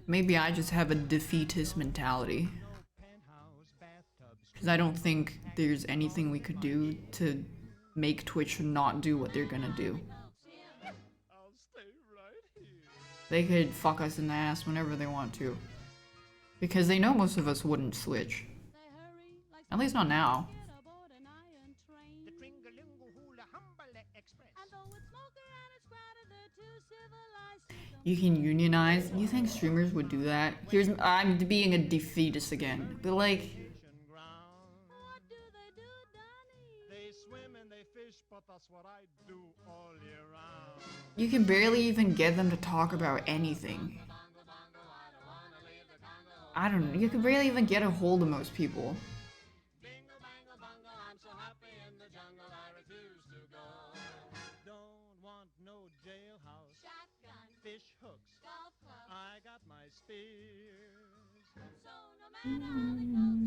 Maybe I just have a defeatist mentality. Because I don't think there's anything we could do to make Twitch not do what they're gonna do. They could fuck us in the ass whenever they want to. Because they know most of us wouldn't switch. At least not now. You can unionize. You think streamers would do that? I'm being a defeatist again. But like... but that's what I do all year round. You can barely even get them to talk about anything. I don't know. You can barely even get a hold of most people. Bingo, bango, bongo, I'm so happy in the jungle, I refuse to go. Don't want no jailhouse. Shotgun. Fish hooks. Golf club. I got my spears. So no matter how they come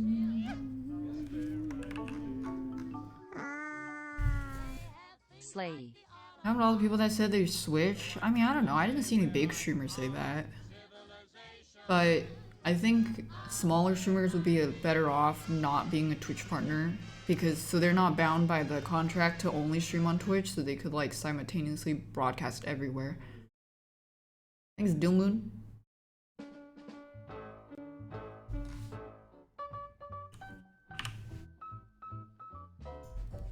Slay. How about all the people that said they switch? I mean, I don't know. I didn't see any big streamers say that. But I think smaller streamers would be better off not being a Twitch partner, because so they're not bound by the contract to only stream on Twitch, so they could like simultaneously broadcast everywhere. Thanks, Dilmoon.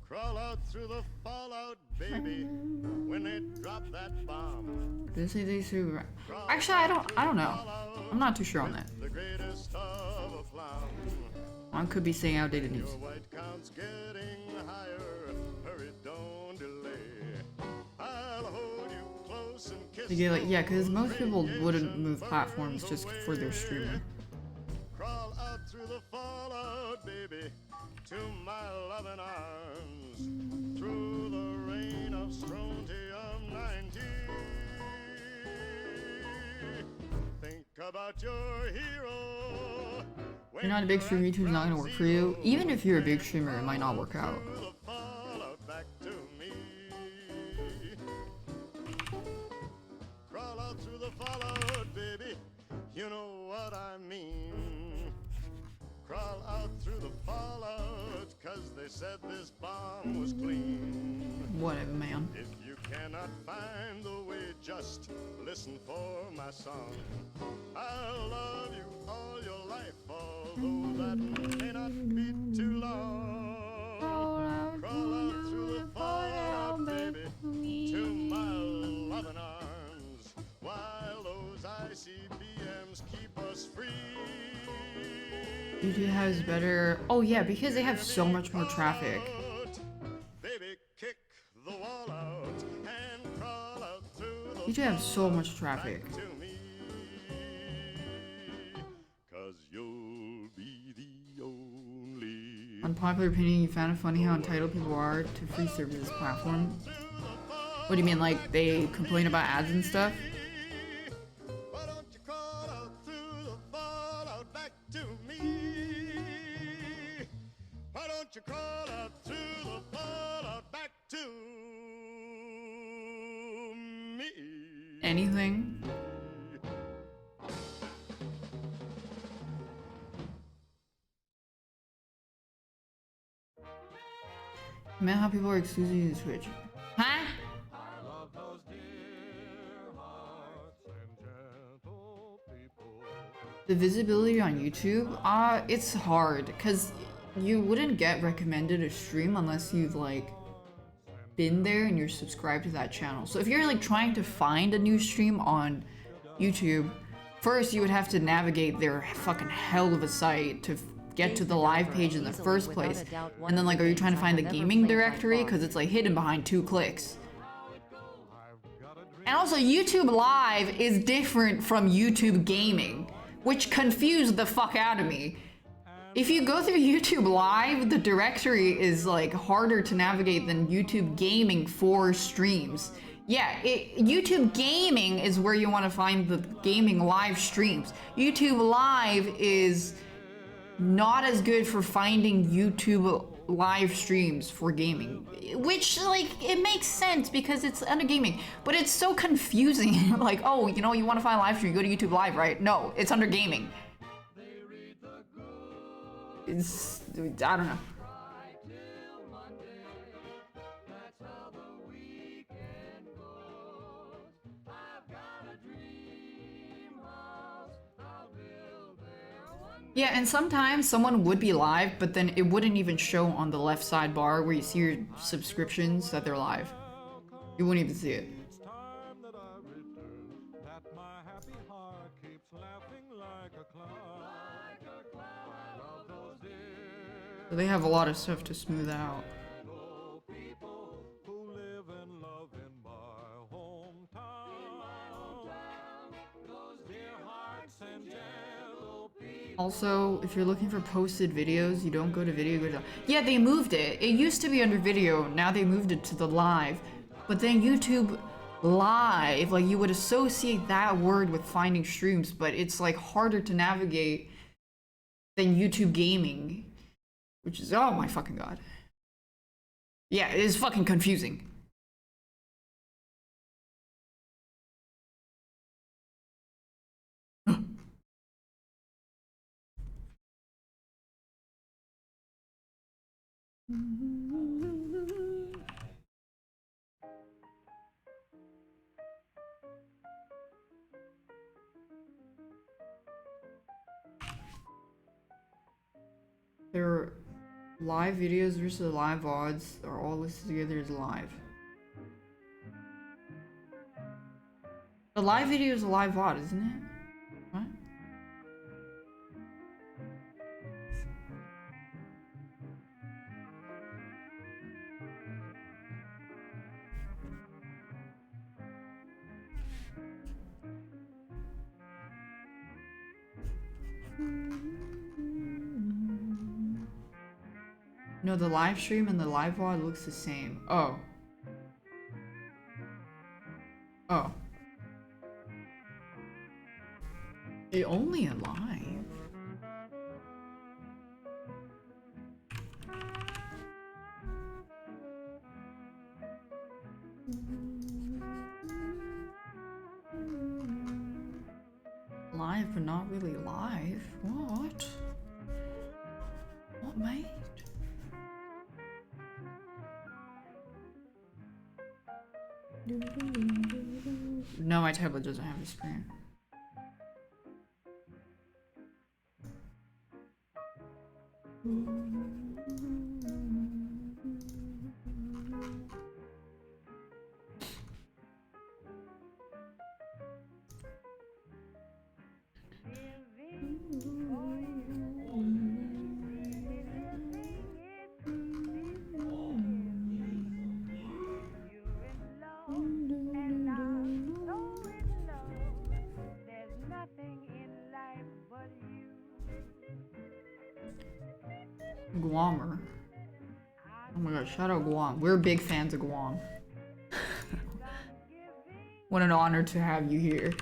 Crawl out through the fallout, baby, when they drop that bomb. This is a super. Actually, I don't know. I'm not too sure on that. The greatest of a clown. I could be saying outdated news. Your white count's getting higher. Hurry, don't delay. I'll hold you close and kiss You get like, yeah, because most people wouldn't move platforms just for their streamer. Crawl out through the fallout, baby, to my loving arms. Through the rain of strontium 90. Think about your hero. If you're not a big streamer, YouTube's not gonna work for you. Even if you're a big streamer, it might not work out. Through the fallout back to me. Crawl out through the fallout, baby. You know what I mean. Crawl out through the fallout, 'cause they said this bomb was clean. Whatever, man. If you cannot find the way, just listen for my song. I'll love you all your life, although that may not be too long. Crawl out through the fallout, baby, to my loving arms, while those ICBMs keep us free. YouTube has better. Oh yeah, because they have so much more traffic. Baby, kick the wall out and crawl out through the YouTube have so much traffic. to me. 'Cause you'll be the only Unpopular opinion, you found it funny how entitled people are to free services platform? What do you mean, like they complain about ads and stuff? Why don't you crawl out through the fallout back to me? Why don't you crawl out through the fallout back to me? Anything? Man, how people are exclusively using Twitch. Huh? Love those dear hearts and gentle people. The visibility on YouTube, it's hard because you wouldn't get recommended a stream unless you've like been there and you're subscribed to that channel. So if you're like trying to find a new stream on YouTube, first you would have to navigate their fucking hell of a site to get to the live page in the first place. And then like, are you trying to find the gaming directory? Because it's like hidden behind 2 clicks. And also YouTube Live is different from YouTube Gaming, which confused the fuck out of me. If you go through YouTube Live, the directory is like harder to navigate than YouTube Gaming for streams. Yeah, YouTube Gaming is where you want to find the gaming live streams. YouTube Live is not as good for finding YouTube live streams for gaming, which like it makes sense because it's under gaming, but it's so confusing. Like, oh, you know, you want to find a live stream, you go to YouTube Live, right? No, it's under gaming. It's, I don't know. Yeah, and sometimes someone would be live, but then it wouldn't even show on the left sidebar where you see your subscriptions that they're live. You wouldn't even see it. It's time that I return, that my happy heart keeps laughing like a clown. I love those dear So they have a lot of stuff to smooth out. people, Also, if you're looking for posted videos, you don't go to video. Go to... Yeah, they moved it. It used to be under video. Now they moved it to the live. But then YouTube live, like you would associate that word with finding streams, but it's like harder to navigate than YouTube gaming, which is, oh my fucking god. Yeah, it is fucking confusing. Their live videos versus live odds are all listed together as live. The live video is a live VOD, isn't it? What? No, the live stream and the live VOD looks the same. Oh. Oh. It only a live. Live, but not really live. What? What, mate? No, my tablet doesn't have a screen. Guamer. Oh my god, shout out Guam. We're big fans of Guam. What an honor to have you here.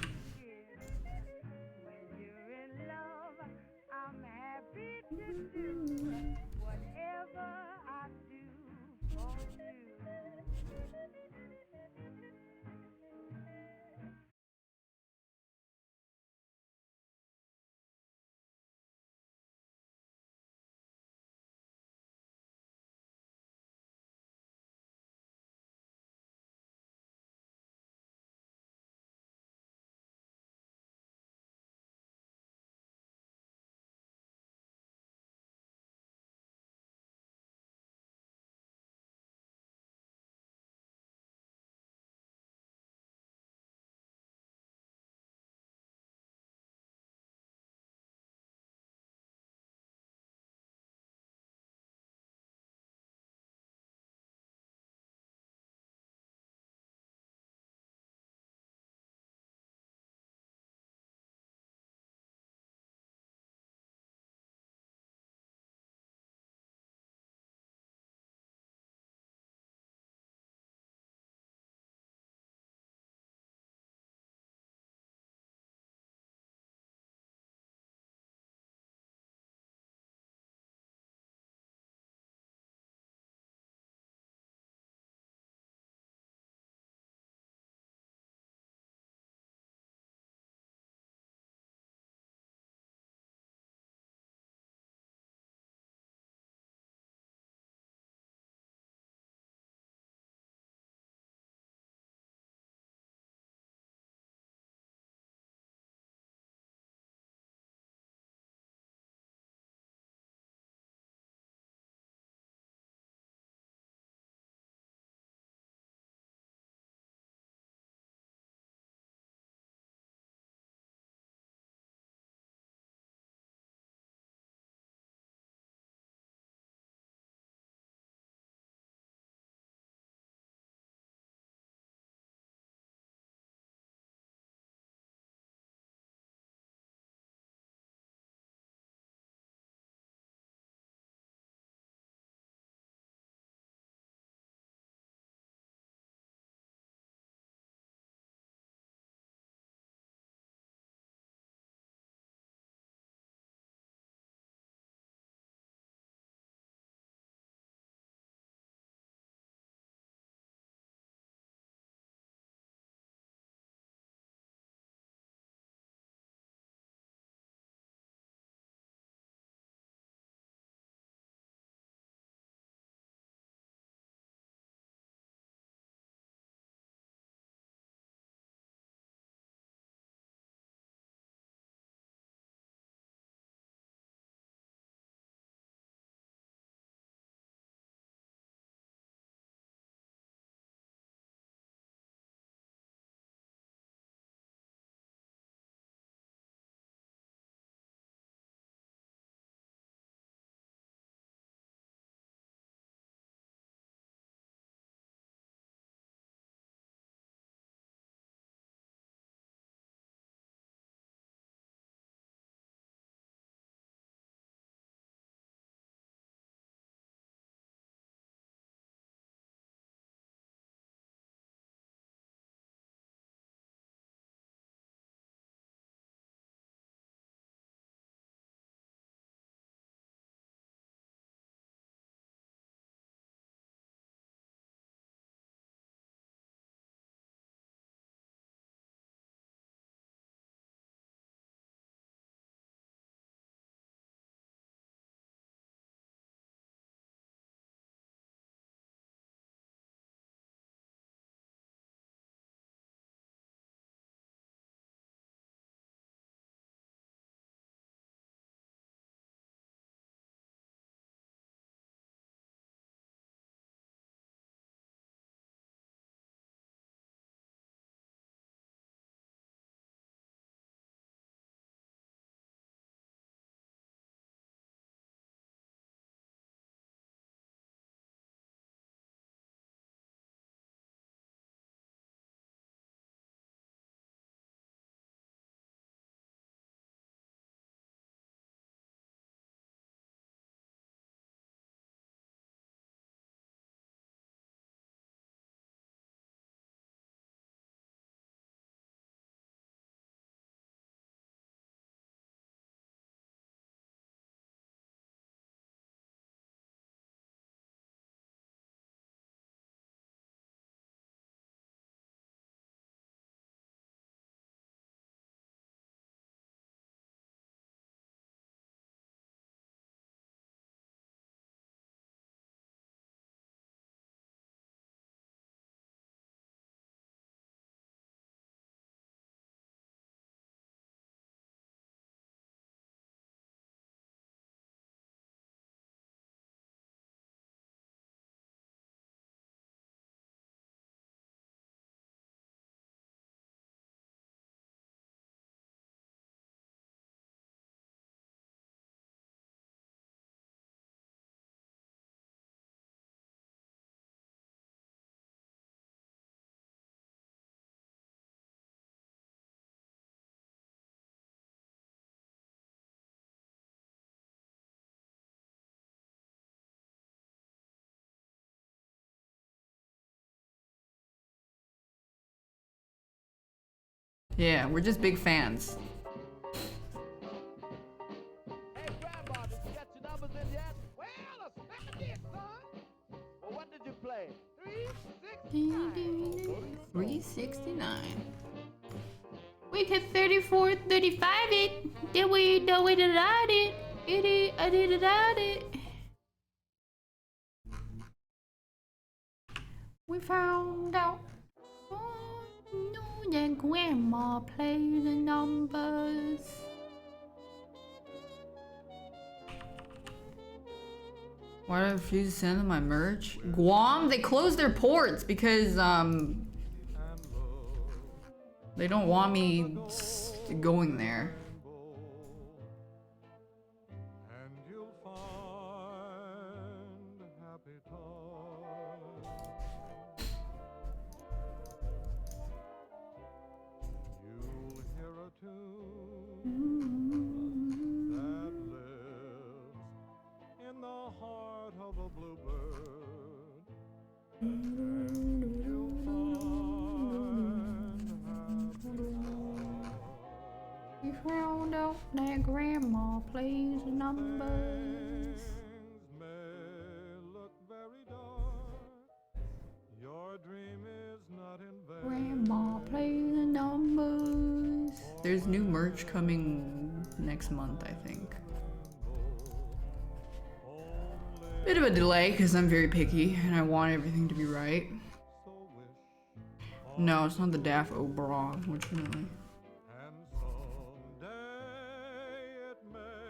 Yeah, we're just big fans. Hey, Grandma, did you get your numbers in yet? Well, I did, son. Well, what did you play? 369. 369. We hit 34, 35 it. Then we know we did it. I did it. We found out. Oh, no, that grandma plays the numbers. Why did I refuse to send them my merch? Guam, they closed their ports because they don't want me going there. And you'll find happy times. You'll hear a tune that lives in the heart of a bluebird. And you'll find happy times. We found out that grandma plays the numbers. Things may look very dark. Your dream is not in vain. Grandma plays the numbers. There's new merch coming next month, I think. Bit of a delay because I'm very picky and I want everything to be right. No, it's not the daph bra, unfortunately.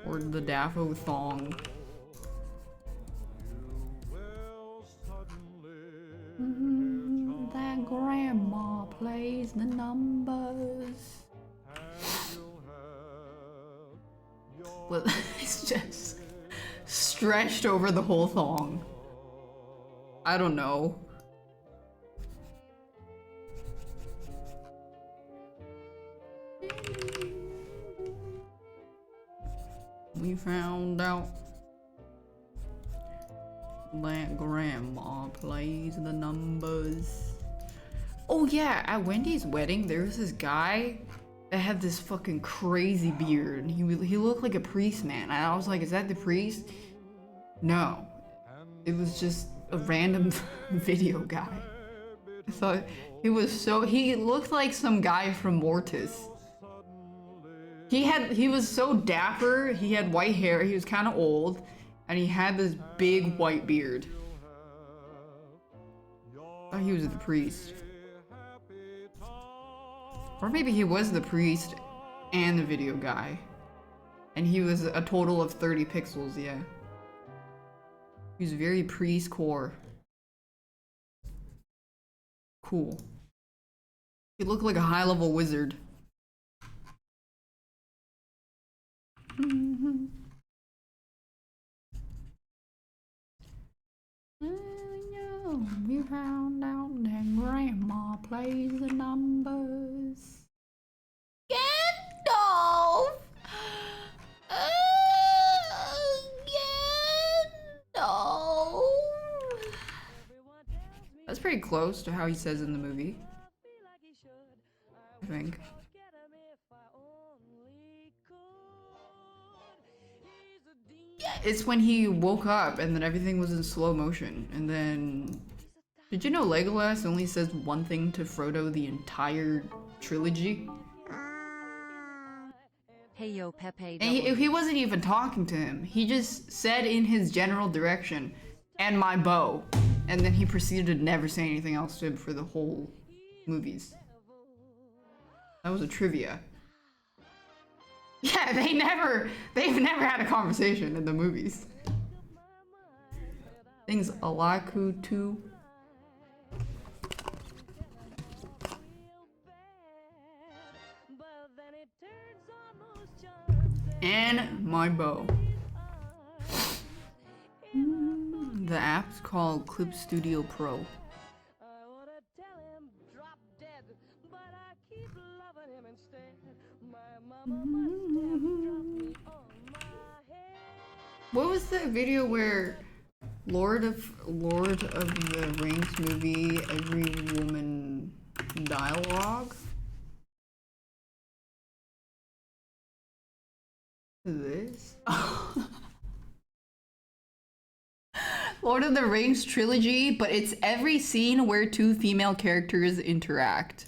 Or the daph thong. That grandma plays the numbers. Well, it's just stretched over the whole thong. I don't know. We found out that grandma plays the numbers. Oh yeah, at Wendy's wedding, there was this guy that had this fucking crazy beard. And he looked like a priest, man. And I was like, is that the priest? No. It was just a random video guy. I thought he looked like some guy from Mortis. He was so dapper, he had white hair, he was kind of old, and he had this big white beard. I thought he was the priest. Or maybe he was the priest and the video guy. And he was a total of 30 pixels, yeah. He was very priest-core. Cool. He looked like a high-level wizard. We found out that grandma plays the numbers. Gandalf! Gandalf! That's pretty close to how he says in the movie, I think. Yeah, it's when he woke up and then everything was in slow motion. And then... Did you know Legolas only says one thing to Frodo the entire trilogy? Hey yo, Pepe. And he wasn't even talking to him. He just said in his general direction, and my bow. And then he proceeded to never say anything else to him for the whole movies. That was a trivia. Yeah, they've never had a conversation in the movies. Things Alaku too. And my bow. The app's called Clip Studio Pro. What was that video where Lord of the Rings movie, every woman dialogue? This? Lord of the Rings trilogy, but it's every scene where two female characters interact.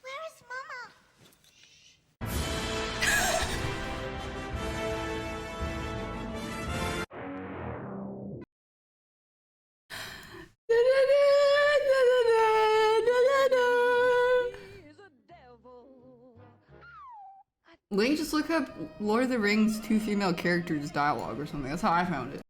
Where is Mama? Link, just look up Lord of the Rings two female characters dialogue or something. That's how I found it.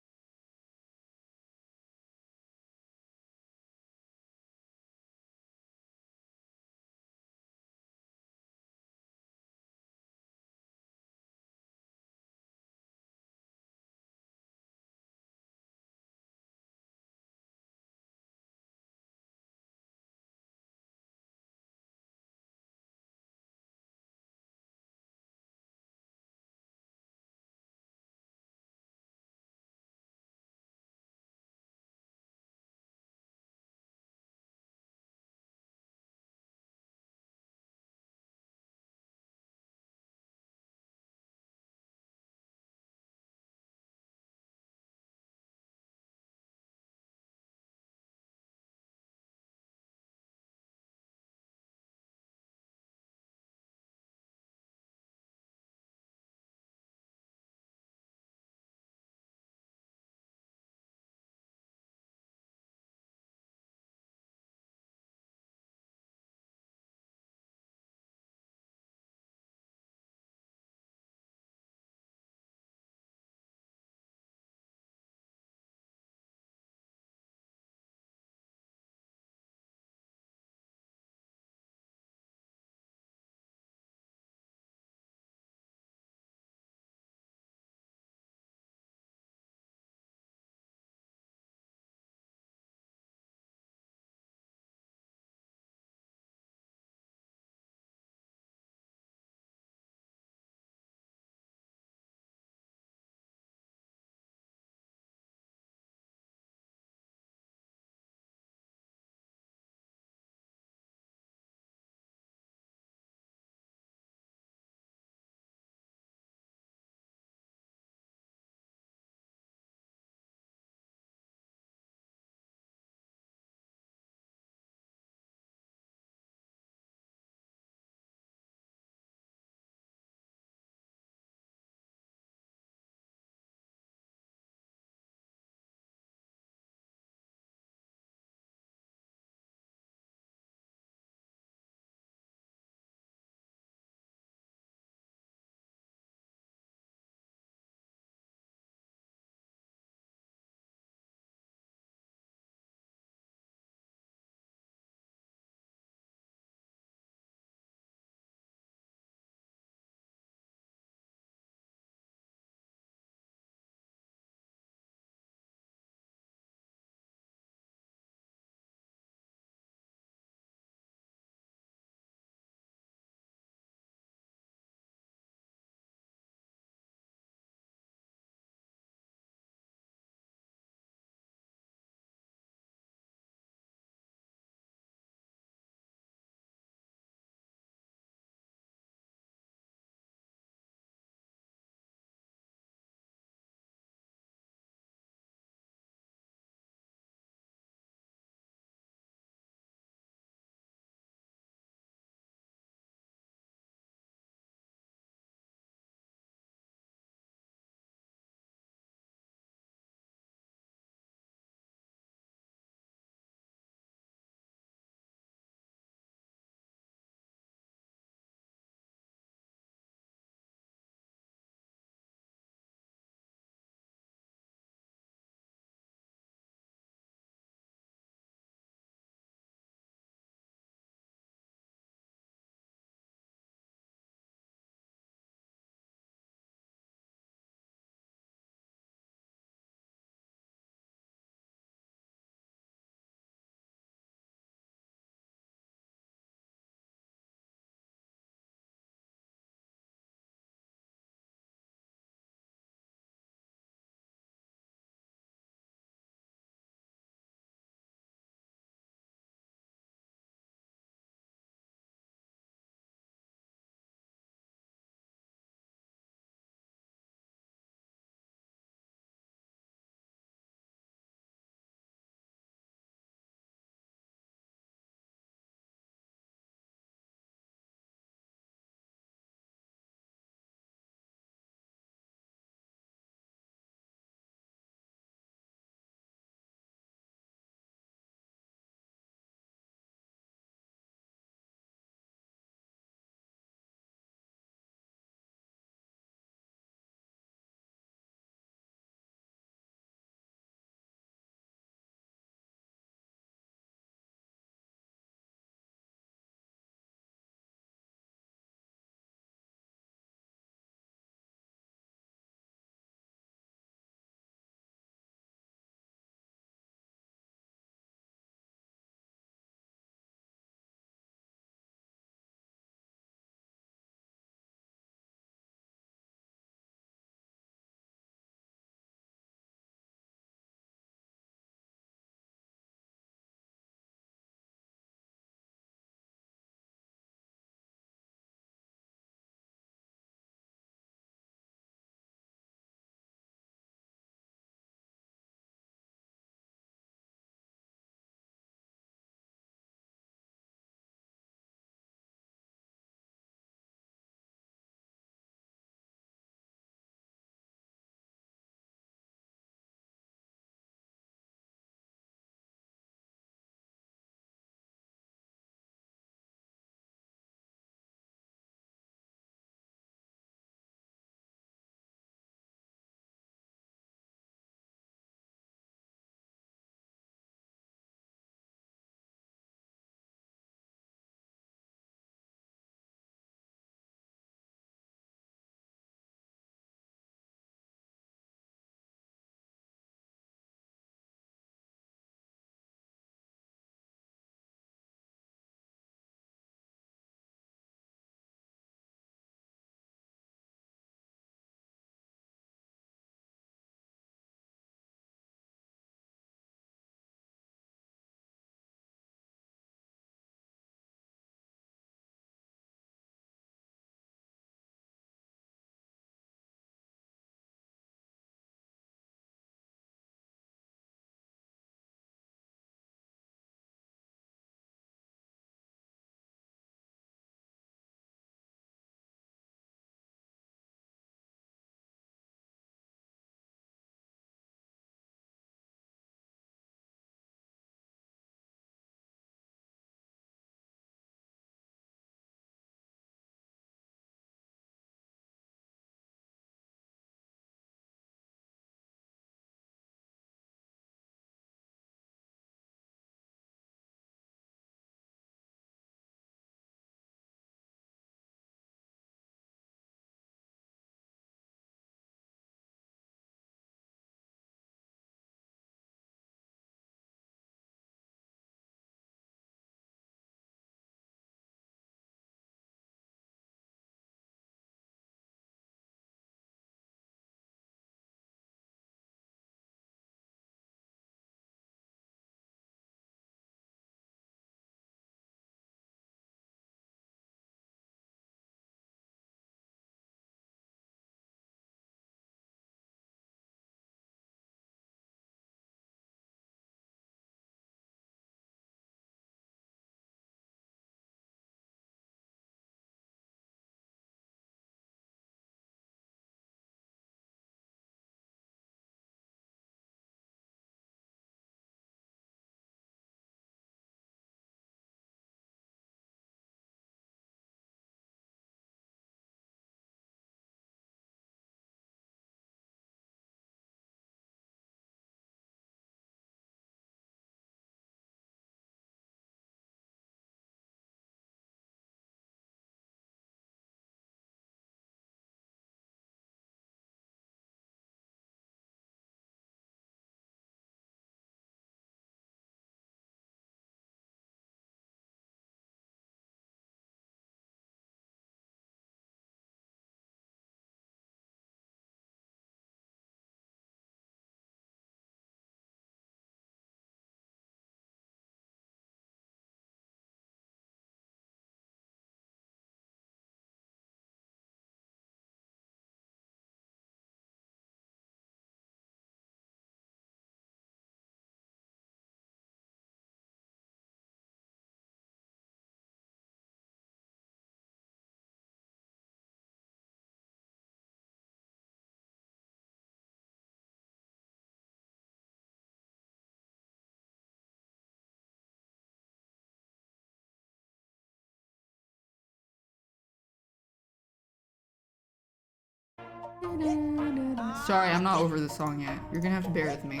Sorry, I'm not over the song yet. You're gonna have to bear with me.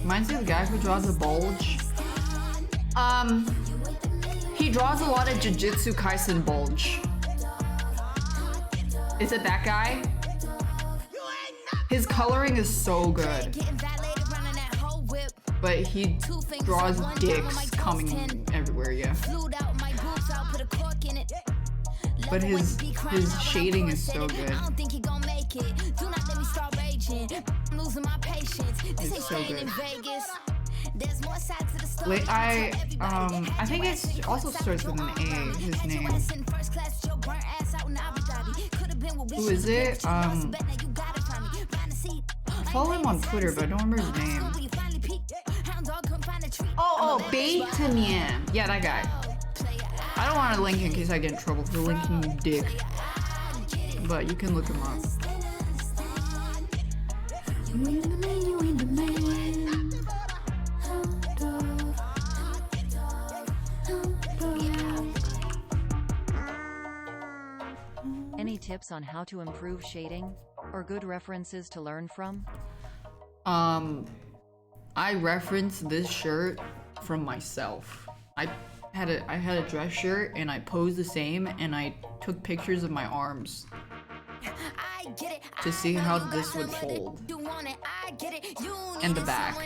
Reminds me of the guy who draws a bulge. He draws a lot of Jujutsu Kaisen bulge. Is it that guy? His coloring is so good. But he draws dicks coming everywhere, yeah. But his shading is so good. It's so good. Wait, I think it also starts with an A, his name. Who is it? I follow him on Twitter, but I don't remember his name. Oh, Baitamian. Yeah, that guy. I don't want to link in case I get in trouble for linking dick. But you can look him up. Any tips on how to improve shading? Or good references to learn from? I referenced this shirt from myself. I had a dress shirt and I posed the same and I took pictures of my arms to see how this would fold. And the back.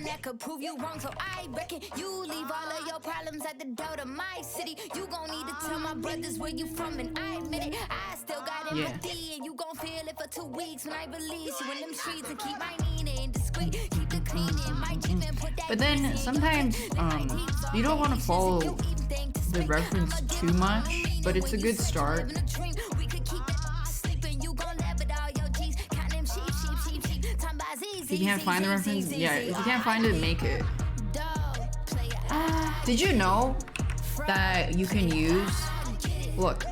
Yeah. But then sometimes you don't want to follow the reference too much, but it's a good start. If you can't find the reference, yeah, if you can't find it, make it. Did you know that you can use, look,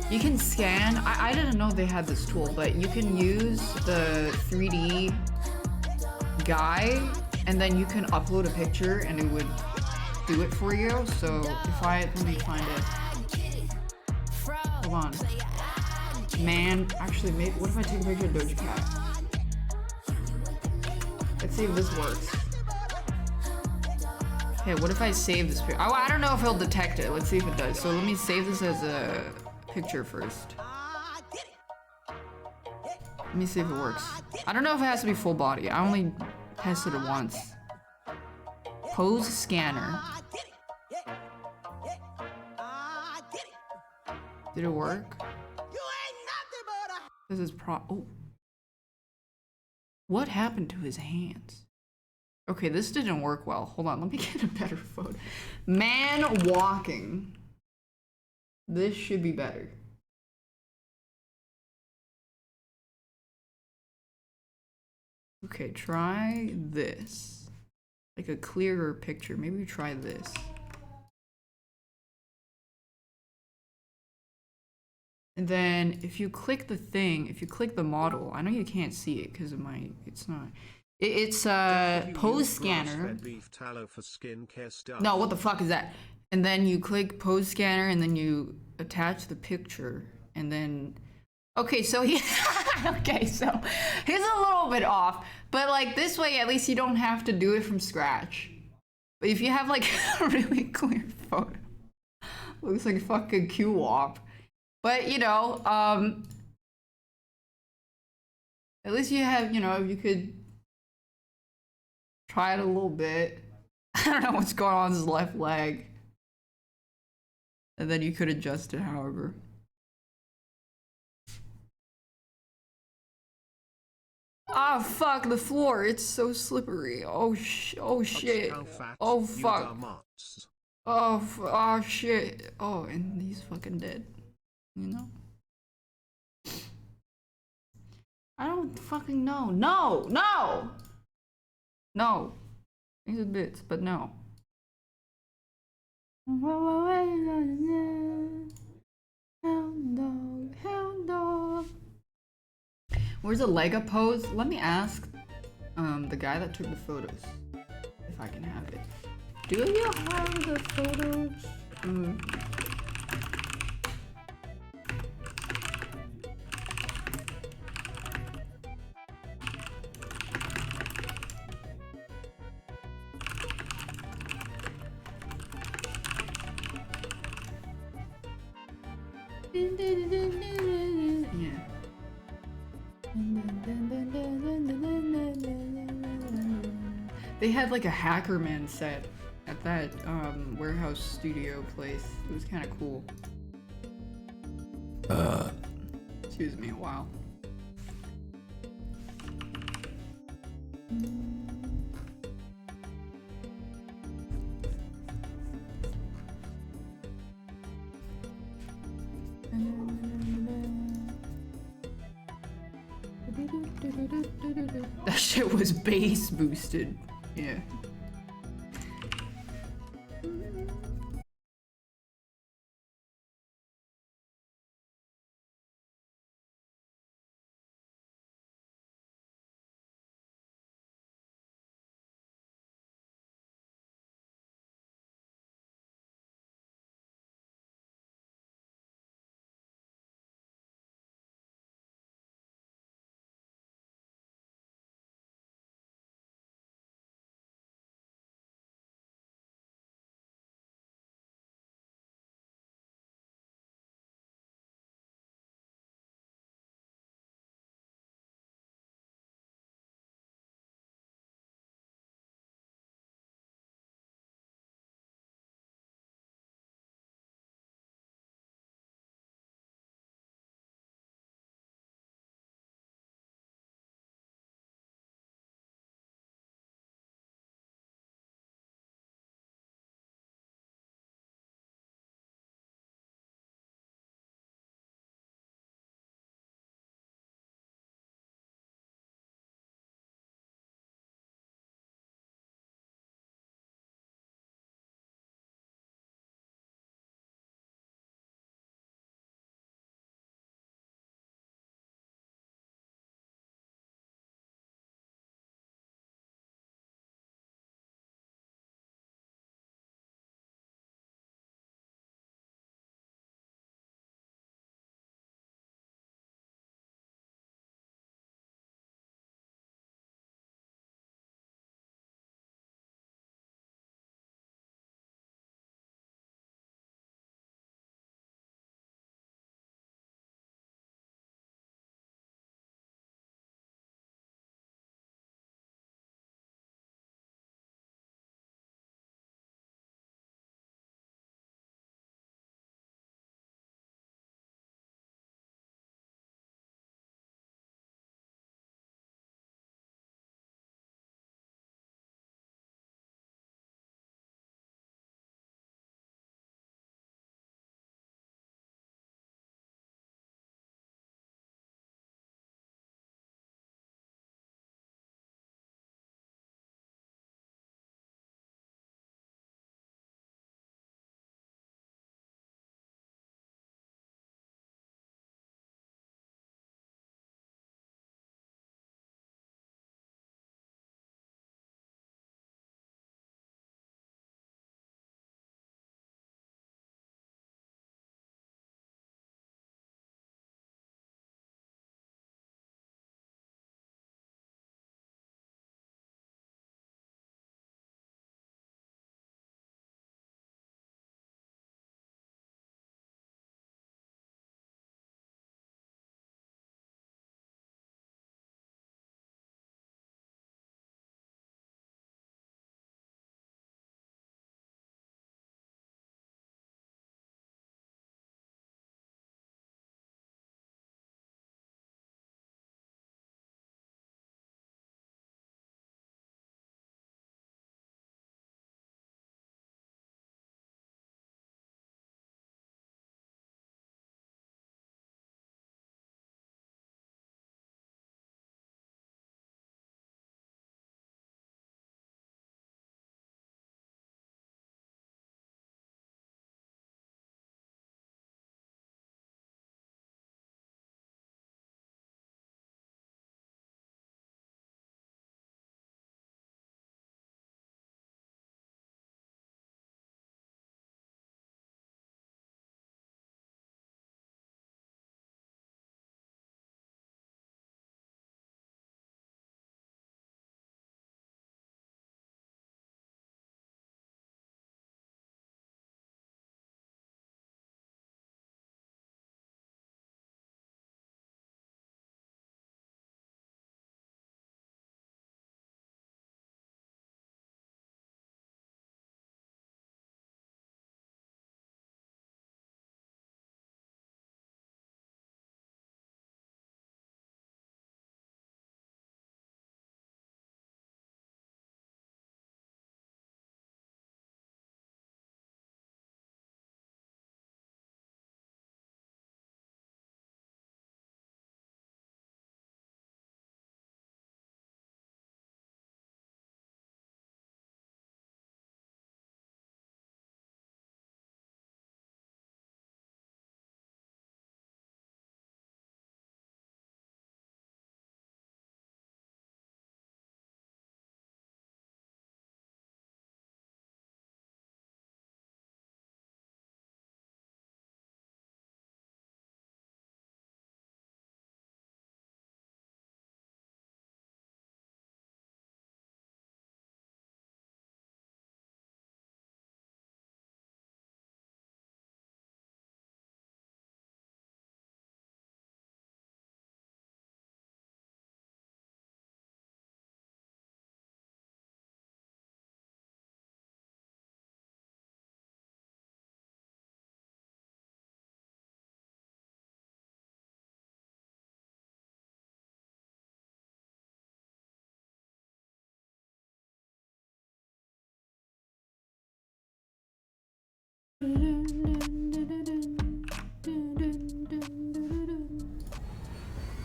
you can scan, I didn't know they had this tool, but you can use the 3D guy and then you can upload a picture and it would do it for you. So if let me find it. Hold on. Man, actually, maybe, what if I take a picture of Doja Cat? Let's see if this works. Okay, what if I save this picture? I don't know if he'll detect it. Let's see if it does. So let me save this as a picture first. Let me see if it works. I don't know if it has to be full body. I only tested it once. Pose scanner. Did it work? This is oh. What happened to his hands? Okay, this didn't work well. Hold on, let me get a better photo. Man walking. This should be better. Okay, try this. Like a clearer picture. Maybe try this. And then if you click the thing, if you click the model, I know you can't see it because of my, it's not. It's pose scanner. No, what the fuck is that? And then you click pose scanner and then you attach the picture and then, okay, so he, okay, so he's a little bit off, but like this way, at least you don't have to do it from scratch. But if you have like a really clear photo, looks like fucking Q-Wop. But you know, at least you have, you know, you could try it a little bit. I don't know what's going on with his left leg. And then you could adjust it however. Ah, fuck, the floor, it's so slippery. Oh shit. Oh fuck. Oh shit. Oh, and he's fucking dead. You know? I don't fucking know. No! No! No. These are bits, but no. Hound dog, hound dog. Where's the leg up pose? Let me ask the guy that took the photos if I can have it. Do you have the photos? Mm. Yeah. They had like a Hackerman set at that warehouse studio place. It was kind of cool. Excuse me. Wow. That shit was bass boosted. Yeah.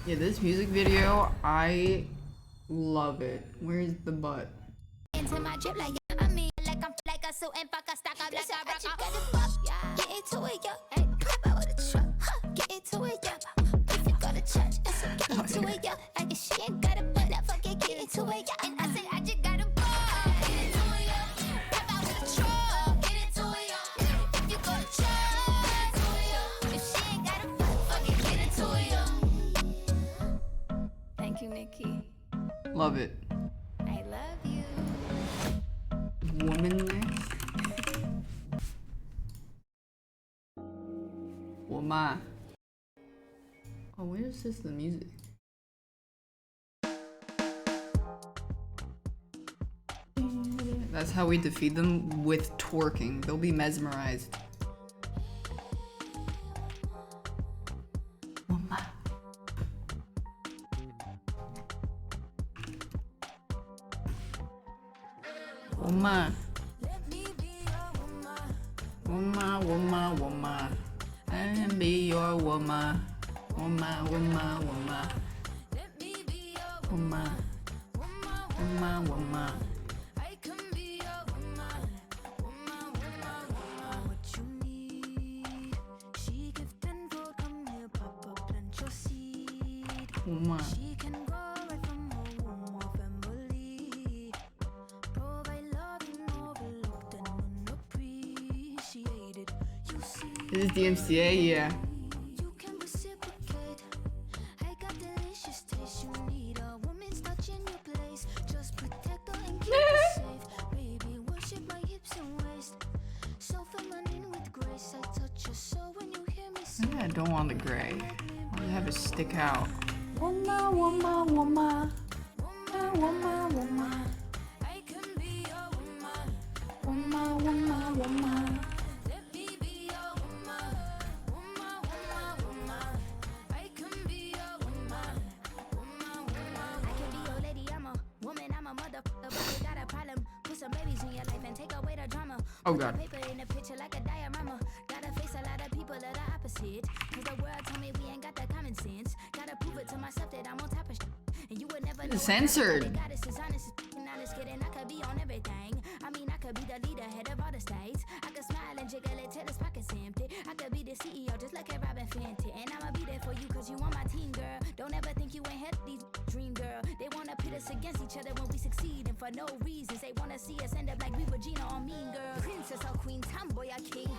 Yeah, this music video, I love it. Where's the butt? Into my drip like I mean like I'm like a suit and fuck a stack up like I just got a fuck. Get into it, yo. Hey, hop out with a truck. Get into it, yo. If you go to church, it's so get into it, yo. Like if she ain't got a butt, that fucking get into it, yo. And I say I just got a butt. Get into it, yo. Hop out with a truck. Get into it, yo. If you go to church, get into it, yo. If she ain't got a butt, fucking get into it, yo. Thank you, Nikki. Love it. I love you. Woman next. Woman. Oh, where's this the music? That's how we defeat them, with twerking. They'll be mesmerized. Woman. Woman. Woman, woman, woman. I can be your woman. Woman, woman, woman. Woman. Woman, woman. Woman. This is DMCA, yeah. Maybe I don't want the gray. I want to have it stick out. Woman, woman, woman. Woman, woman. Woman, woman, woman. Oh god. It's censored. I mean, I could be the leader, head of all the states. I could smile and jiggle it till his pockets empty. I could be the CEO, just like a Robin Fenty. And I'ma be there for you, cause you on my team, girl. Don't ever think you ain't had these dream, girl. They wanna pit us against each other when we succeed, and for no reasons. They wanna see us end up like we Regina or Mean Girl. Princess or Queen, tomboy or king.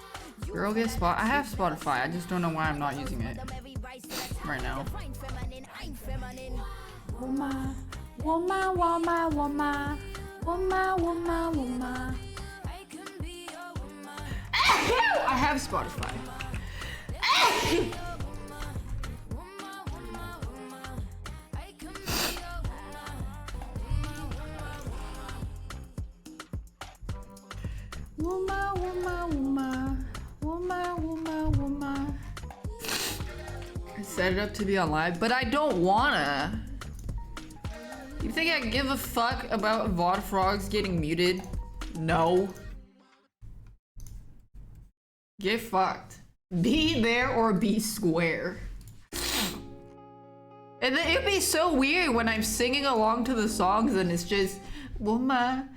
Girl, get Spot. I have Spotify. I just don't know why I'm not using it right now. Woman, woman, woman, woman. Woman, woman, woman. I have Spotify. Woman, woman, woman. Woman, woman, woman. I set it up to be on live, but I don't wanna. You think I give a fuck about VOD frogs getting muted? No. Get fucked. Be there or be square. And then it'd be so weird when I'm singing along to the songs and it's just woman,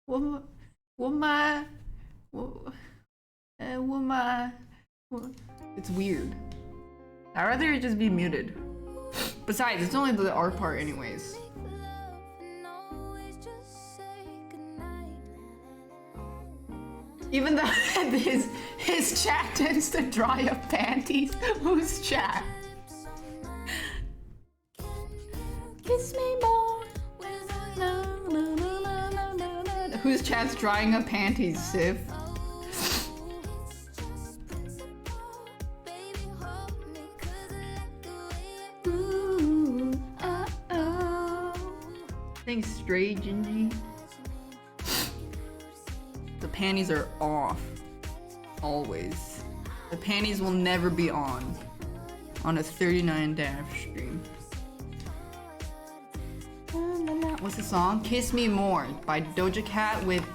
woman, woman, woman. It's weird. I'd rather it just be muted. Besides, it's only the art part anyways. Even though his chat tends to dry up panties. Whose chat? Kiss me more. Whose chat's drying up panties, Sif? Thanks, Stray Gingy. The panties are off. Always. The panties will never be on a 39 daph stream. What's the song? Kiss Me More by Doja Cat with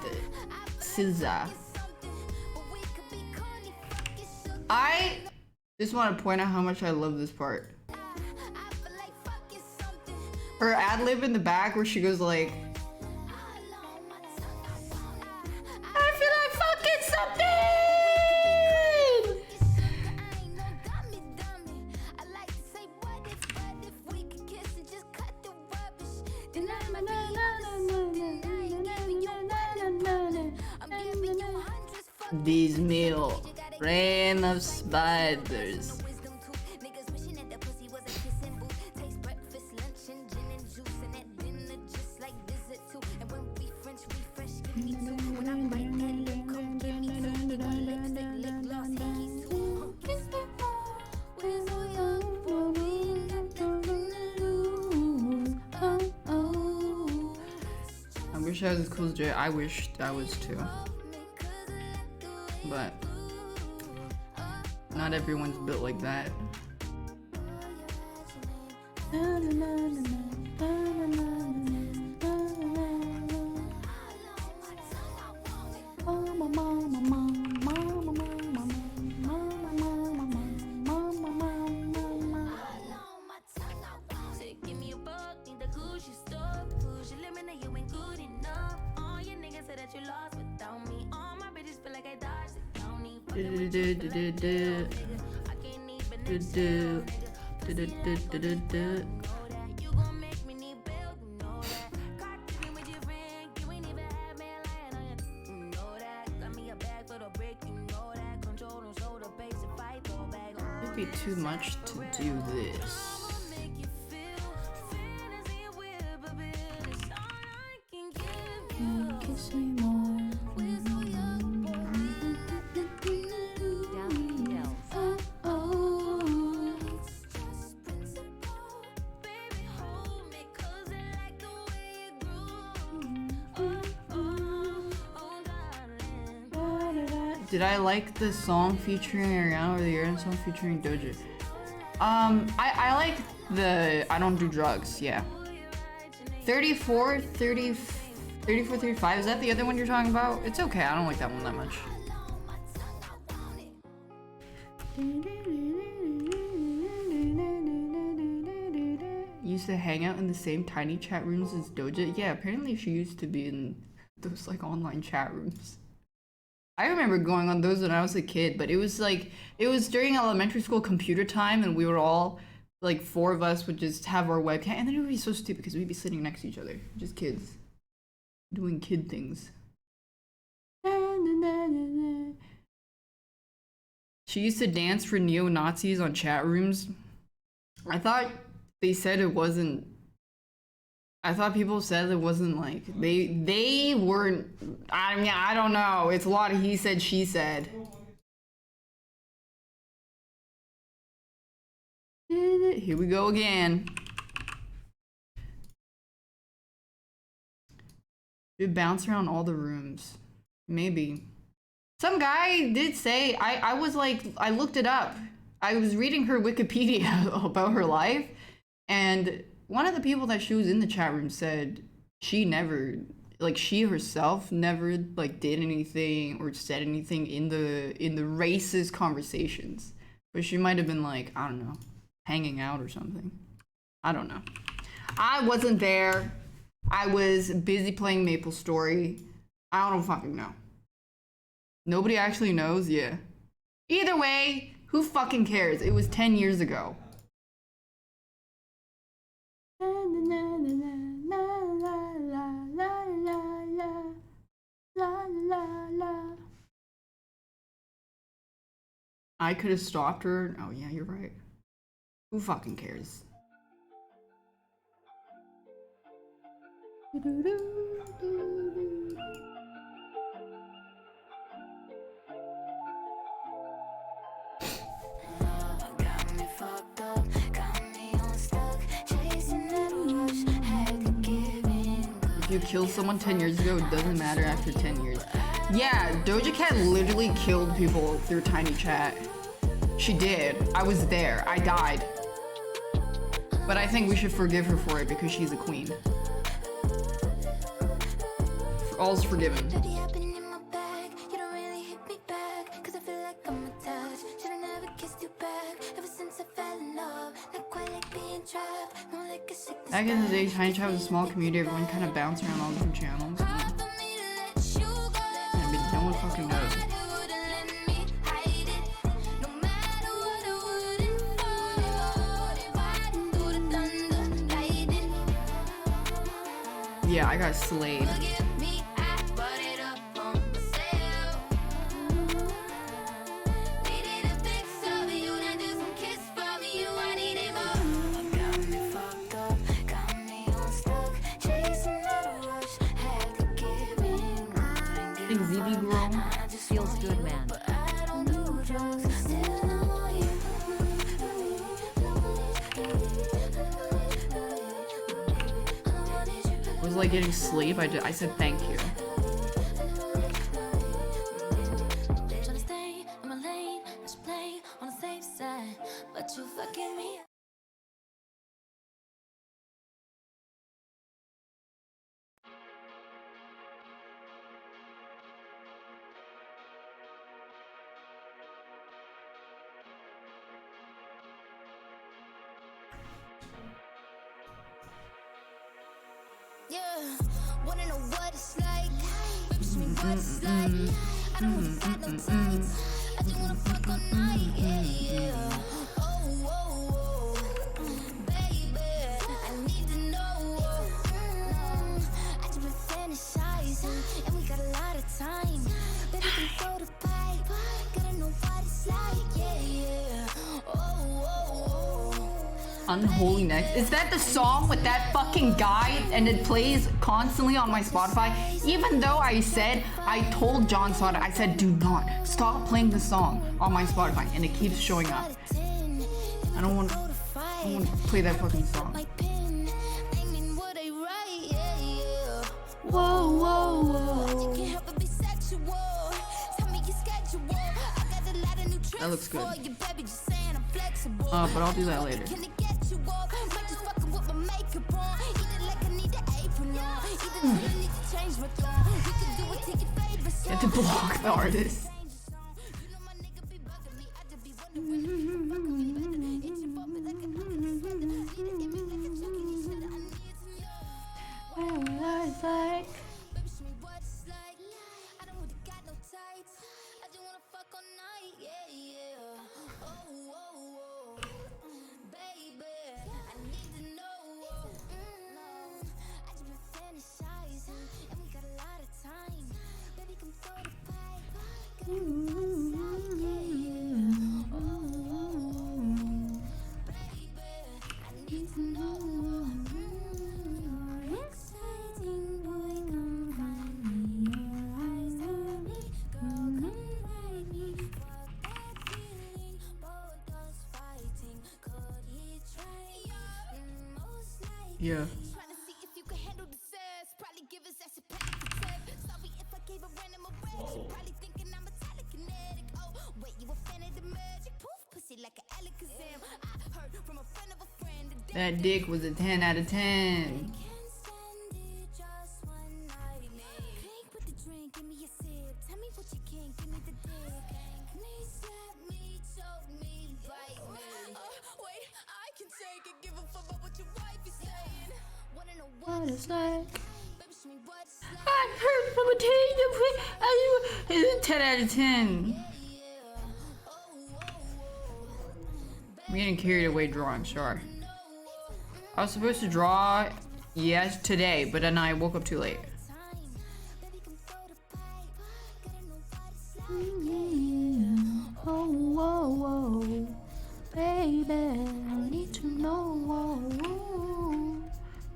SZA. I just want to point out how much I love this part. Her ad lib in the back where she goes like, I feel like fucking something! These meal, rain of spiders. I wish I was as cool as Jay. I wished I was too. But not everyone's built like that. It'd be too much to do this. Did I like the song featuring Ariana or the Ariana song featuring Doja? I like the I Don't Do Drugs, yeah. 34, 35, is that the other one you're talking about? It's okay, I don't like that one that much. Used to hang out in the same tiny chat rooms as Doja? Yeah, apparently she used to be in those like online chat rooms. I remember going on those when I was a kid, but it was during elementary school computer time and we were all, like 4 of us would just have our webcam and then it would be so stupid because we'd be sitting next to each other, just kids, doing kid things. She used to dance for neo-Nazis on chat rooms. I thought they said it wasn't, I thought people said it wasn't like, they weren't, I mean, I don't know. It's a lot of he said, she said. Here we go again. It bounce around all the rooms. Maybe. Some guy did say, I was like, I looked it up. I was reading her Wikipedia about her life, and one of the people that she was in the chat room said she never, like she herself never like did anything or said anything in the racist conversations. But she might have been like, I don't know, hanging out or something. I don't know. I wasn't there. I was busy playing MapleStory. I don't fucking know. Nobody actually knows, yeah. Either way, who fucking cares? It was 10 years ago. I could have stopped her. Oh yeah, you're right. Who fucking cares? If you kill someone 10 years ago, it doesn't matter after 10 years. Yeah, Doja Cat literally killed people through Tiny Chat. She did. I was there. I died. But I think we should forgive her for it because she's a queen. All's forgiven. You don't really hit me back, 'cause I feel like I'm attached. Should've never kissed you Back in the day, Tiny Chat was a small community. Everyone kind of bounced around all different channels. I mean, no one fucking knows. Yeah, I got slayed. Feels good, man. It was like getting sleep. I said thank you. Yeah, wanna know what it's like? Baby, show me what it's like. I don't wanna got no tights. I just wanna fuck all night. Yeah, yeah. Oh, oh, oh. Baby, I need to know. I just been fantasizing, and we got a lot of time. Baby, can throw the pipe. Gotta know what it's like. Yeah, yeah. Oh, oh, oh. Unholy Next. Is that the song with that fucking guy and it plays constantly on my Spotify? Even though I told John Soda, I said, do not stop playing the song on my Spotify, and it keeps showing up. I don't want to play that fucking song. Whoa, whoa, whoa. That looks good. But I'll do that later. You have to block the artist. Yeah. That dick was a 10 out of 10. What it's like. I heard from a 10 out of 10. I'm getting carried away drawing, sorry. I was supposed to draw, yes, today, but then I woke up too late. Oh, whoa, whoa, baby, I need to know.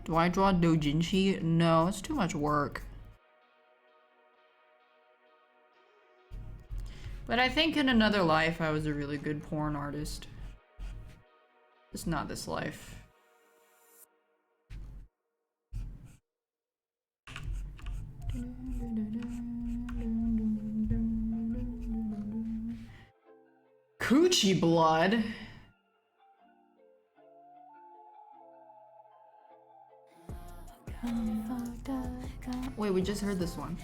Do I draw doujinshi? No, it's too much work. But I think in another life I was a really good porn artist. It's not this life. Coochie blood? Wait, we just heard this one.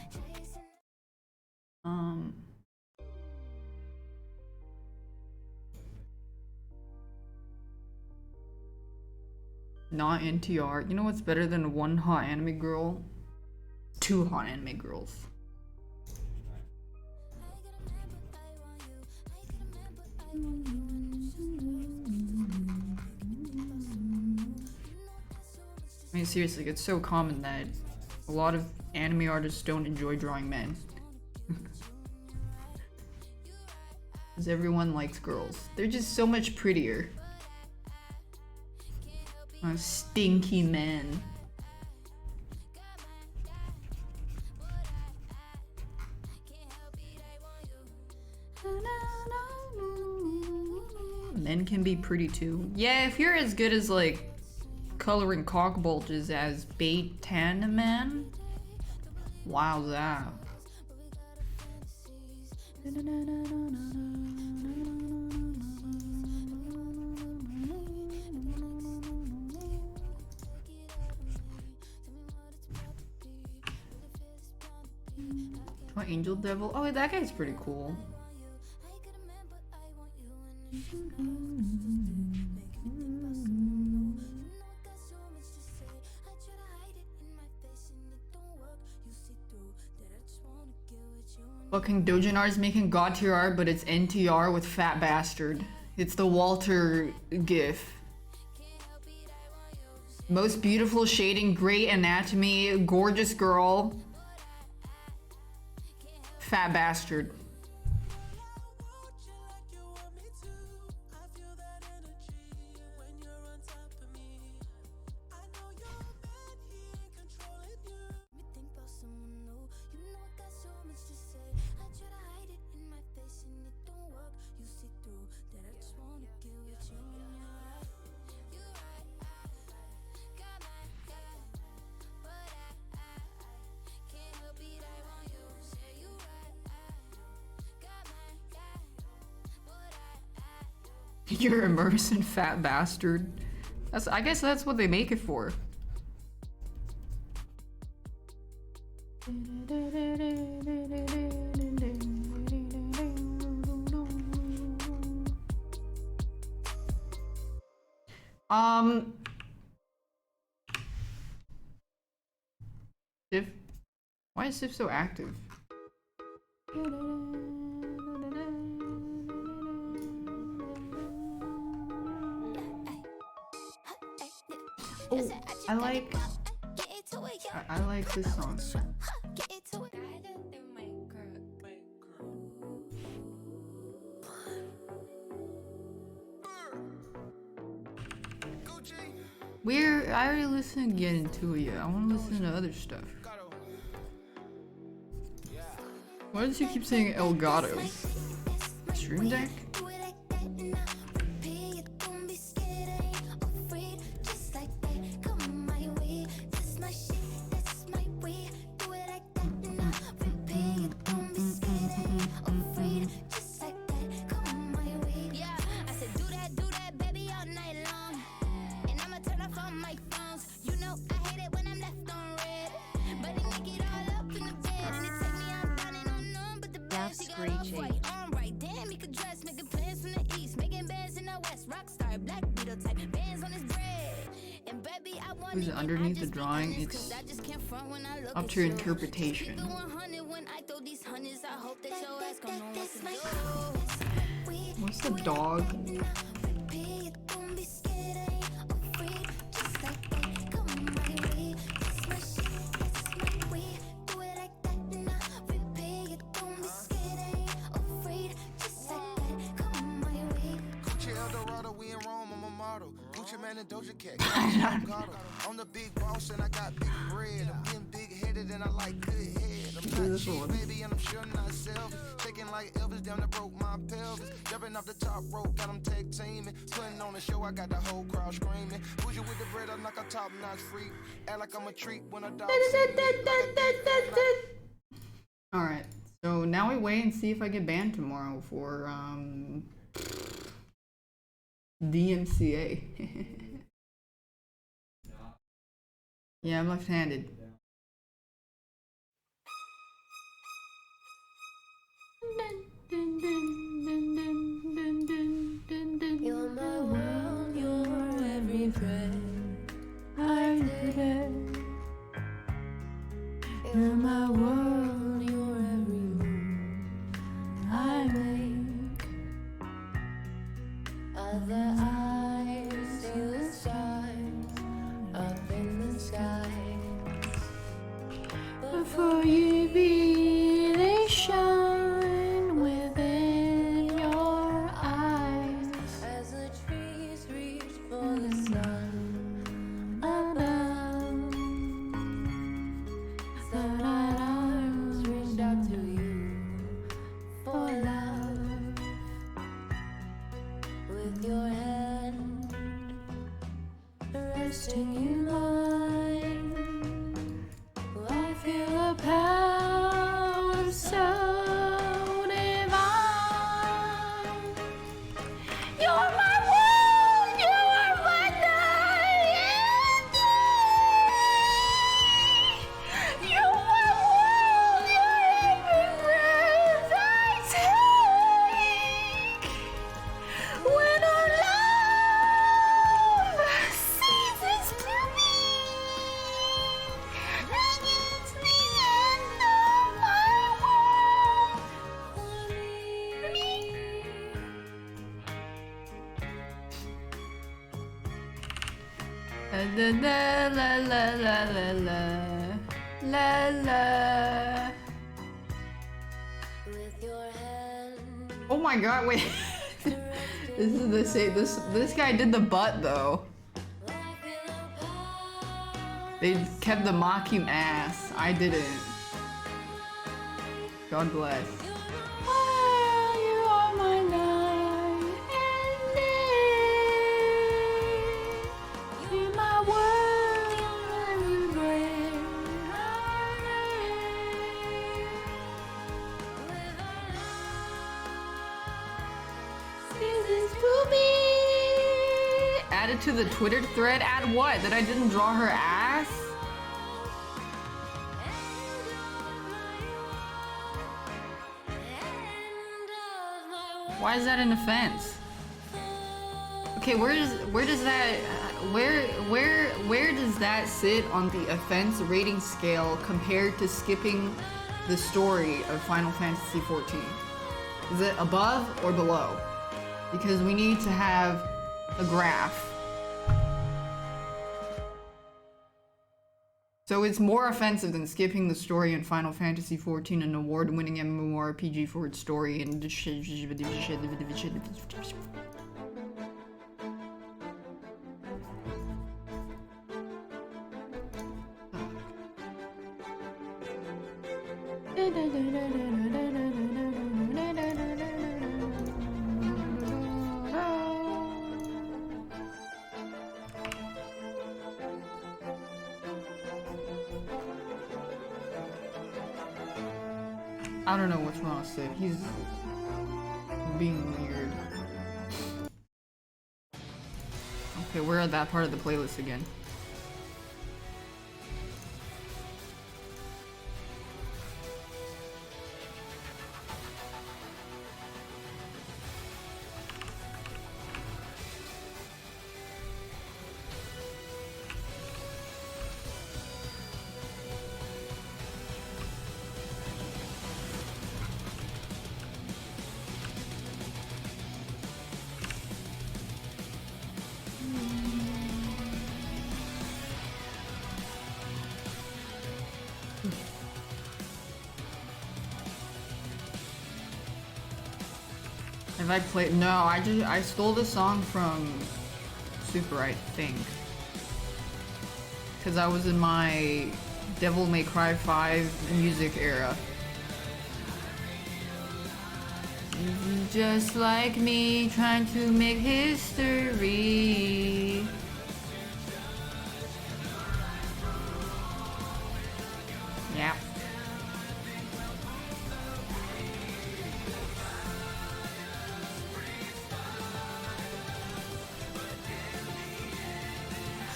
Not NTR. You know what's better than one hot anime girl? Two hot anime girls. I mean, seriously, it's so common that a lot of anime artists don't enjoy drawing men. Because everyone likes girls. They're just so much prettier. Stinky men. Men can be pretty too. Yeah, if you're as good as like coloring cock bulges as Bait Tan Man, wow, that. Oh, Angel Devil. Oh, that guy's pretty cool. Fucking Dojanar's making God tier art, but it's NTR with Fat Bastard. It's the Walter gif. Most beautiful shading, great anatomy, gorgeous girl. Fat Bastard. You're immersed, fat bastard. I guess that's what they make it for. Sif? Why is Sif so active? Oh, I like this song. I already listened to Get Into It yet. I want to listen to other stuff. Why does he keep saying Elgato? Stream Deck? Who's underneath the drawing? It's up to your interpretation. What's the dog? I'm the big boss and I got big bread. I'm getting big headed and I like good head. I'm not cheap, baby, and I'm sure not selfish. Taking like Elvis down that broke my pelvis. Jumping off the top rope, got them tag teaming. Putting on the show, I got the whole crowd screaming. Bougie with the bread, I'm like a top notch freak. Act like I'm a treat when I dog. Alright, so now we wait and see if I get banned tomorrow for DMCA. Yeah, I'm left-handed. You're my world, you're every breath Trusting you mine. I feel a power so divine. You're my world, you are my night and day. You're my world, you're every breath I take. When our love ceases to be, and it's the end of my world for me. La la la la la la la la. Oh my god, wait. This is the same. This guy did the butt though. They kept the mocking ass. I didn't. God bless. You are my night and day. You're my world, every breath I take. Ceases to be. Add it to the Twitter thread. Add what? That I didn't draw her ass? Why is that an offense? Okay, where does that sit on the offense rating scale compared to skipping the story of Final Fantasy XIV? Is it above or below? Because we need to have a graph. So it's more offensive than skipping the story in Final Fantasy XIV, an award-winning MMORPG for its story and I don't know what's wrong with Sid. He's being weird. Okay, we're at that part of the playlist again. Have I played? No, I stole the song from Super, I think. Because I was in my Devil May Cry 5 music era. Just like me, trying to make history. Yeah.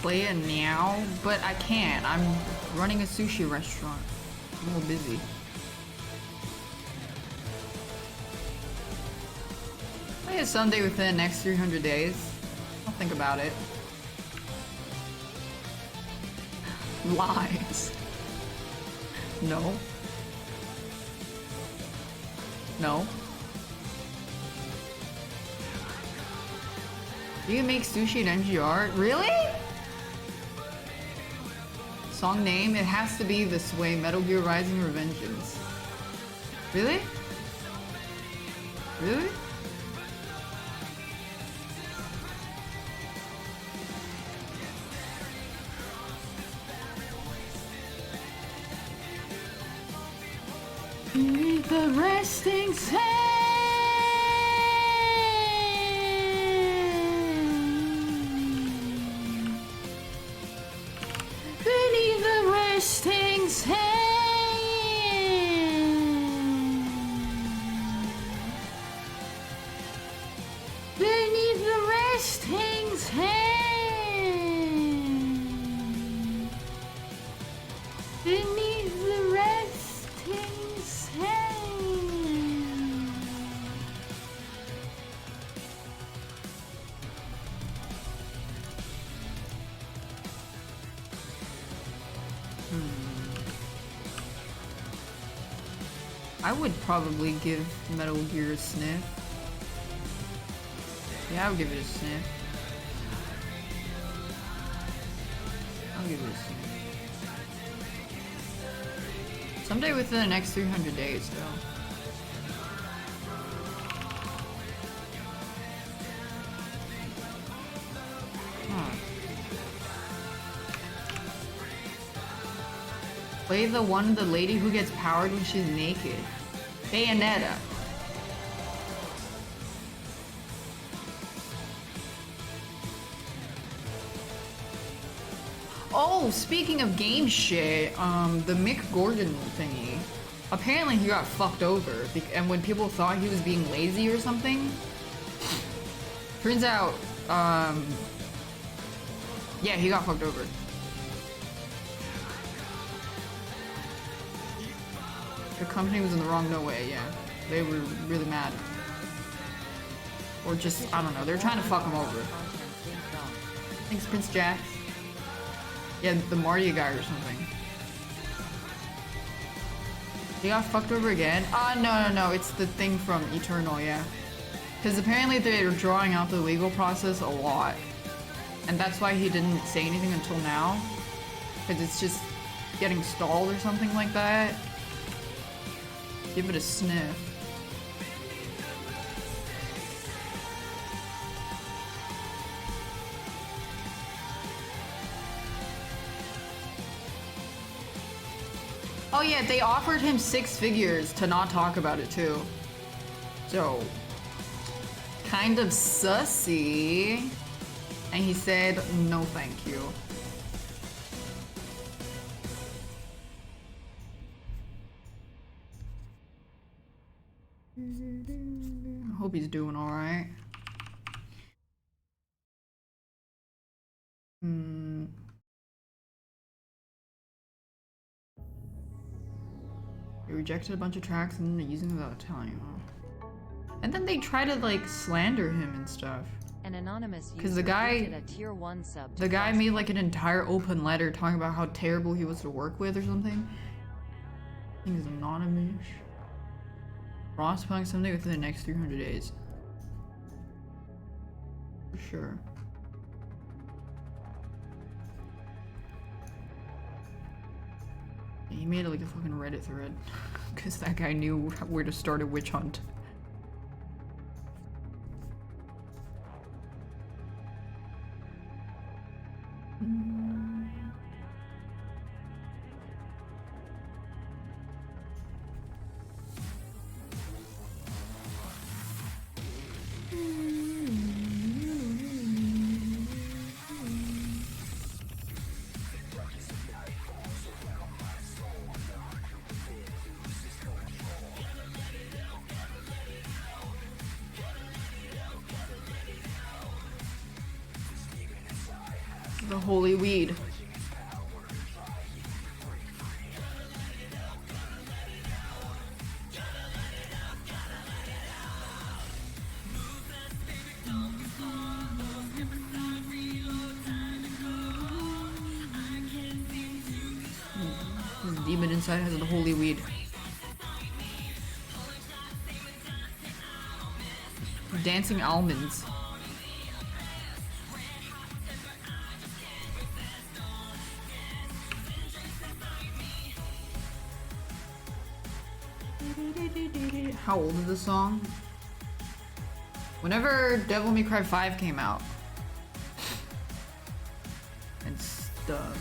Play it now, but I can't. I'm running a sushi restaurant. I'm a little busy. Play it someday within the next 300 days. I'll think about it. Lies. No. No. You can make sushi in MGR? Really? Song name? It has to be this way. Metal Gear Rising Revengeance. Really? Really? Beneath the resting sun. I would probably give Metal Gear a sniff. Yeah, I would give it a sniff. I'll give it a sniff. Someday within the next 300 days, though. Play the lady who gets powered when she's naked. Bayonetta. Oh, speaking of game shit, the Mick Gordon thingy. Apparently he got fucked over, and when people thought he was being lazy or something, turns out, yeah, he got fucked over. The company was in the wrong, no way, yeah. They were really mad. Or just, I don't know, they're trying to fuck him over. Thanks, Prince Jack. Yeah, the Marty guy or something. He got fucked over again? No, it's the thing from Eternal, yeah. Because apparently they were drawing out the legal process a lot. And that's why he didn't say anything until now. Because it's just getting stalled or something like that. Give it a sniff. Oh yeah, they offered him 6 figures to not talk about it too. So, kind of sussy. And he said, no thank you. I hope he's doing alright. They rejected a bunch of tracks and they're using them without telling him. And then they try to like slander him and stuff. An anonymous user Because the guy gifted a tier 1 sub to made like an entire open letter talking about how terrible he was to work with or something. I think it's anonymous. Frostpunk someday within the next 300 days. For sure. He made it like a fucking Reddit thread. Because that guy knew where to start a witch hunt. The holy weed. This demon inside has the holy weed. Dancing almonds. How old is this song? Whenever Devil May Cry 5 came out. And stuff.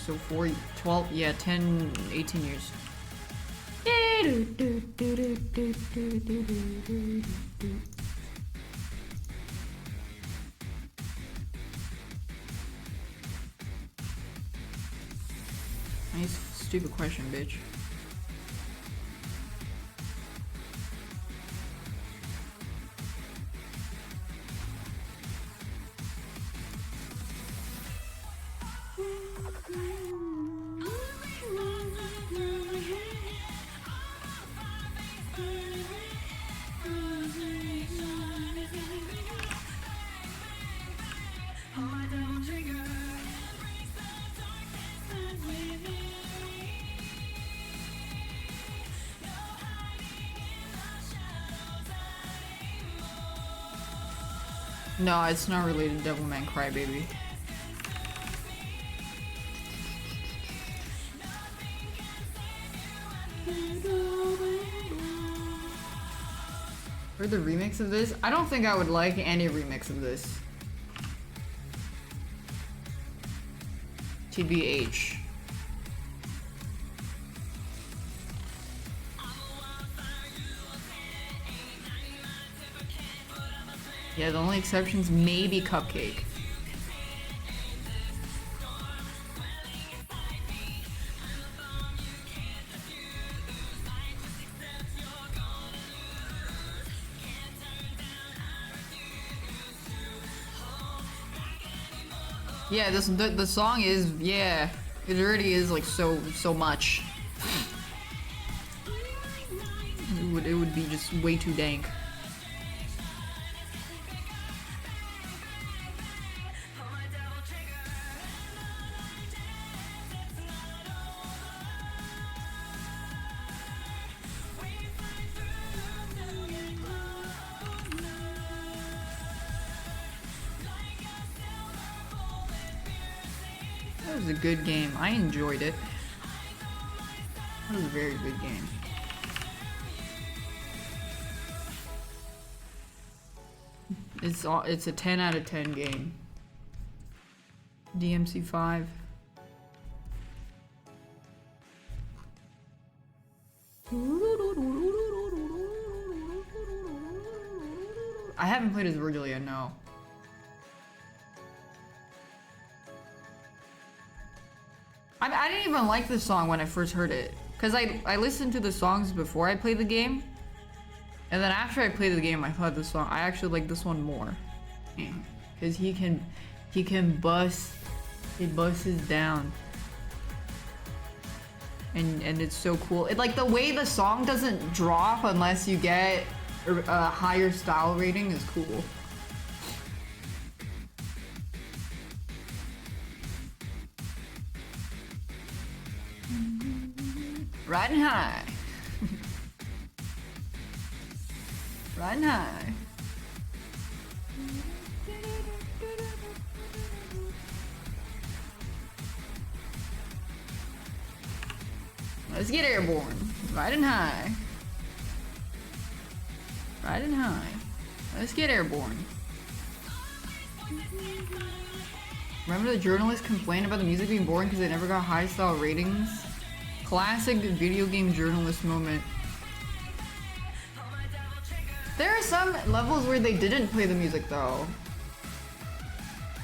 So 12, yeah, 10, 18 years. Nice stupid question, bitch. No, it's not related to Devilman Crybaby. For the remix of this, I don't think I would like any remix of this. TBH. Yeah, the only exceptions may be Cupcake. Yeah, the song is, yeah, it already is like so much. It would be just way too dank. That was a good game. I enjoyed it. That was a very good game. It's a 10 out of 10 game. DMC5. I haven't played as Virgil yet, no. I didn't even like this song when I first heard it. Because I listened to the songs before I played the game. And then after I played the game, I thought this song, I actually like this one more. Because he can bust, he busts down. And it's so cool. It, like, the way the song doesn't drop unless you get a higher style rating is cool. Riding high. Riding high. Let's get airborne. Riding high. Riding high. Let's get airborne. Remember the journalists complained about the music being boring because they never got high style ratings? Classic video game journalist moment. There are some levels where they didn't play the music though.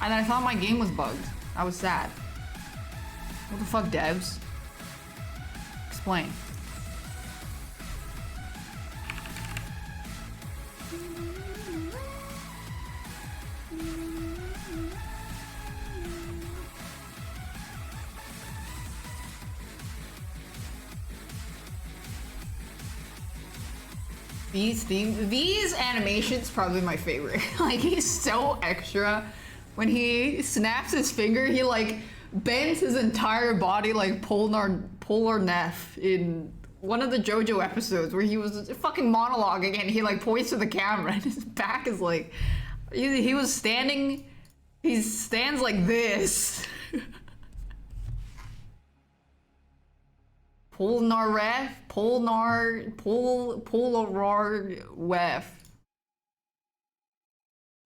And I thought my game was bugged. I was sad. What the fuck, devs? Explain. These animations probably my favorite. Like, he's so extra. When he snaps his finger, he like bends his entire body like Polar Neff in one of the JoJo episodes where he was fucking monologuing and he like points to the camera and his back is like he was standing. He stands like this. Polnareff, Polarwef.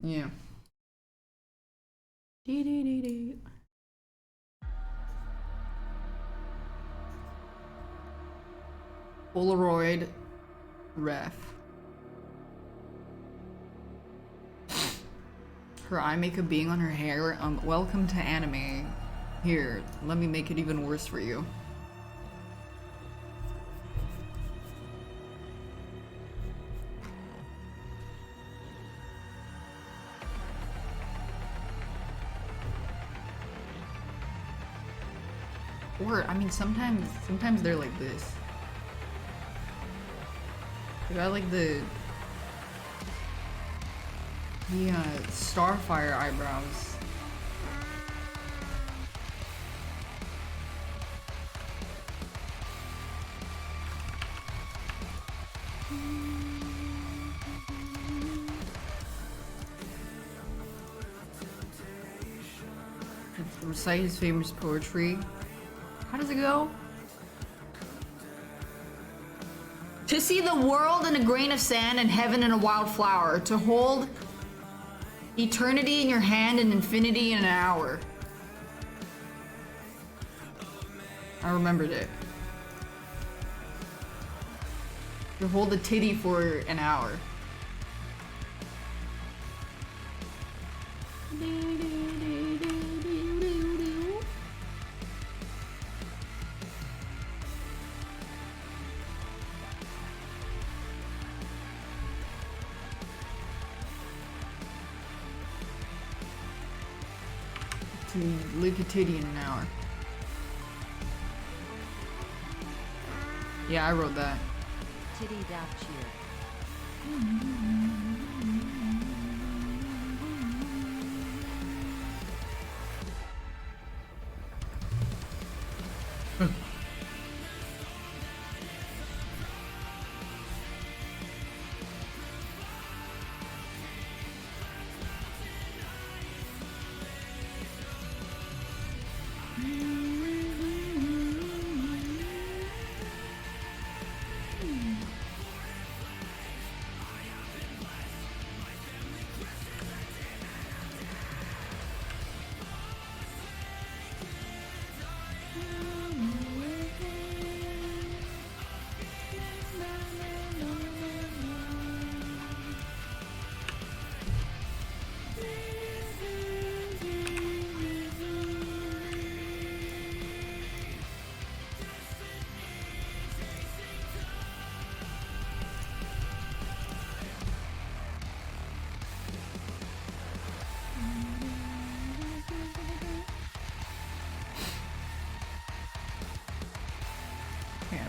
Yeah. Polaroid ref. Her eye makeup being on her hair. Welcome to anime. Here, let me make it even worse for you. Or, I mean, sometimes they're like this. They got like the Starfire eyebrows. recite his famous poetry. How does it go? To see the world in a grain of sand and heaven in a wildflower. To hold eternity in your hand and infinity in an hour. I remembered it. To hold a titty for an hour. To lick a titty in an hour. Yeah, I wrote that. Titty daph cheer.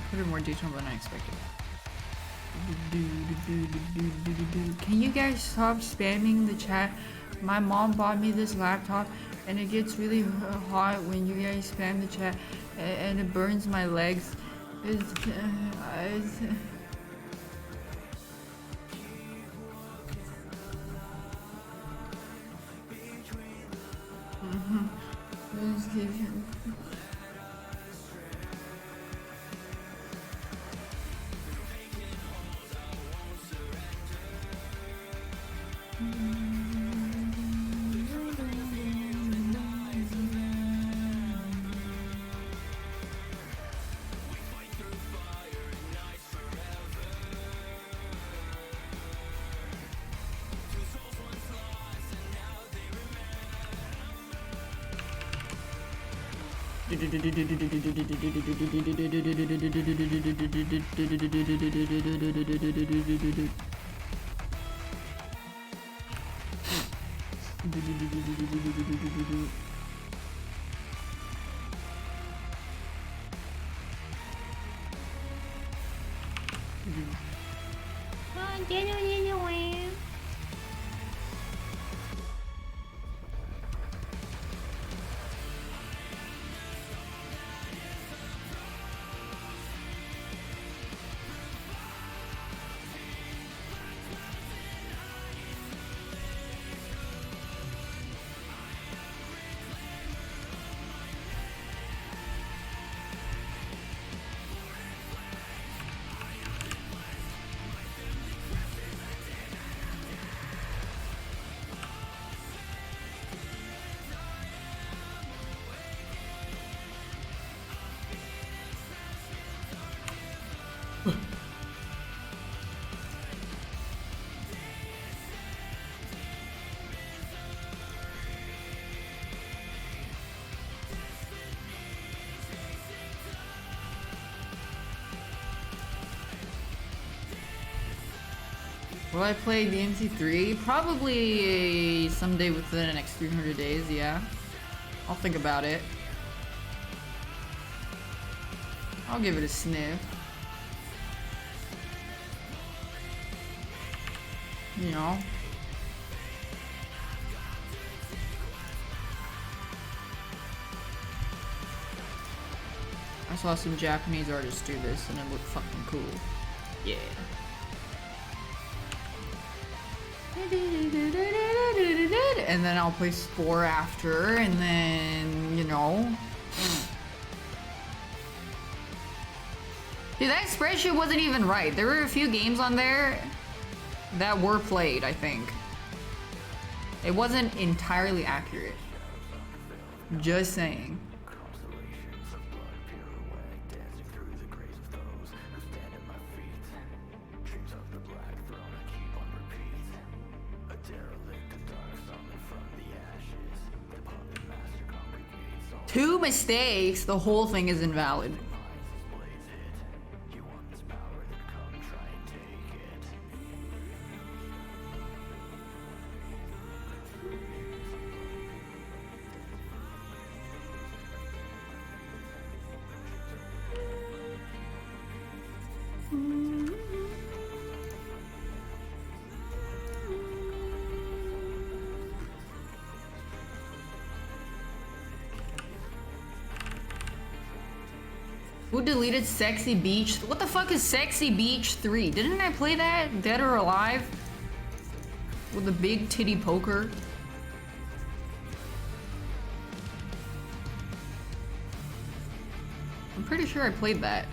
Put in more detail than I expected. Can you guys stop spamming the chat? My mom bought me this laptop and it gets really hot when you guys spam the chat and it burns my legs. Will I play DMC3? Probably someday within the next 300 days, yeah. I'll think about it. I'll give it a sniff. You know. I saw some Japanese artists do this and it looked fucking cool. Yeah. And then I'll play Spore after, and then know. Dude, that spreadsheet wasn't even right. There were a few games on there that were played, I think. It wasn't entirely accurate. Just saying. Two mistakes, the whole thing is invalid. Who deleted Sexy Beach? What the fuck is Sexy Beach 3? Didn't I play that? Dead or Alive? With the big titty poker? I'm pretty sure I played that.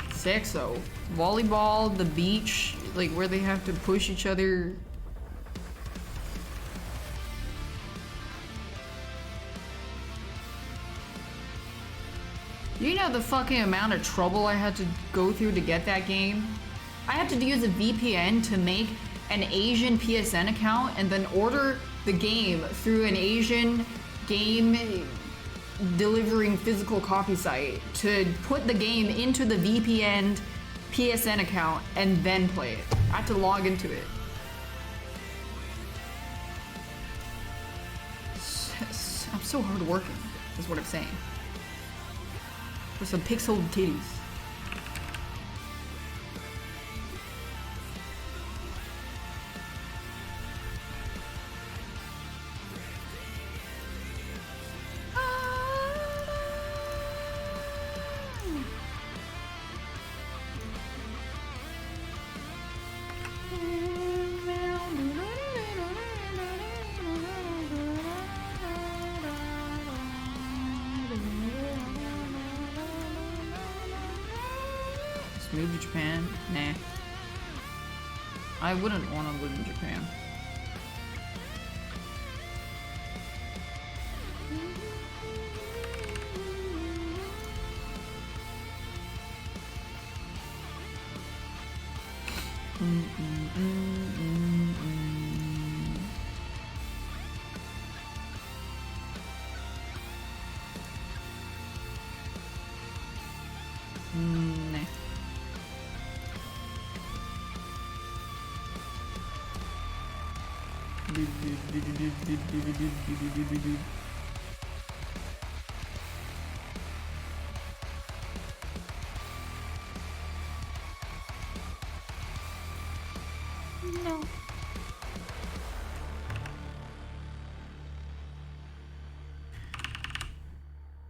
Sexo. Volleyball, the beach, like where they have to push each other. You know the fucking amount of trouble I had to go through to get that game? I had to use a VPN to make an Asian PSN account and then order the game through an Asian game delivering physical copy site to put the game into the VPN PSN account and then play it. I had to log into it. I'm so hardworking, is what I'm saying. For some pixel titties. Move to Japan? Nah. I wouldn't want to live in Japan. Nah. No.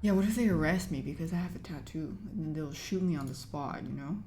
Yeah, what if they arrest me because I have a tattoo and then they'll shoot me on the spot, you know?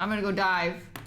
I'm gonna go dive.